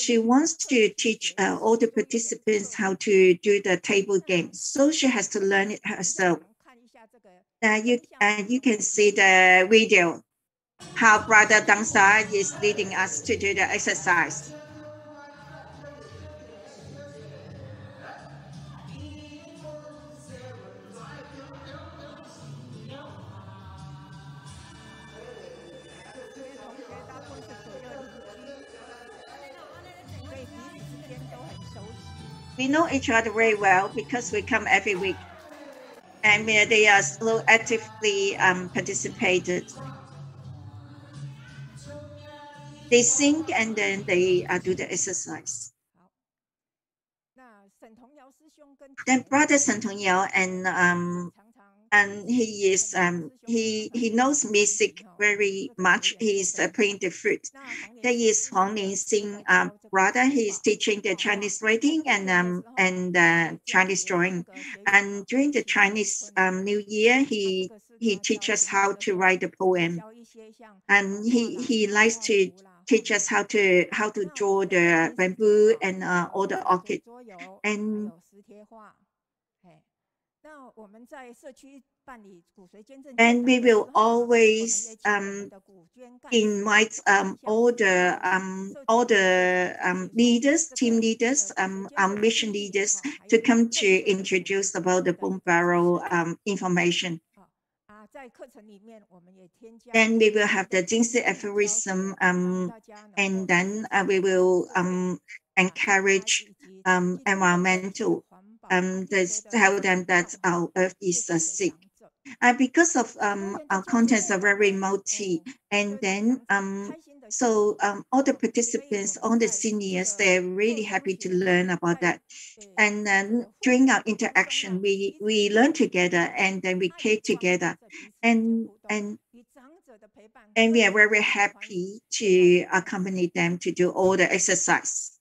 she wants to teach all the participants how to do the table games. So she has to learn it herself. You can see the video, how Brother Dangsa is leading us to do the exercise. We know each other very well because we come every week, and they are so actively participated. They sing and then they do the exercise. Then Brother Shen Tongyao and he is he knows music very much. He's playing the flute. There is Huang Lingxing brother. He's teaching the Chinese writing and Chinese drawing. And during the Chinese New Year, he teaches how to write a poem, and he likes to teach us how to draw the bamboo and all the orchid. And we will always invite all the leaders, team leaders, mission leaders to come to introduce about the bone barrel information. Then we will have the Jinhui aphorism, and then we will encourage environmental. Tell them that our earth is sick. Because of our contents are very multi, and then so all the participants, all the seniors, they're really happy to learn about that. And then during our interaction, we learn together, and then we care together, and we are very happy to accompany them to do all the exercise.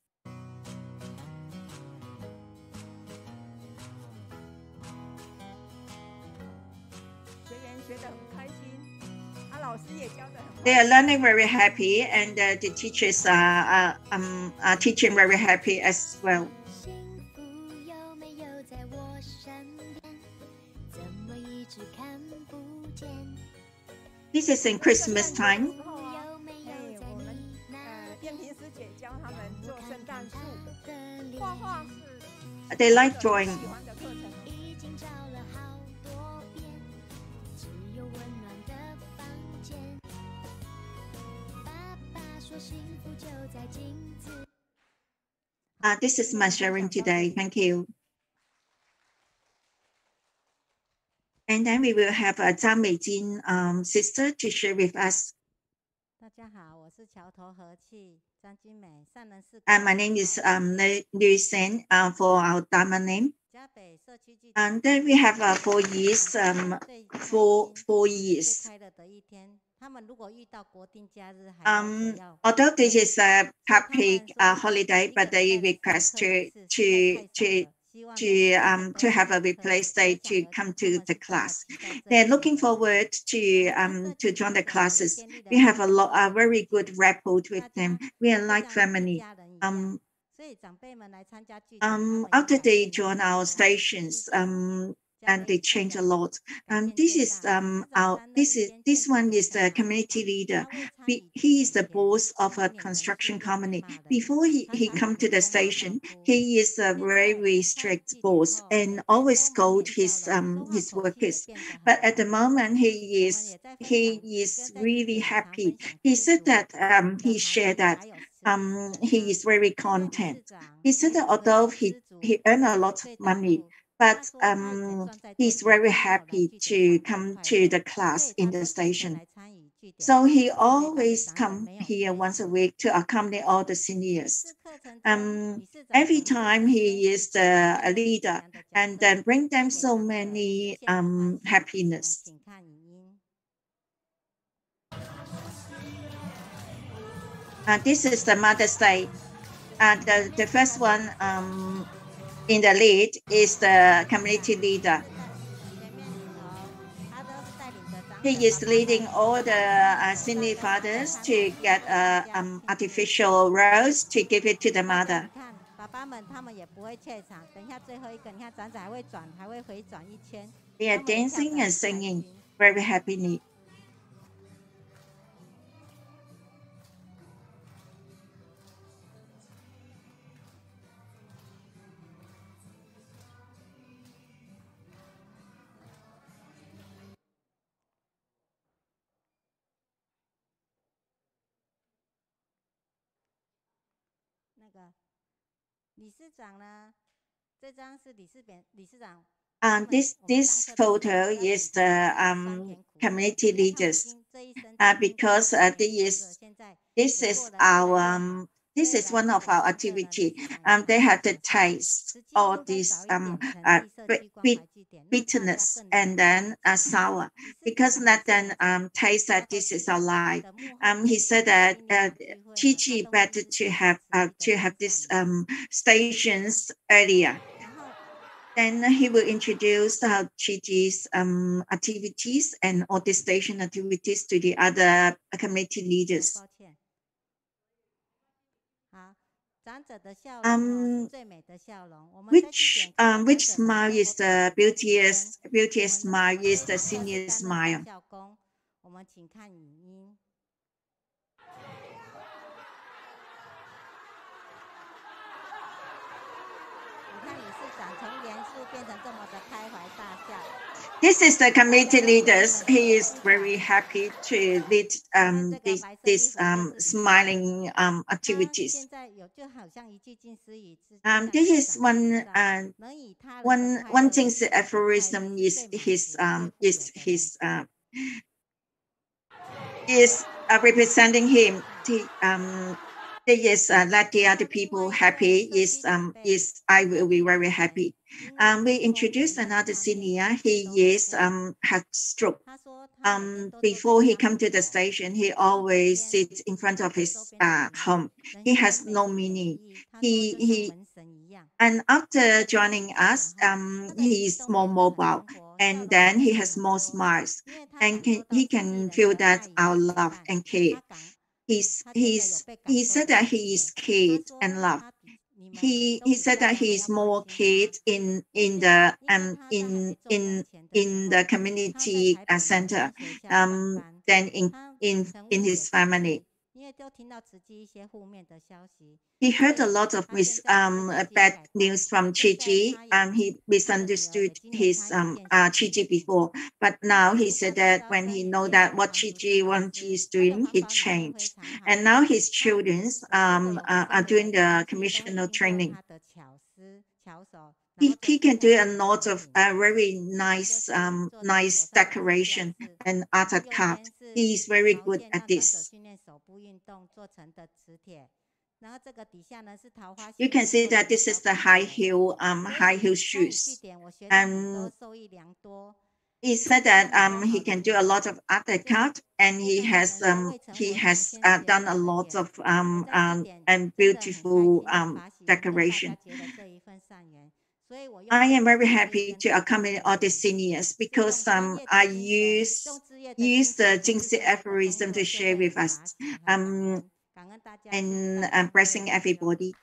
They are learning very happy, and the teachers are teaching very happy as well. This is in Christmas time. They like drawing. This is my sharing today. Thank you. And then we will have Zhang Meijin sister to share with us. My name is Lin Yulian for our Dharma name. And then we have 4 years, 4 years. Although this is a public holiday, but they request to have a replace day to come to the class. They're looking forward to join the classes. We have a very good rapport with them. We are like family. After they join our stations, and they change a lot. This one is the community leader. He is the boss of a construction company. Before he come to the station, he is a very strict boss and always scold his workers. But at the moment, he is really happy. He said that he shared that he is very content. He said that although he earned a lot of money, but he's very happy to come to the class in the station. So he always come here once a week to accompany all the seniors. Every time he is the leader, and then bring them so many happiness. This is the Mother's Day. The first one in the lead is the community leader. He is leading all the senior fathers to get artificial rose to give it to the mother. They are dancing and singing very happily. This photo is the community leaders because this is one of our activity. They have to taste all this bitterness and then sour, because let them taste that this is our life. He said that Tzu Chi better to have these stations earlier. Then he will introduce Tzu Chi's activities and all the station activities to the other community leaders. Which smile is the beautiest smile is the senior smile. This is the committee leaders. He is very happy to lead these smiling activities. This is one thing's aphorism is representing him. Let the other people happy is I will be very happy. We introduced another senior. He had stroke. Before he come to the station, he always sits in front of his home. He has no meaning. And after joining us, he is more mobile, and then he has more smiles, and he can feel that our love and care. He said that he is cared and loved. He said that he is more cared in the community center than in his family. He heard a lot of bad news from Tzu Chi. He misunderstood his Tzu Chi before, but now he said that when he know that what Tzu Chi is doing, he changed, and now his children are doing the commissioner training. He can do a lot of very nice decoration and art card. He is very good at this. You can see that this is the high heel shoes. And he said that he can do a lot of art card, and he has done a lot of and beautiful decoration. I am very happy to accompany all the seniors because I use the Jingxi aphorism to share with us and blessing everybody.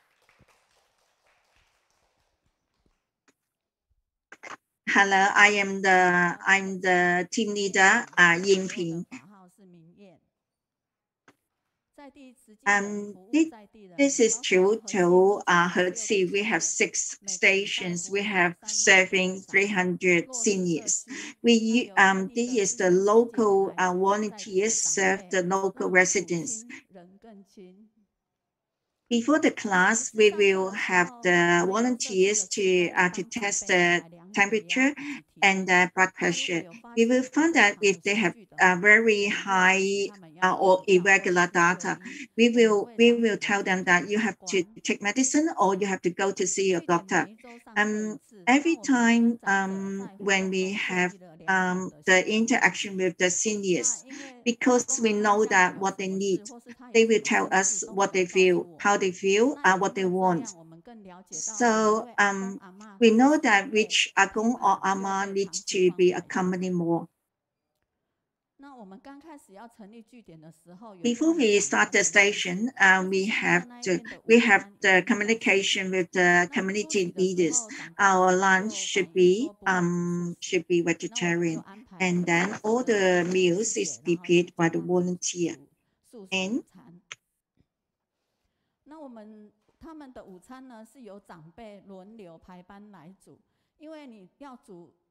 Hello, I'm the team leader, Yin Ping. This is Qiaotou, Herzi. We have 6 stations. We have serving 300 seniors. This is the local volunteers serve the local residents. before the class, we will have the volunteers to test the temperature and blood pressure. We will find that if they have very high or irregular data, we will tell them that you have to take medicine or you have to go to see your doctor. Every time when we have the interaction with the seniors, because we know that what they need, they will tell us what they feel, how they feel, what they want. So we know that which Agong or Ama needs to be accompanied more. Before we start the station, we have the communication with the community leaders. Our lunch should be vegetarian, and then all the meals is prepared by the volunteer. And 他们的午餐呢是由长辈轮流排班来煮，因为你要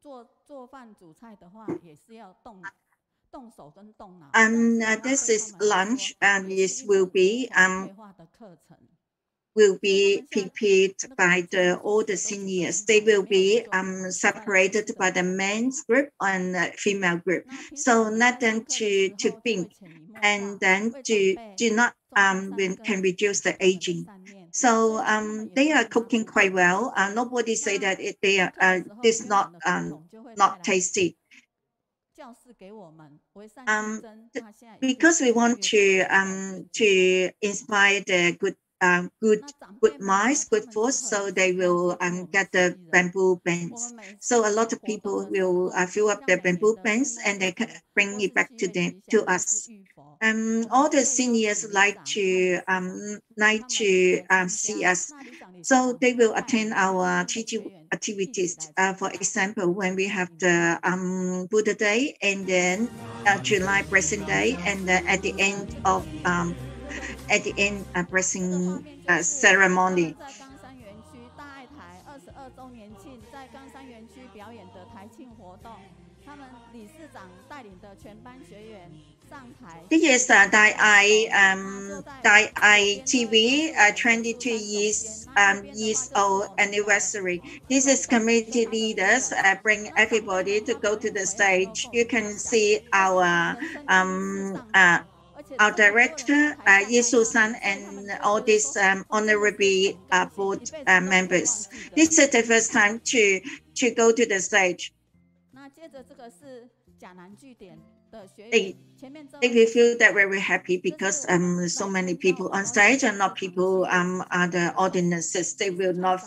做饭煮菜的话，也是要动手跟动脑。This is lunch, and this will be prepared by all the seniors. They will be separated by the men's group and female group. So let them to think, and then do not can reduce the aging. So they are cooking quite well. Nobody say that they are this not tasty. Because we want to inspire the good minds, good thoughts, so they will get the bamboo bends. So a lot of people will fill up their bamboo bends and they can bring it back to us. All the seniors like to see us, so they will attend our teaching activities. For example, when we have the Buddha Day, and then July Blessing Day, and then at the end blessing ceremony. This is Dai Ai TV 22 years old anniversary. This is community leaders bring everybody to go to the stage. You can see our director, Yesu-san, and all these honorary board members. This is the first time to go to the stage. They will feel that very happy because so many people on stage and not people are the audiences. They will not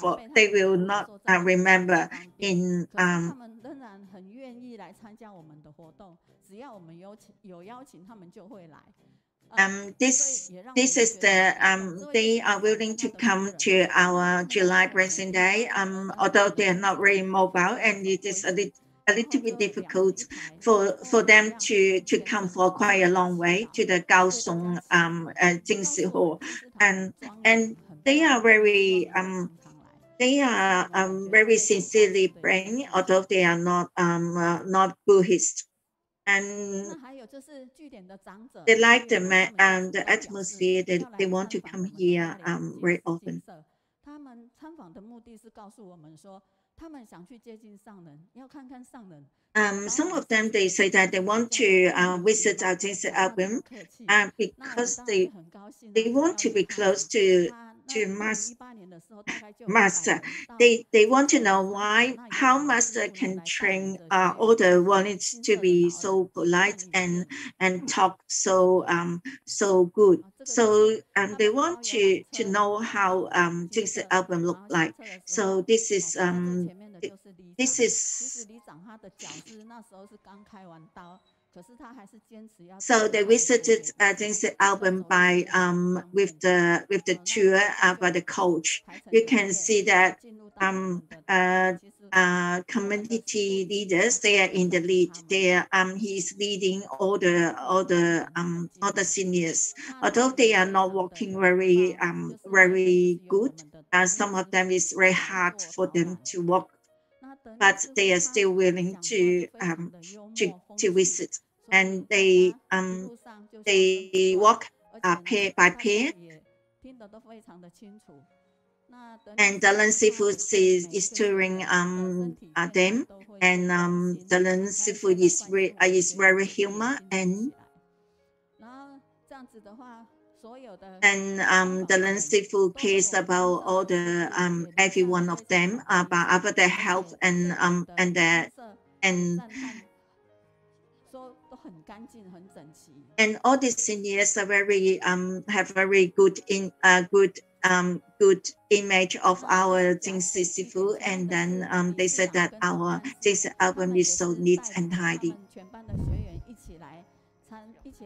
remember in this is the they are willing to come to our July Blessing Day, although they are not very mobile, and it is a little bit difficult for them to come for quite a long way to the Kaohsiung Jingsi Hall, and they are very sincerely praying, although they are not Buddhist, and they like the atmosphere. They want to come here very often. Some of them, they say that they want to visit our Jinhui album because they want to be close to Master. They want to know how Master can train all the volunteers to be so polite and talk so good. So they want to know how Jinhui album look like. So this is so they visited Jinhui album by with the tour by the coach. You can see that community leaders, they are in the lead. He's leading all the seniors. Although they are not walking very good, some of them is very hard for them to walk, but they are still willing to visit, and they walk pair by pair, And the Lin Sifu is touring them, and the Lin Sifu is very humor and the Lin Sifu cares about all the every one of them about their health and all these seniors are very have very good good image of our Jingsi Sifu, and then they said that our Jingsi album is so neat and tidy.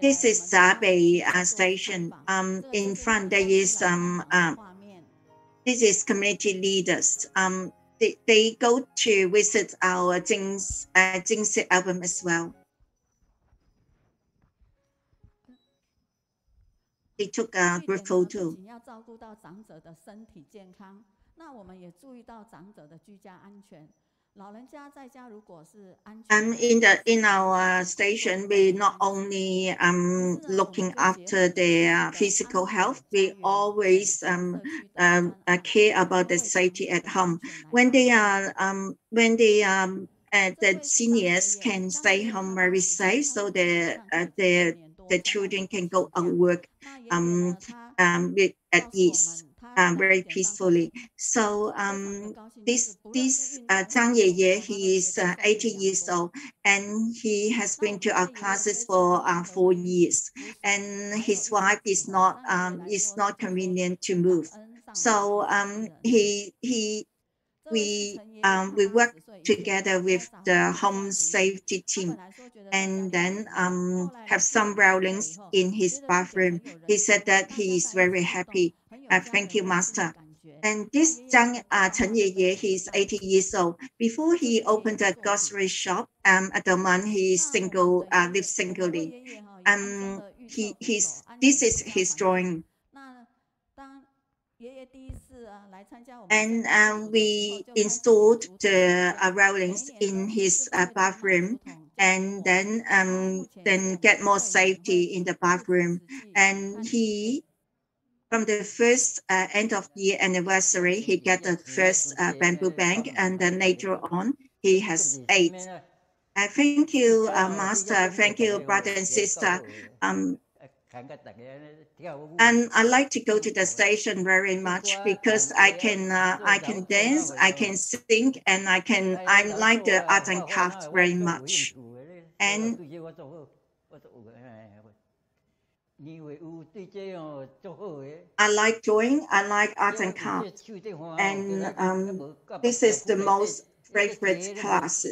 This is Zabei station. In front there is this is community leaders. They go to visit our Jingsi album as well. They took a group photo. In our station, we not only looking after their physical health, we always care about the safety at home. When they are the seniors can stay home very safe, so the children can go and work at ease. Very peacefully. So this Zhang Yeye, he is 80 years old, and he has been to our classes for 4 years, and his wife is not convenient to move. So we work together with the home safety team, and then have some railings in his bathroom. He said that he is very happy. Thank you, Master. And this Chen Yeye, he's 80 years old. Before he opened a grocery shop, at the moment he is single, lives singly. This is his drawing. And we installed the railings in his bathroom, and then get more safety in the bathroom. And he, from the first end of year anniversary, he got the first bamboo bank, and then later on he has 8. Thank you, Master. Thank you, brother and sister. And I like to go to the station very much because I can dance, I can sing, and I like the art and craft very much. And I like drawing, I like art and craft, and this is the most favorite class.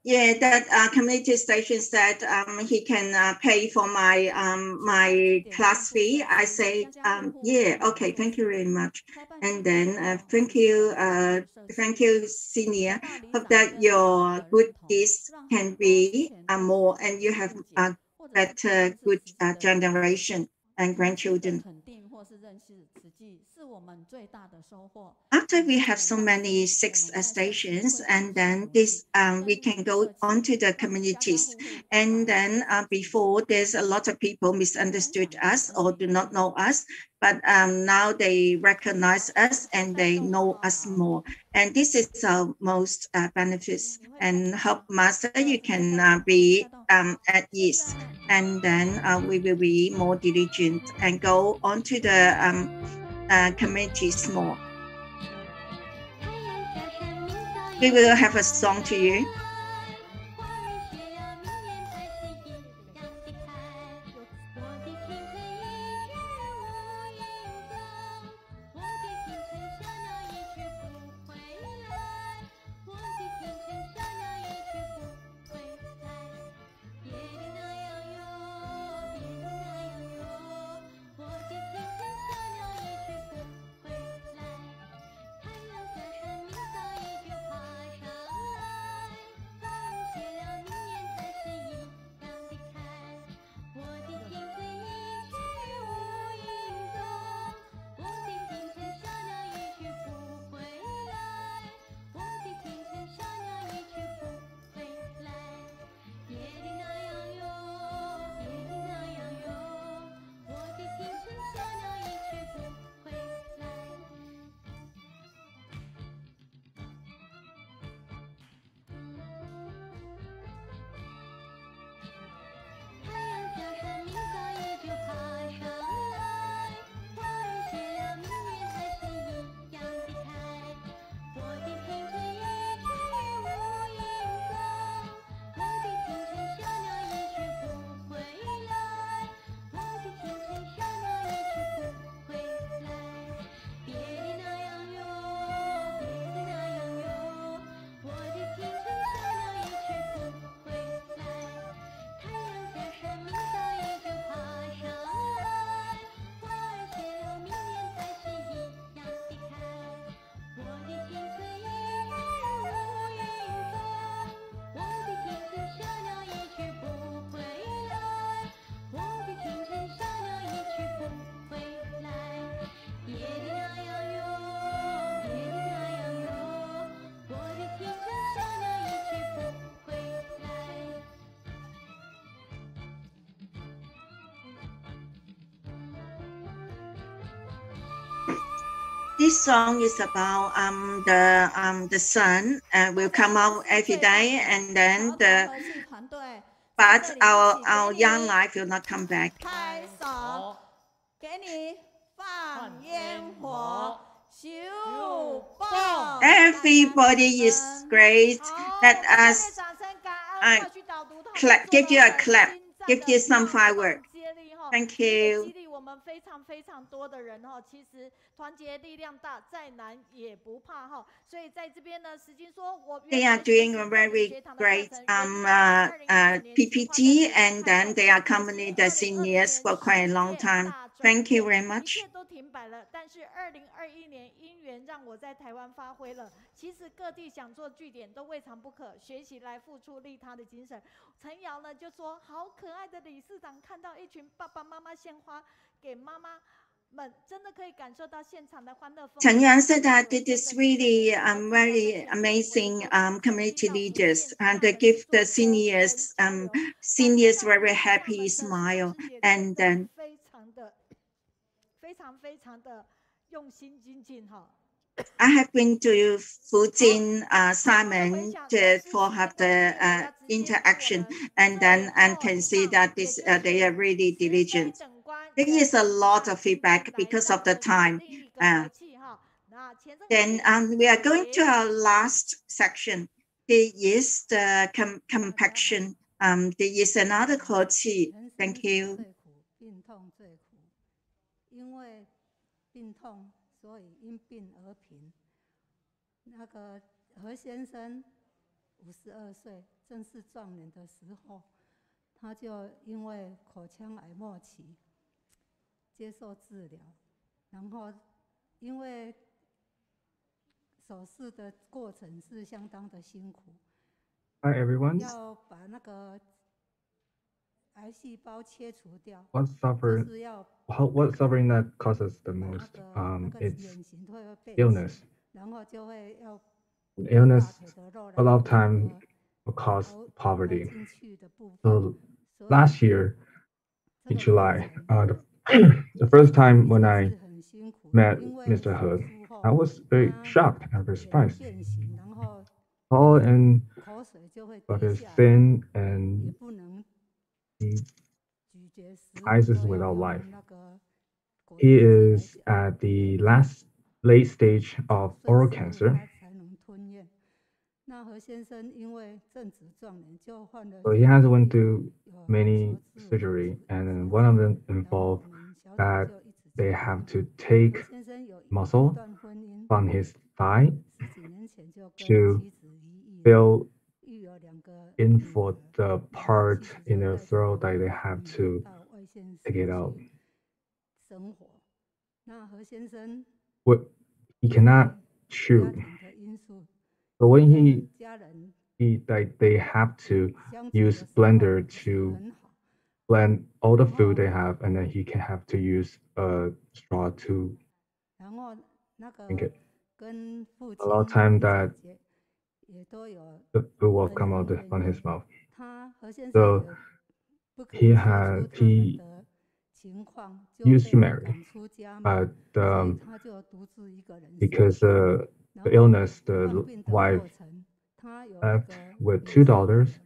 Yeah, that community station said he can pay for my my class fee. I say yeah, okay, thank you very much. And then thank you, senior. Hope that your good deeds can be more, and you have a better good generation and grandchildren. After we have so many 6 stations, and then this we can go onto the communities. And then before, there's a lot of people misunderstood us or do not know us, but now they recognize us and they know us more. And this is our most benefits. And hope, Master, you can be at ease. And then we will be more diligent and go onto the communities more. We will have a song to you. this song is about the sun will come out every day, and then but our young life will not come back. 拍手，给你放烟火，咻蹦。 Everybody is great. Let us 掌声感恩，快去导读他们 give you a clap, 心脏 give you some firework. 接力哈 Thank 也 you. 激励我们非常多的人哈。其实团结力量大，再难也不怕哈。所以在这边呢，石金说，我 They are doing a very great PPT, and then they accompany the seniors for quite a long time. Thank you very 一 much. 切都停摆了，但是2021年因缘让我在台湾发挥了。其实各地想做据点都未尝不可，学习来付出利他的精神。陈瑶呢就说，好可爱的理事长，看到一群爸爸妈妈献花给妈妈们，真的可以感受到现场的欢乐氛围。Chen Yuan said that it is really very amazing community leaders, and they give the seniors very happy smile, and then 非常的用心精进哈。 I have been to Fujin, Xiamen for have the interaction, and then can see that they are really diligent. There is a lot of feedback because of the time. Then we are going to our last section. There is the compaction. There is another Tzu Chi. Thank you. 所以因病而贫。那个何先生52岁，正是壮年的时候，他就因为口腔癌末期接受治疗，然后因为手术的过程是相当的辛苦。Hi everyone. 要把那个癌细胞切除掉。What suffering that causes the most? It's illness. 然后就会要 Illness a lot of time will cause poverty. So last year in July, the first time when I met Mr. He, I was very shocked and very surprised. Tall and very thin, and eyes is without life. He is at the late stage of oral cancer. So he has went through many surgery, and one of them involved that they have to take muscle from his thigh to fill in for the part in their throat that they have to take it out. What he cannot chew. So when they have to use blender to blend all the food they have, and then he can have to use a straw to drink it. A lot of time that the food will come out from his mouth. So he used to marry, but because the illness, the wife left with 2 daughters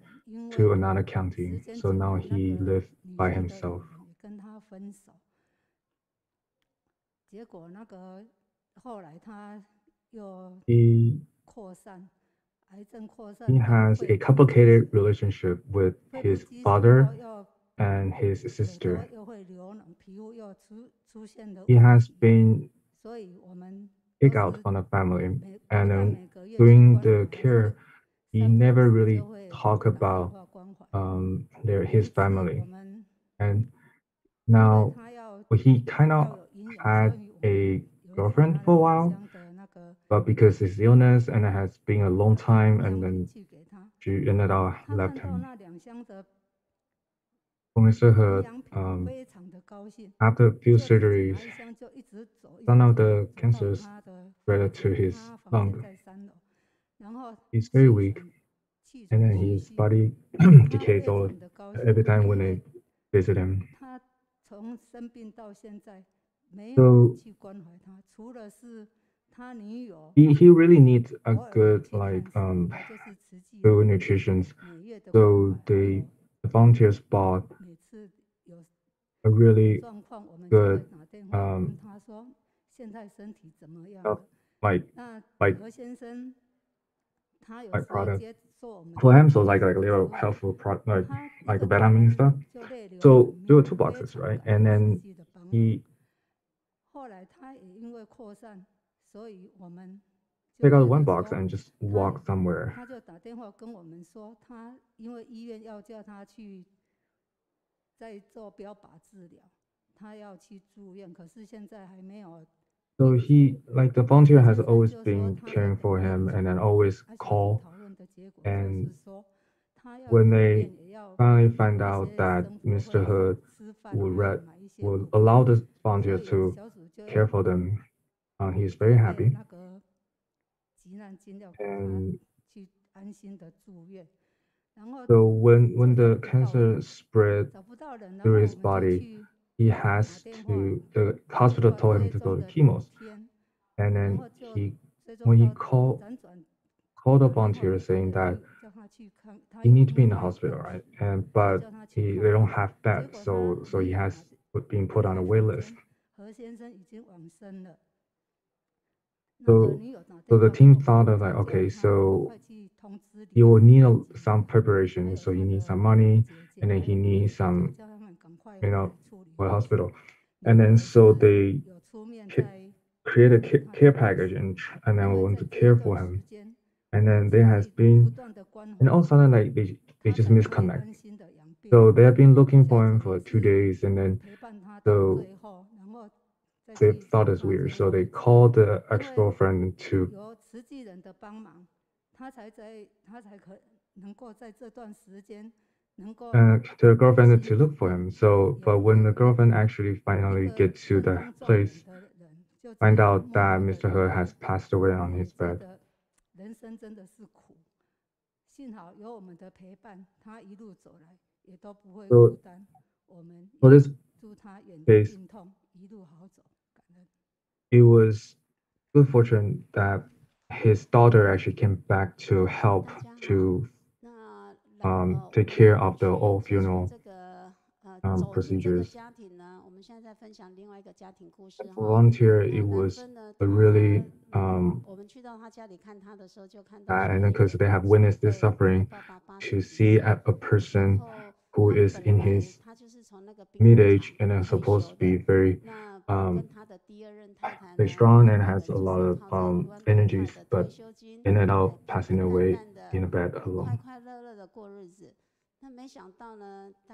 to another county. So now he lives by himself. He has a complicated relationship with his father and his sister. He has been kicked out from the family, and during the care, he never really talked about his family. And now he kind of had a girlfriend for a while, but because his illness and it has been a long time, and then she ended up left him. For Mr. He, after a few surgeries, some of the cancers spread to his lung. He's very weak, and then his body decays all every time when they visit him. So he really needs a good food nutrition. So the volunteers bought a really good like product for him. So like a little helpful product like a vitamin stuff. So there were 2 boxes, right? And then he take out 1 box and just walk somewhere. So he, like the volunteer has always been caring for him and then always call. And when they finally find out that Mr. Hood will allow the volunteer to care for them, he's very happy. And so when the cancer spread through his body, the hospital told him to go to chemo. And then when he called the volunteer saying that he needs to be in the hospital, right? But they don't have beds, so he has been put on a wait list. So the team thought of like, okay, so he will need some preparation, so he needs some money, and then he needs some, for hospital. And then so they create a care package and then want to care for him. And then there has been, and all of a sudden like they just misconnect. So they have been looking for him for 2 days, and then so they thought it's weird. So they called the ex-girlfriend to the girlfriend to look for him. So, but when the girlfriend actually finally get to the place, find out that Mr. He has passed away on his bed. So, for this case, it was good fortune that his daughter actually came back to help to take care of the old funeral procedures. Volunteer, it was a really and because they have witnessed this suffering, to see a person who is in his mid-age and is supposed to be very strong and has a lot of energies, but ended up passing away in a bed alone.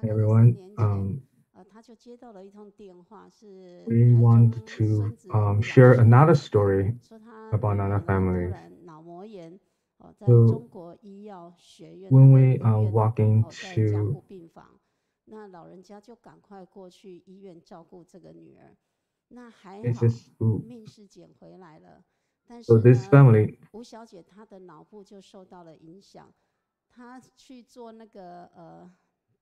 Hey everyone, we want to share another story about another family. So when we walk into this is so this family 吴小姐她的脑部就受到了影响，她去做那个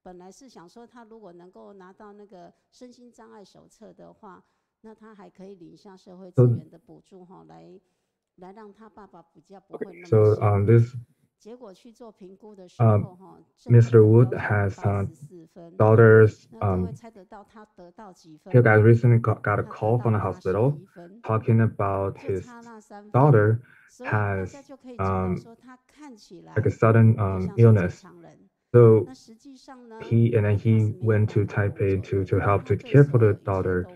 本来是想说她如果能够拿到那个身心障碍手册的话，那她还可以领一下社会资源的补助哈，来让她爸爸比较不会那么辛苦。结果去做评估的时候哈，Mr. Wood has daughters. He guys recently got a call from the hospital talking about his daughter has like a sudden illness. So he went to Taipei to help to care for the daughter.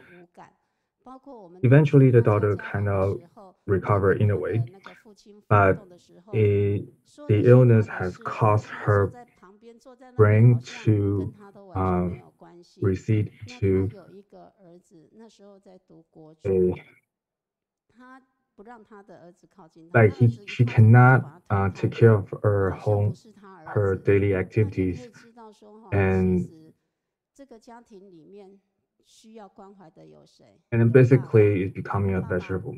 Eventually, the daughter kind of recovered in a way, but the illness has caused her brain to recede to like she cannot take care of her daily activities, and then basically it's becoming a vegetable.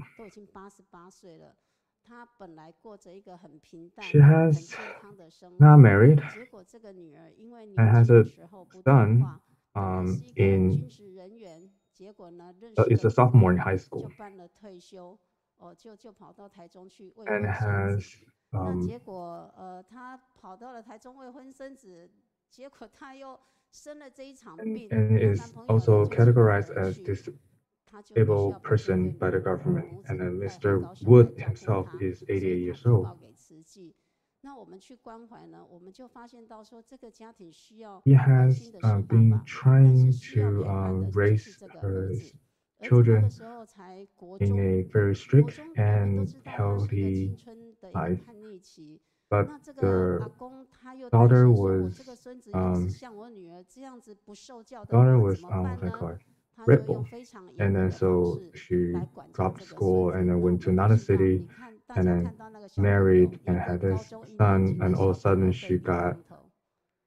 She has not married and has a son it's a sophomore in high school. 就跑到台中去未 and 婚生 has 子。那结果他跑到了台中未婚生子，结果他又生了这一场病。and is also categorized as disabled person by the government. And then Mr. Wood himself is 88 years old. 给慈济。那我们去关怀呢，我们就发现到说，这个家庭需要 He has 新的是爸 been 爸，但是 trying 需要 to 陪伴的就 raise 是这个 her 儿子。儿子那 children 个时候才国 in 中， a very 国 strict 中我们都 and 知道他是一个 healthy 青春的一个 life. 叛逆期。 But 那这个 the 阿公他又担 daughter 心说，我 was 这个孙子要是像我女儿这样子不受教的话 daughter 怎 was 么办 what I 呢？ call it, 他就用 rebel. 非常严 And 格 then 的方 so 式 she 来管教 dropped 这个孙 school 子。 and then 那我 went to 们 another 就知道， city 你看大 and 家 then 看到那个小朋友， married 有 and 个 had 高 this 中1年 son, 级的 and all 小 of a 朋友 sudden 被 she 逼 got 上头。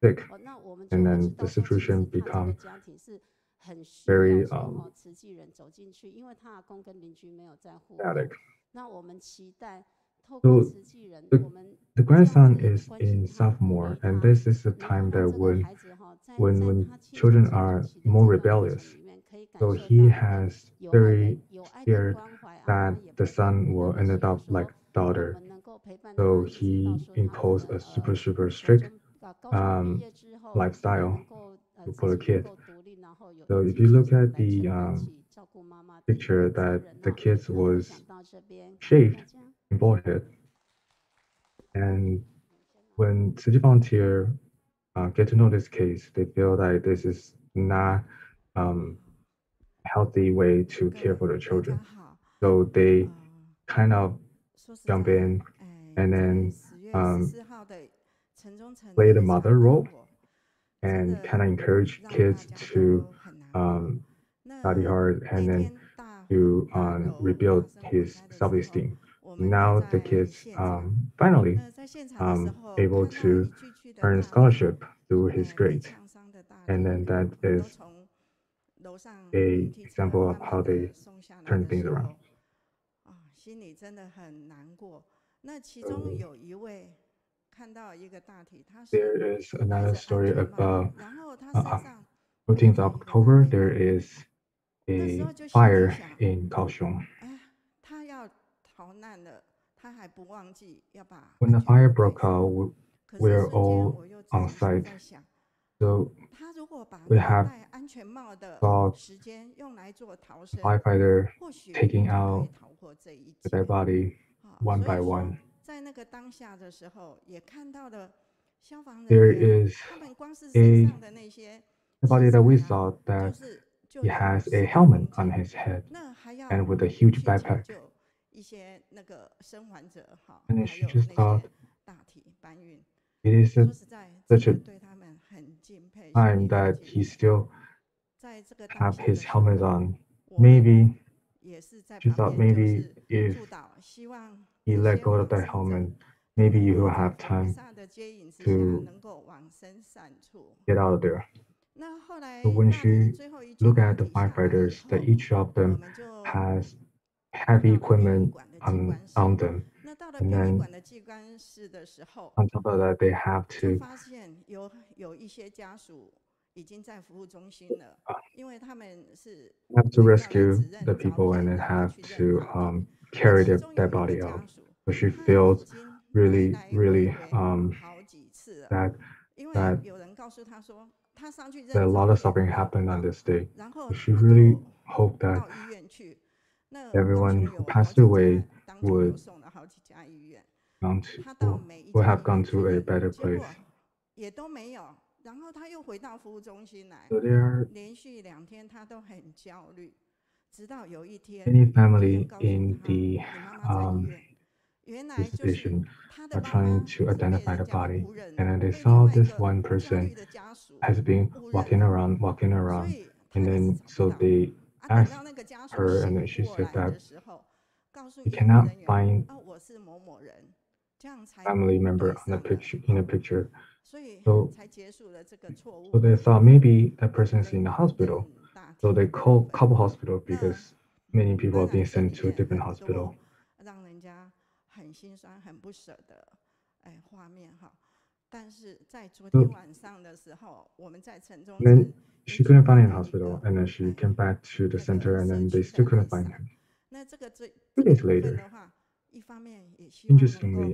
sick. 那我们就 And 会 then 知 the 道说，其实 situation 他这个 become 家庭是很需 very 要说慈济人走进去，因为他阿公跟邻居没有在互动。 static. 那我们期待透过 So 慈济人， 我们 the 这样 grandson 子 is 关心 in 他、鼓 sophomore, 励 and 他， this is the 能够 time 让 that 这个孩子在 when 他青春 children 成长 are 期的 more 这段过程 rebellious. 里面，可以感 So 受 he 到一个 has 有爱的 very 有爱的 scared 关怀，阿 that 妈也 the 不在 son 乎。 will 那 end 么 up 所以 like 说，我 daughter. 们能够陪伴 So 他，一直到 he 说他 imposed 的 a super 小 strict 中高中毕业之后， lifestyle 能够 for 自 the 己能 kid. 够独立，然后有 So 一 if 技 you 之 look 长 at 来 the 承担起照顾妈妈的一 picture 个责 that 任 the 哦。 kids 那分 was 享到这边，感谢 shaved 大家。 and bald head. And when Tzu Chi volunteer get to know this case, they feel that this is not a healthy way to care for the children. So they kind of jump in and then play the mother role and kind of encourage kids to study hard and then to rebuild his self-esteem. Now the kids finally able to earn scholarship through his grades, and then that is a example of how they turn things around. 心里真的很难过。那其中有一位看到一个大体，他是 There is another story 戴着安全帽， about 然后他身上 14th of October. There is 那时 a 候就心里 fire 想， in Kaohsiung. 哎，他要逃难了，他还不忘记要把 When the 安全 fire 帽戴 broke 上。 out, 可 we're 是瞬间 all 我又 on 自己就 site. 在想， So 他如果把 we 那个 have 戴安全帽的 saw 时间用来做逃生， firefighter 或许 taking 就可 out 以逃过这一 the 劫。 dead body 啊 one 所 by 以说 one. 在那个当下的时候，也看到了消防 There 人员， is 他们光是 a 身上的那些 the 器 body that we 材啊， saw 就 that 是就 he 有 has a 10 helmet 公 on 斤， his head 那还要 and with a huge 去抢 backpack. 救一些那个生还者哈， And then 还 she 有 just 那 thought 些大体搬运。 it is 说实在，真 such 的 a 对他们很敬佩，心 time 里很 that 敬 he 佩。 still 在这个当 have 下 his 的时 helmet 候， on. 我们 Maybe 也是在 she 旁 thought 边就 maybe 是 if 祝祷，希望 he 这 let 些 go 往 of that 生者 helmet, 都 maybe 能 he 够 will 在 have 佛菩 time 萨的接引之 to 下，能够往生善处。 get out of there. 那后来 So when 大体 she 最后一具 looked 大 at the 体下来以 firefighters, that 后， each of 我 them 们就 has 到 heavy 了殡仪 equipment 馆的机 on 关室。 on them, 那到了 and 殡仪 then 馆的机关室的时候， on top of that, they have 就 to 发现有一些家属已经在服务中心了，因为他们是 have to 要来 rescue 指 the 认照 people and 片， then 然后 have 去认 to 法典。那 carry 其 their 中有 dead 一个 body 家 out. 属， So she 他已 feels 经来 really, 来 really 回好几次了， that 因为 that 有人告诉他说，他上去 a 认 lot 照 of 片 suffering 找不 happened 到， on this day. 然后 So she 他 really 就 hoped that 到医院去。那高 everyone 雄 who 有好 passed 几 away 家，当场就 would 送了好几家医院。 gone to 他到每一 would 家 have 医 gone 院去 to a 认， better 结果 place. 也都没有。然后他又回到服务中心来， So there are 连续2天他都很焦虑，直到有一天， many 医院 family 告诉 in 他， the 你妈妈在医院。原来就是 visitation 他的 are 妈 trying 妈 to 是被 identify 人 the 家 body, 误认 and 了， then they 被另 saw 外一 this 个 one 焦 person 虑的家属 has been 误 walking 认了， around, 所 and 以他就 then 是找不 so 到。 they 等 asked 到那个家属 her, and 醒 then she 过 said 来 that 的时候，告诉 he 医护 cannot 人员， find 我是某某人，这样才 family member 对 on the 上了， picture in the picture. 所以 So 才结束了这个错误 so they 的 thought maybe that person is in the hospital. 认大 So 体 they 的部 called 分。 couple hospital 那 because many people 当 are 然 being 这里 sent to a 面 different 很 hospital. 多让人家很心酸、很不舍的画面哈。但是在昨天晚上的时候，我们在城中 And then 城 she 营 couldn't 区 find him in 的 the 一 hospital, 个 and then she came back to the 那 center, 个 and 社 then 区 they still 的 couldn't 会 find 上， him. 那2 days later, interestingly,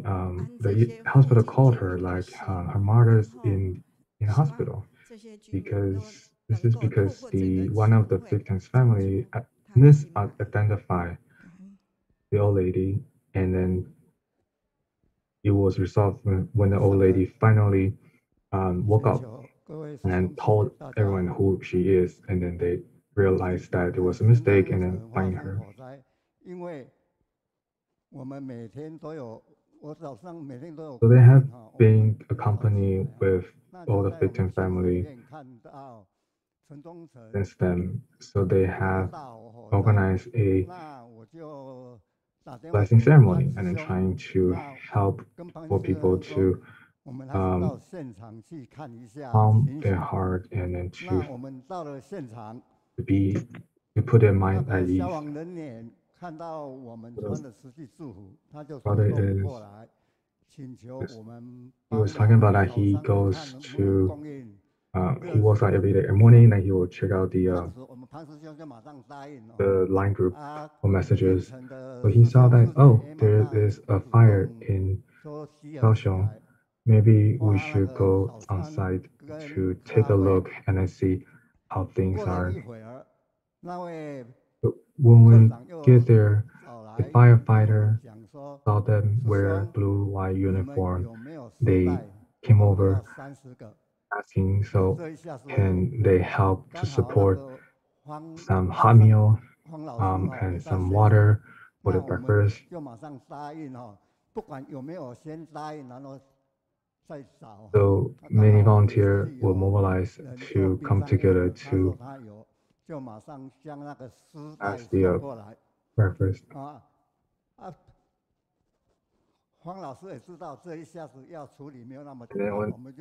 the hospital called her like her mother's in hospital because this is because the one of the victim's family misidentified the old lady, and then it was resolved when the old lady finally woke up and told everyone who she is, and then they realized that it was a mistake and then find her. So they have been accompanied with all the victim family since then. So they have organized a blessing ceremony and then trying to help for people to calm their heart and then to put their mind at ease. Brother he was talking about that he goes to he walks out every day morning and he will check out the line group or messages. So he saw that, oh, there is a fire in Kaohsiung. Maybe we should go on site to take a look and then see how things are. But when we get there, the firefighter saw them wear blue white uniform. They came over asking, so can they help to support some hot meal and some water for the breakfast. So many volunteers were mobilized to come together to ask the breakfast.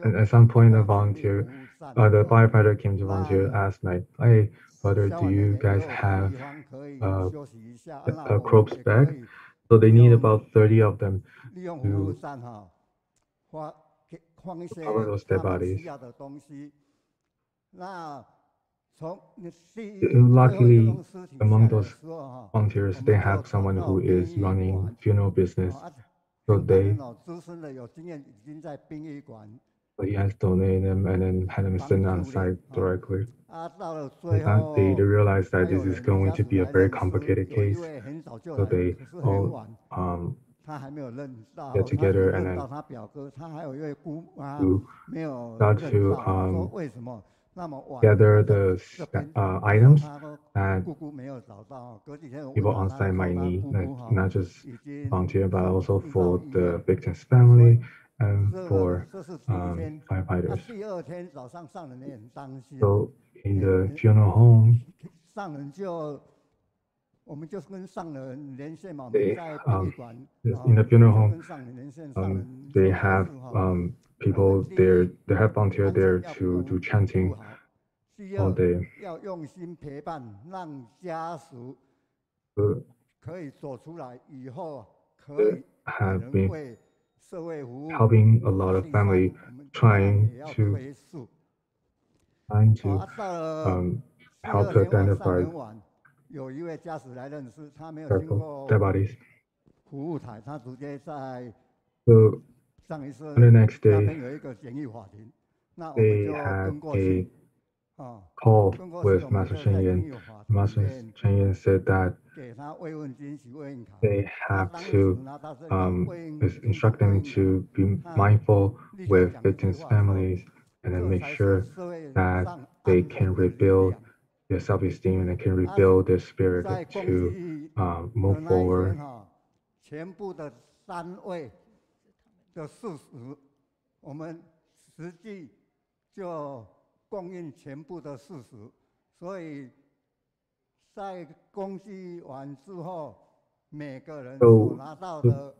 And at some point, the firefighter came to volunteer, asked like, "Hey, brother, do you guys have a corpse bag?" So they need about 30 of them to cover those dead bodies. Luckily, among those volunteers, they have someone who is running funeral business. So he has donated them and then had them sent on site directly. They realized that this is going to be a very complicated case. So they all get together and then start to gather the items that people on site might need, not just volunteer, but also for the victim's family and for firefighters. So in the funeral home, they have people there, they have volunteers there to do chanting all day. Have been helping a lot of family trying to help to identify dead bodies. So on the next day, they had a call with Master Chen Yan. Master Chen Yan said that they have to instruct them to be mindful with victims' families and then make sure that they can rebuild their self-esteem and they can rebuild their spirit to move forward. So,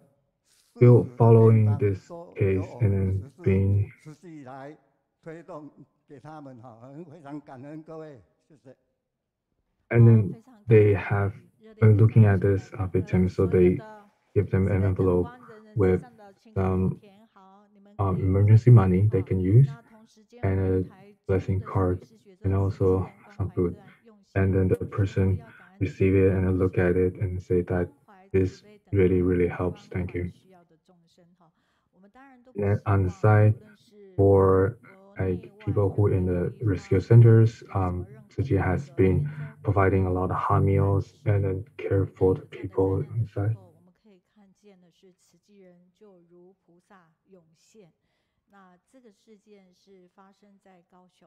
still following this case and then being and then they have been looking at this victim, so they give them an envelope with some emergency money they can use and a blessing card and also some food. And then the person receive it and look at it and say that this really helps. Thank you. And on the side, for like people who in the rescue centers, Tzu Chi has been providing a lot of hot meals and then care for the people inside. 那这个事件是发生在高雄，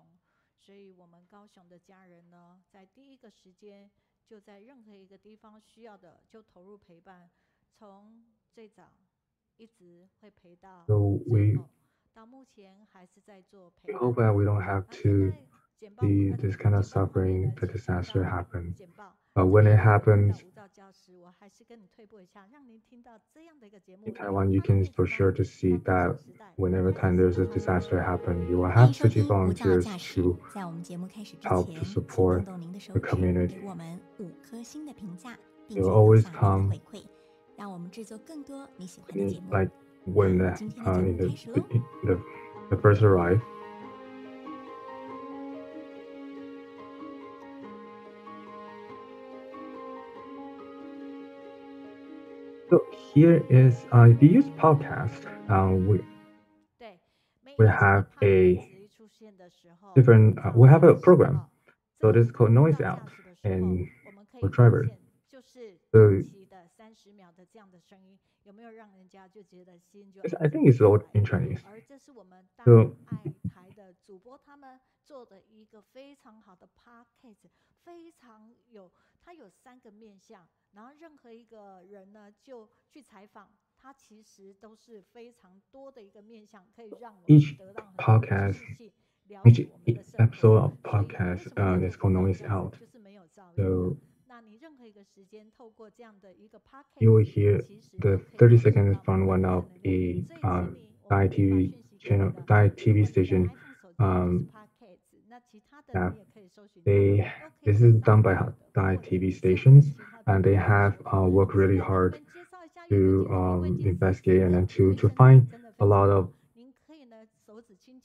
所以我们高雄的家人呢，在第一个时间就在任何一个地方需要的就投入陪伴，从最早一直会陪到最后，到目前还是在做陪伴。We hope that we don't have to see this kind of suffering, the disaster happen. But when it happens, in Taiwan, you can for sure to see that whenever time there's a disaster happen, you will have Tzu Chi volunteers to help to support the community. They will always come, like when the first arrive. So here is, if you use podcast, we have a different, we have a program. So this is called Noise Out and for drivers. So I think it's all in Chinese. So 主播他们做的一个非常好的 podcast， 非常有，它有3个面向，然后任何一个人呢就去采访，它其实都是非常多的一个面向，可以让我们得到很多的信息，了解我们的生活。Each episode of podcast is called Noise Out. 就是没有噪音。So 那你任何一个时间透过这样的一个 podcast， you will hear the 30 seconds from one of a Thai TV channel, Thai TV station. This is done by Thai TV stations, and they have worked really hard to investigate and then to find a lot of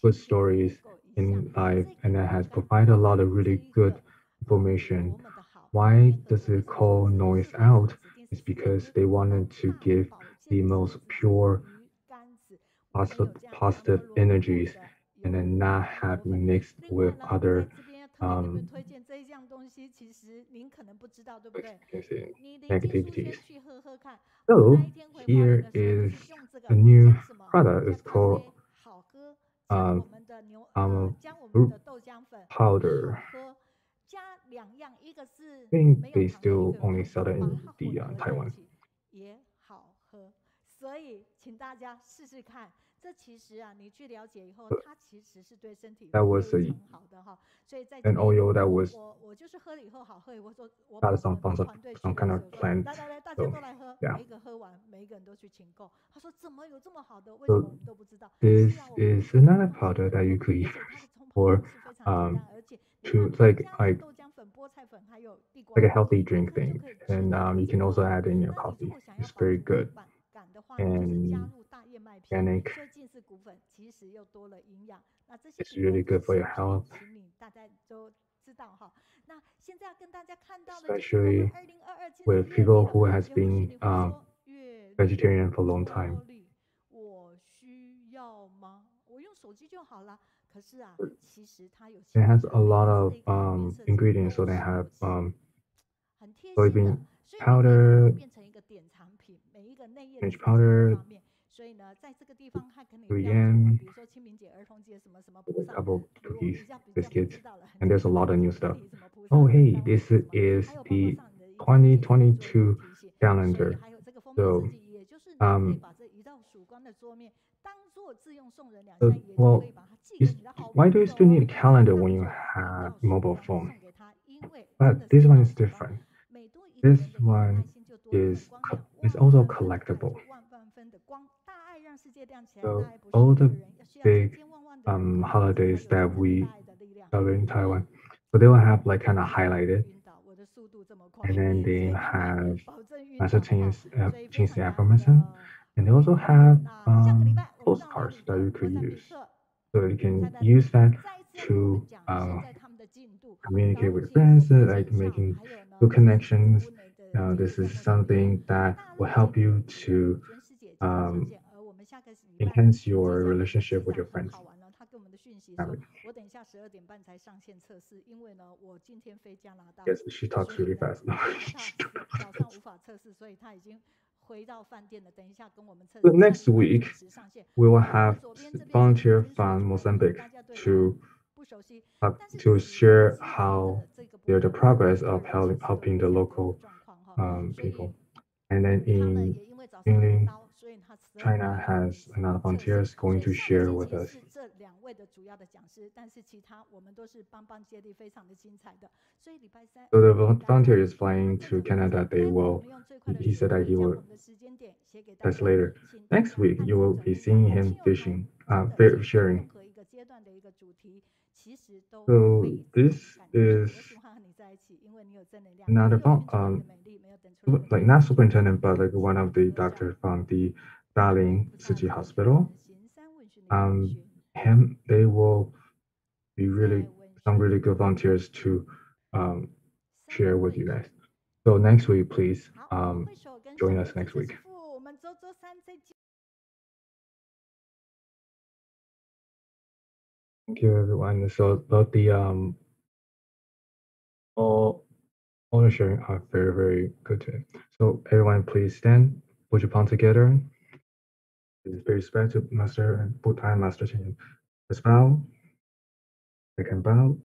good stories in life, and that has provided a lot of really good information. Why does it call Noise Out? It's because they wanted to give the most pure, positive energies and then not have mixed with other negativities. So here is a new product. It's called powder. I think they still only sell it in Taiwan. 所以，请大家试试看。这其实啊，你去了解以后，它其实是对身体非常好的哈。所以在 an oil that was 我就是喝了以后好喝，我说我 some kind of plant. 大家都来喝，每一个喝完，每一个人都去请购。他说怎么有这么好的？为什么我们都不知道 ？This is another powder that you could use for to like a healthy drink thing, and you can also add in your coffee. It's very good. And organic. It's really good for your health. Especially with people who has been vegetarian for a long time. It has a lot of ingredients, so they have soybean powder, spinach powder, 所以呢，在这个地方它可能 Yulian, 比如说清明节、儿童节什么什么 couple cookies, biscuits, and there's a lot of new stuff. Oh, hey, this is the 2022 calendar. So, well, why do you still need a calendar when you have mobile phone? But this one is different. This one is also collectible. So all the big holidays that we celebrate in Taiwan, so they will have like kind of highlighted, and then they have Master Chinese affirmation, and they also have postcards that you could use. So you can use that to communicate with friends, like making good connections. This is something that will help you to enhance your relationship with your friends. 他给我们的讯息说，我等一下12点半才上线测试，因为呢，我今天飞加拿大。Yes, she talks really fast. 早上无法测试，所以他已经回到饭店了。等一下跟我们测试。But next week, we will have volunteer from Mozambique to share how the progress of helping the local people. And then in Yunlin, China has another volunteers going to share with us. 这2位的主要的讲师，但是其他我们都是帮帮接力，非常的精彩的。所以礼拜三 So the volunteer is flying to Canada. He said that he will test later. Next week, you will be seeing him fishing, sharing. So this is another like not superintendent, but like one of the doctors from the Darling Tzu Chi Hospital. They will be some really good volunteers to share with you guys. So next week, please join us next week. Thank you, everyone. So about the all the sharing are very, very good today. So everyone, please stand, put your palm together. It is very respect to Master and full-time Master Qian. Let's bow. Second bow.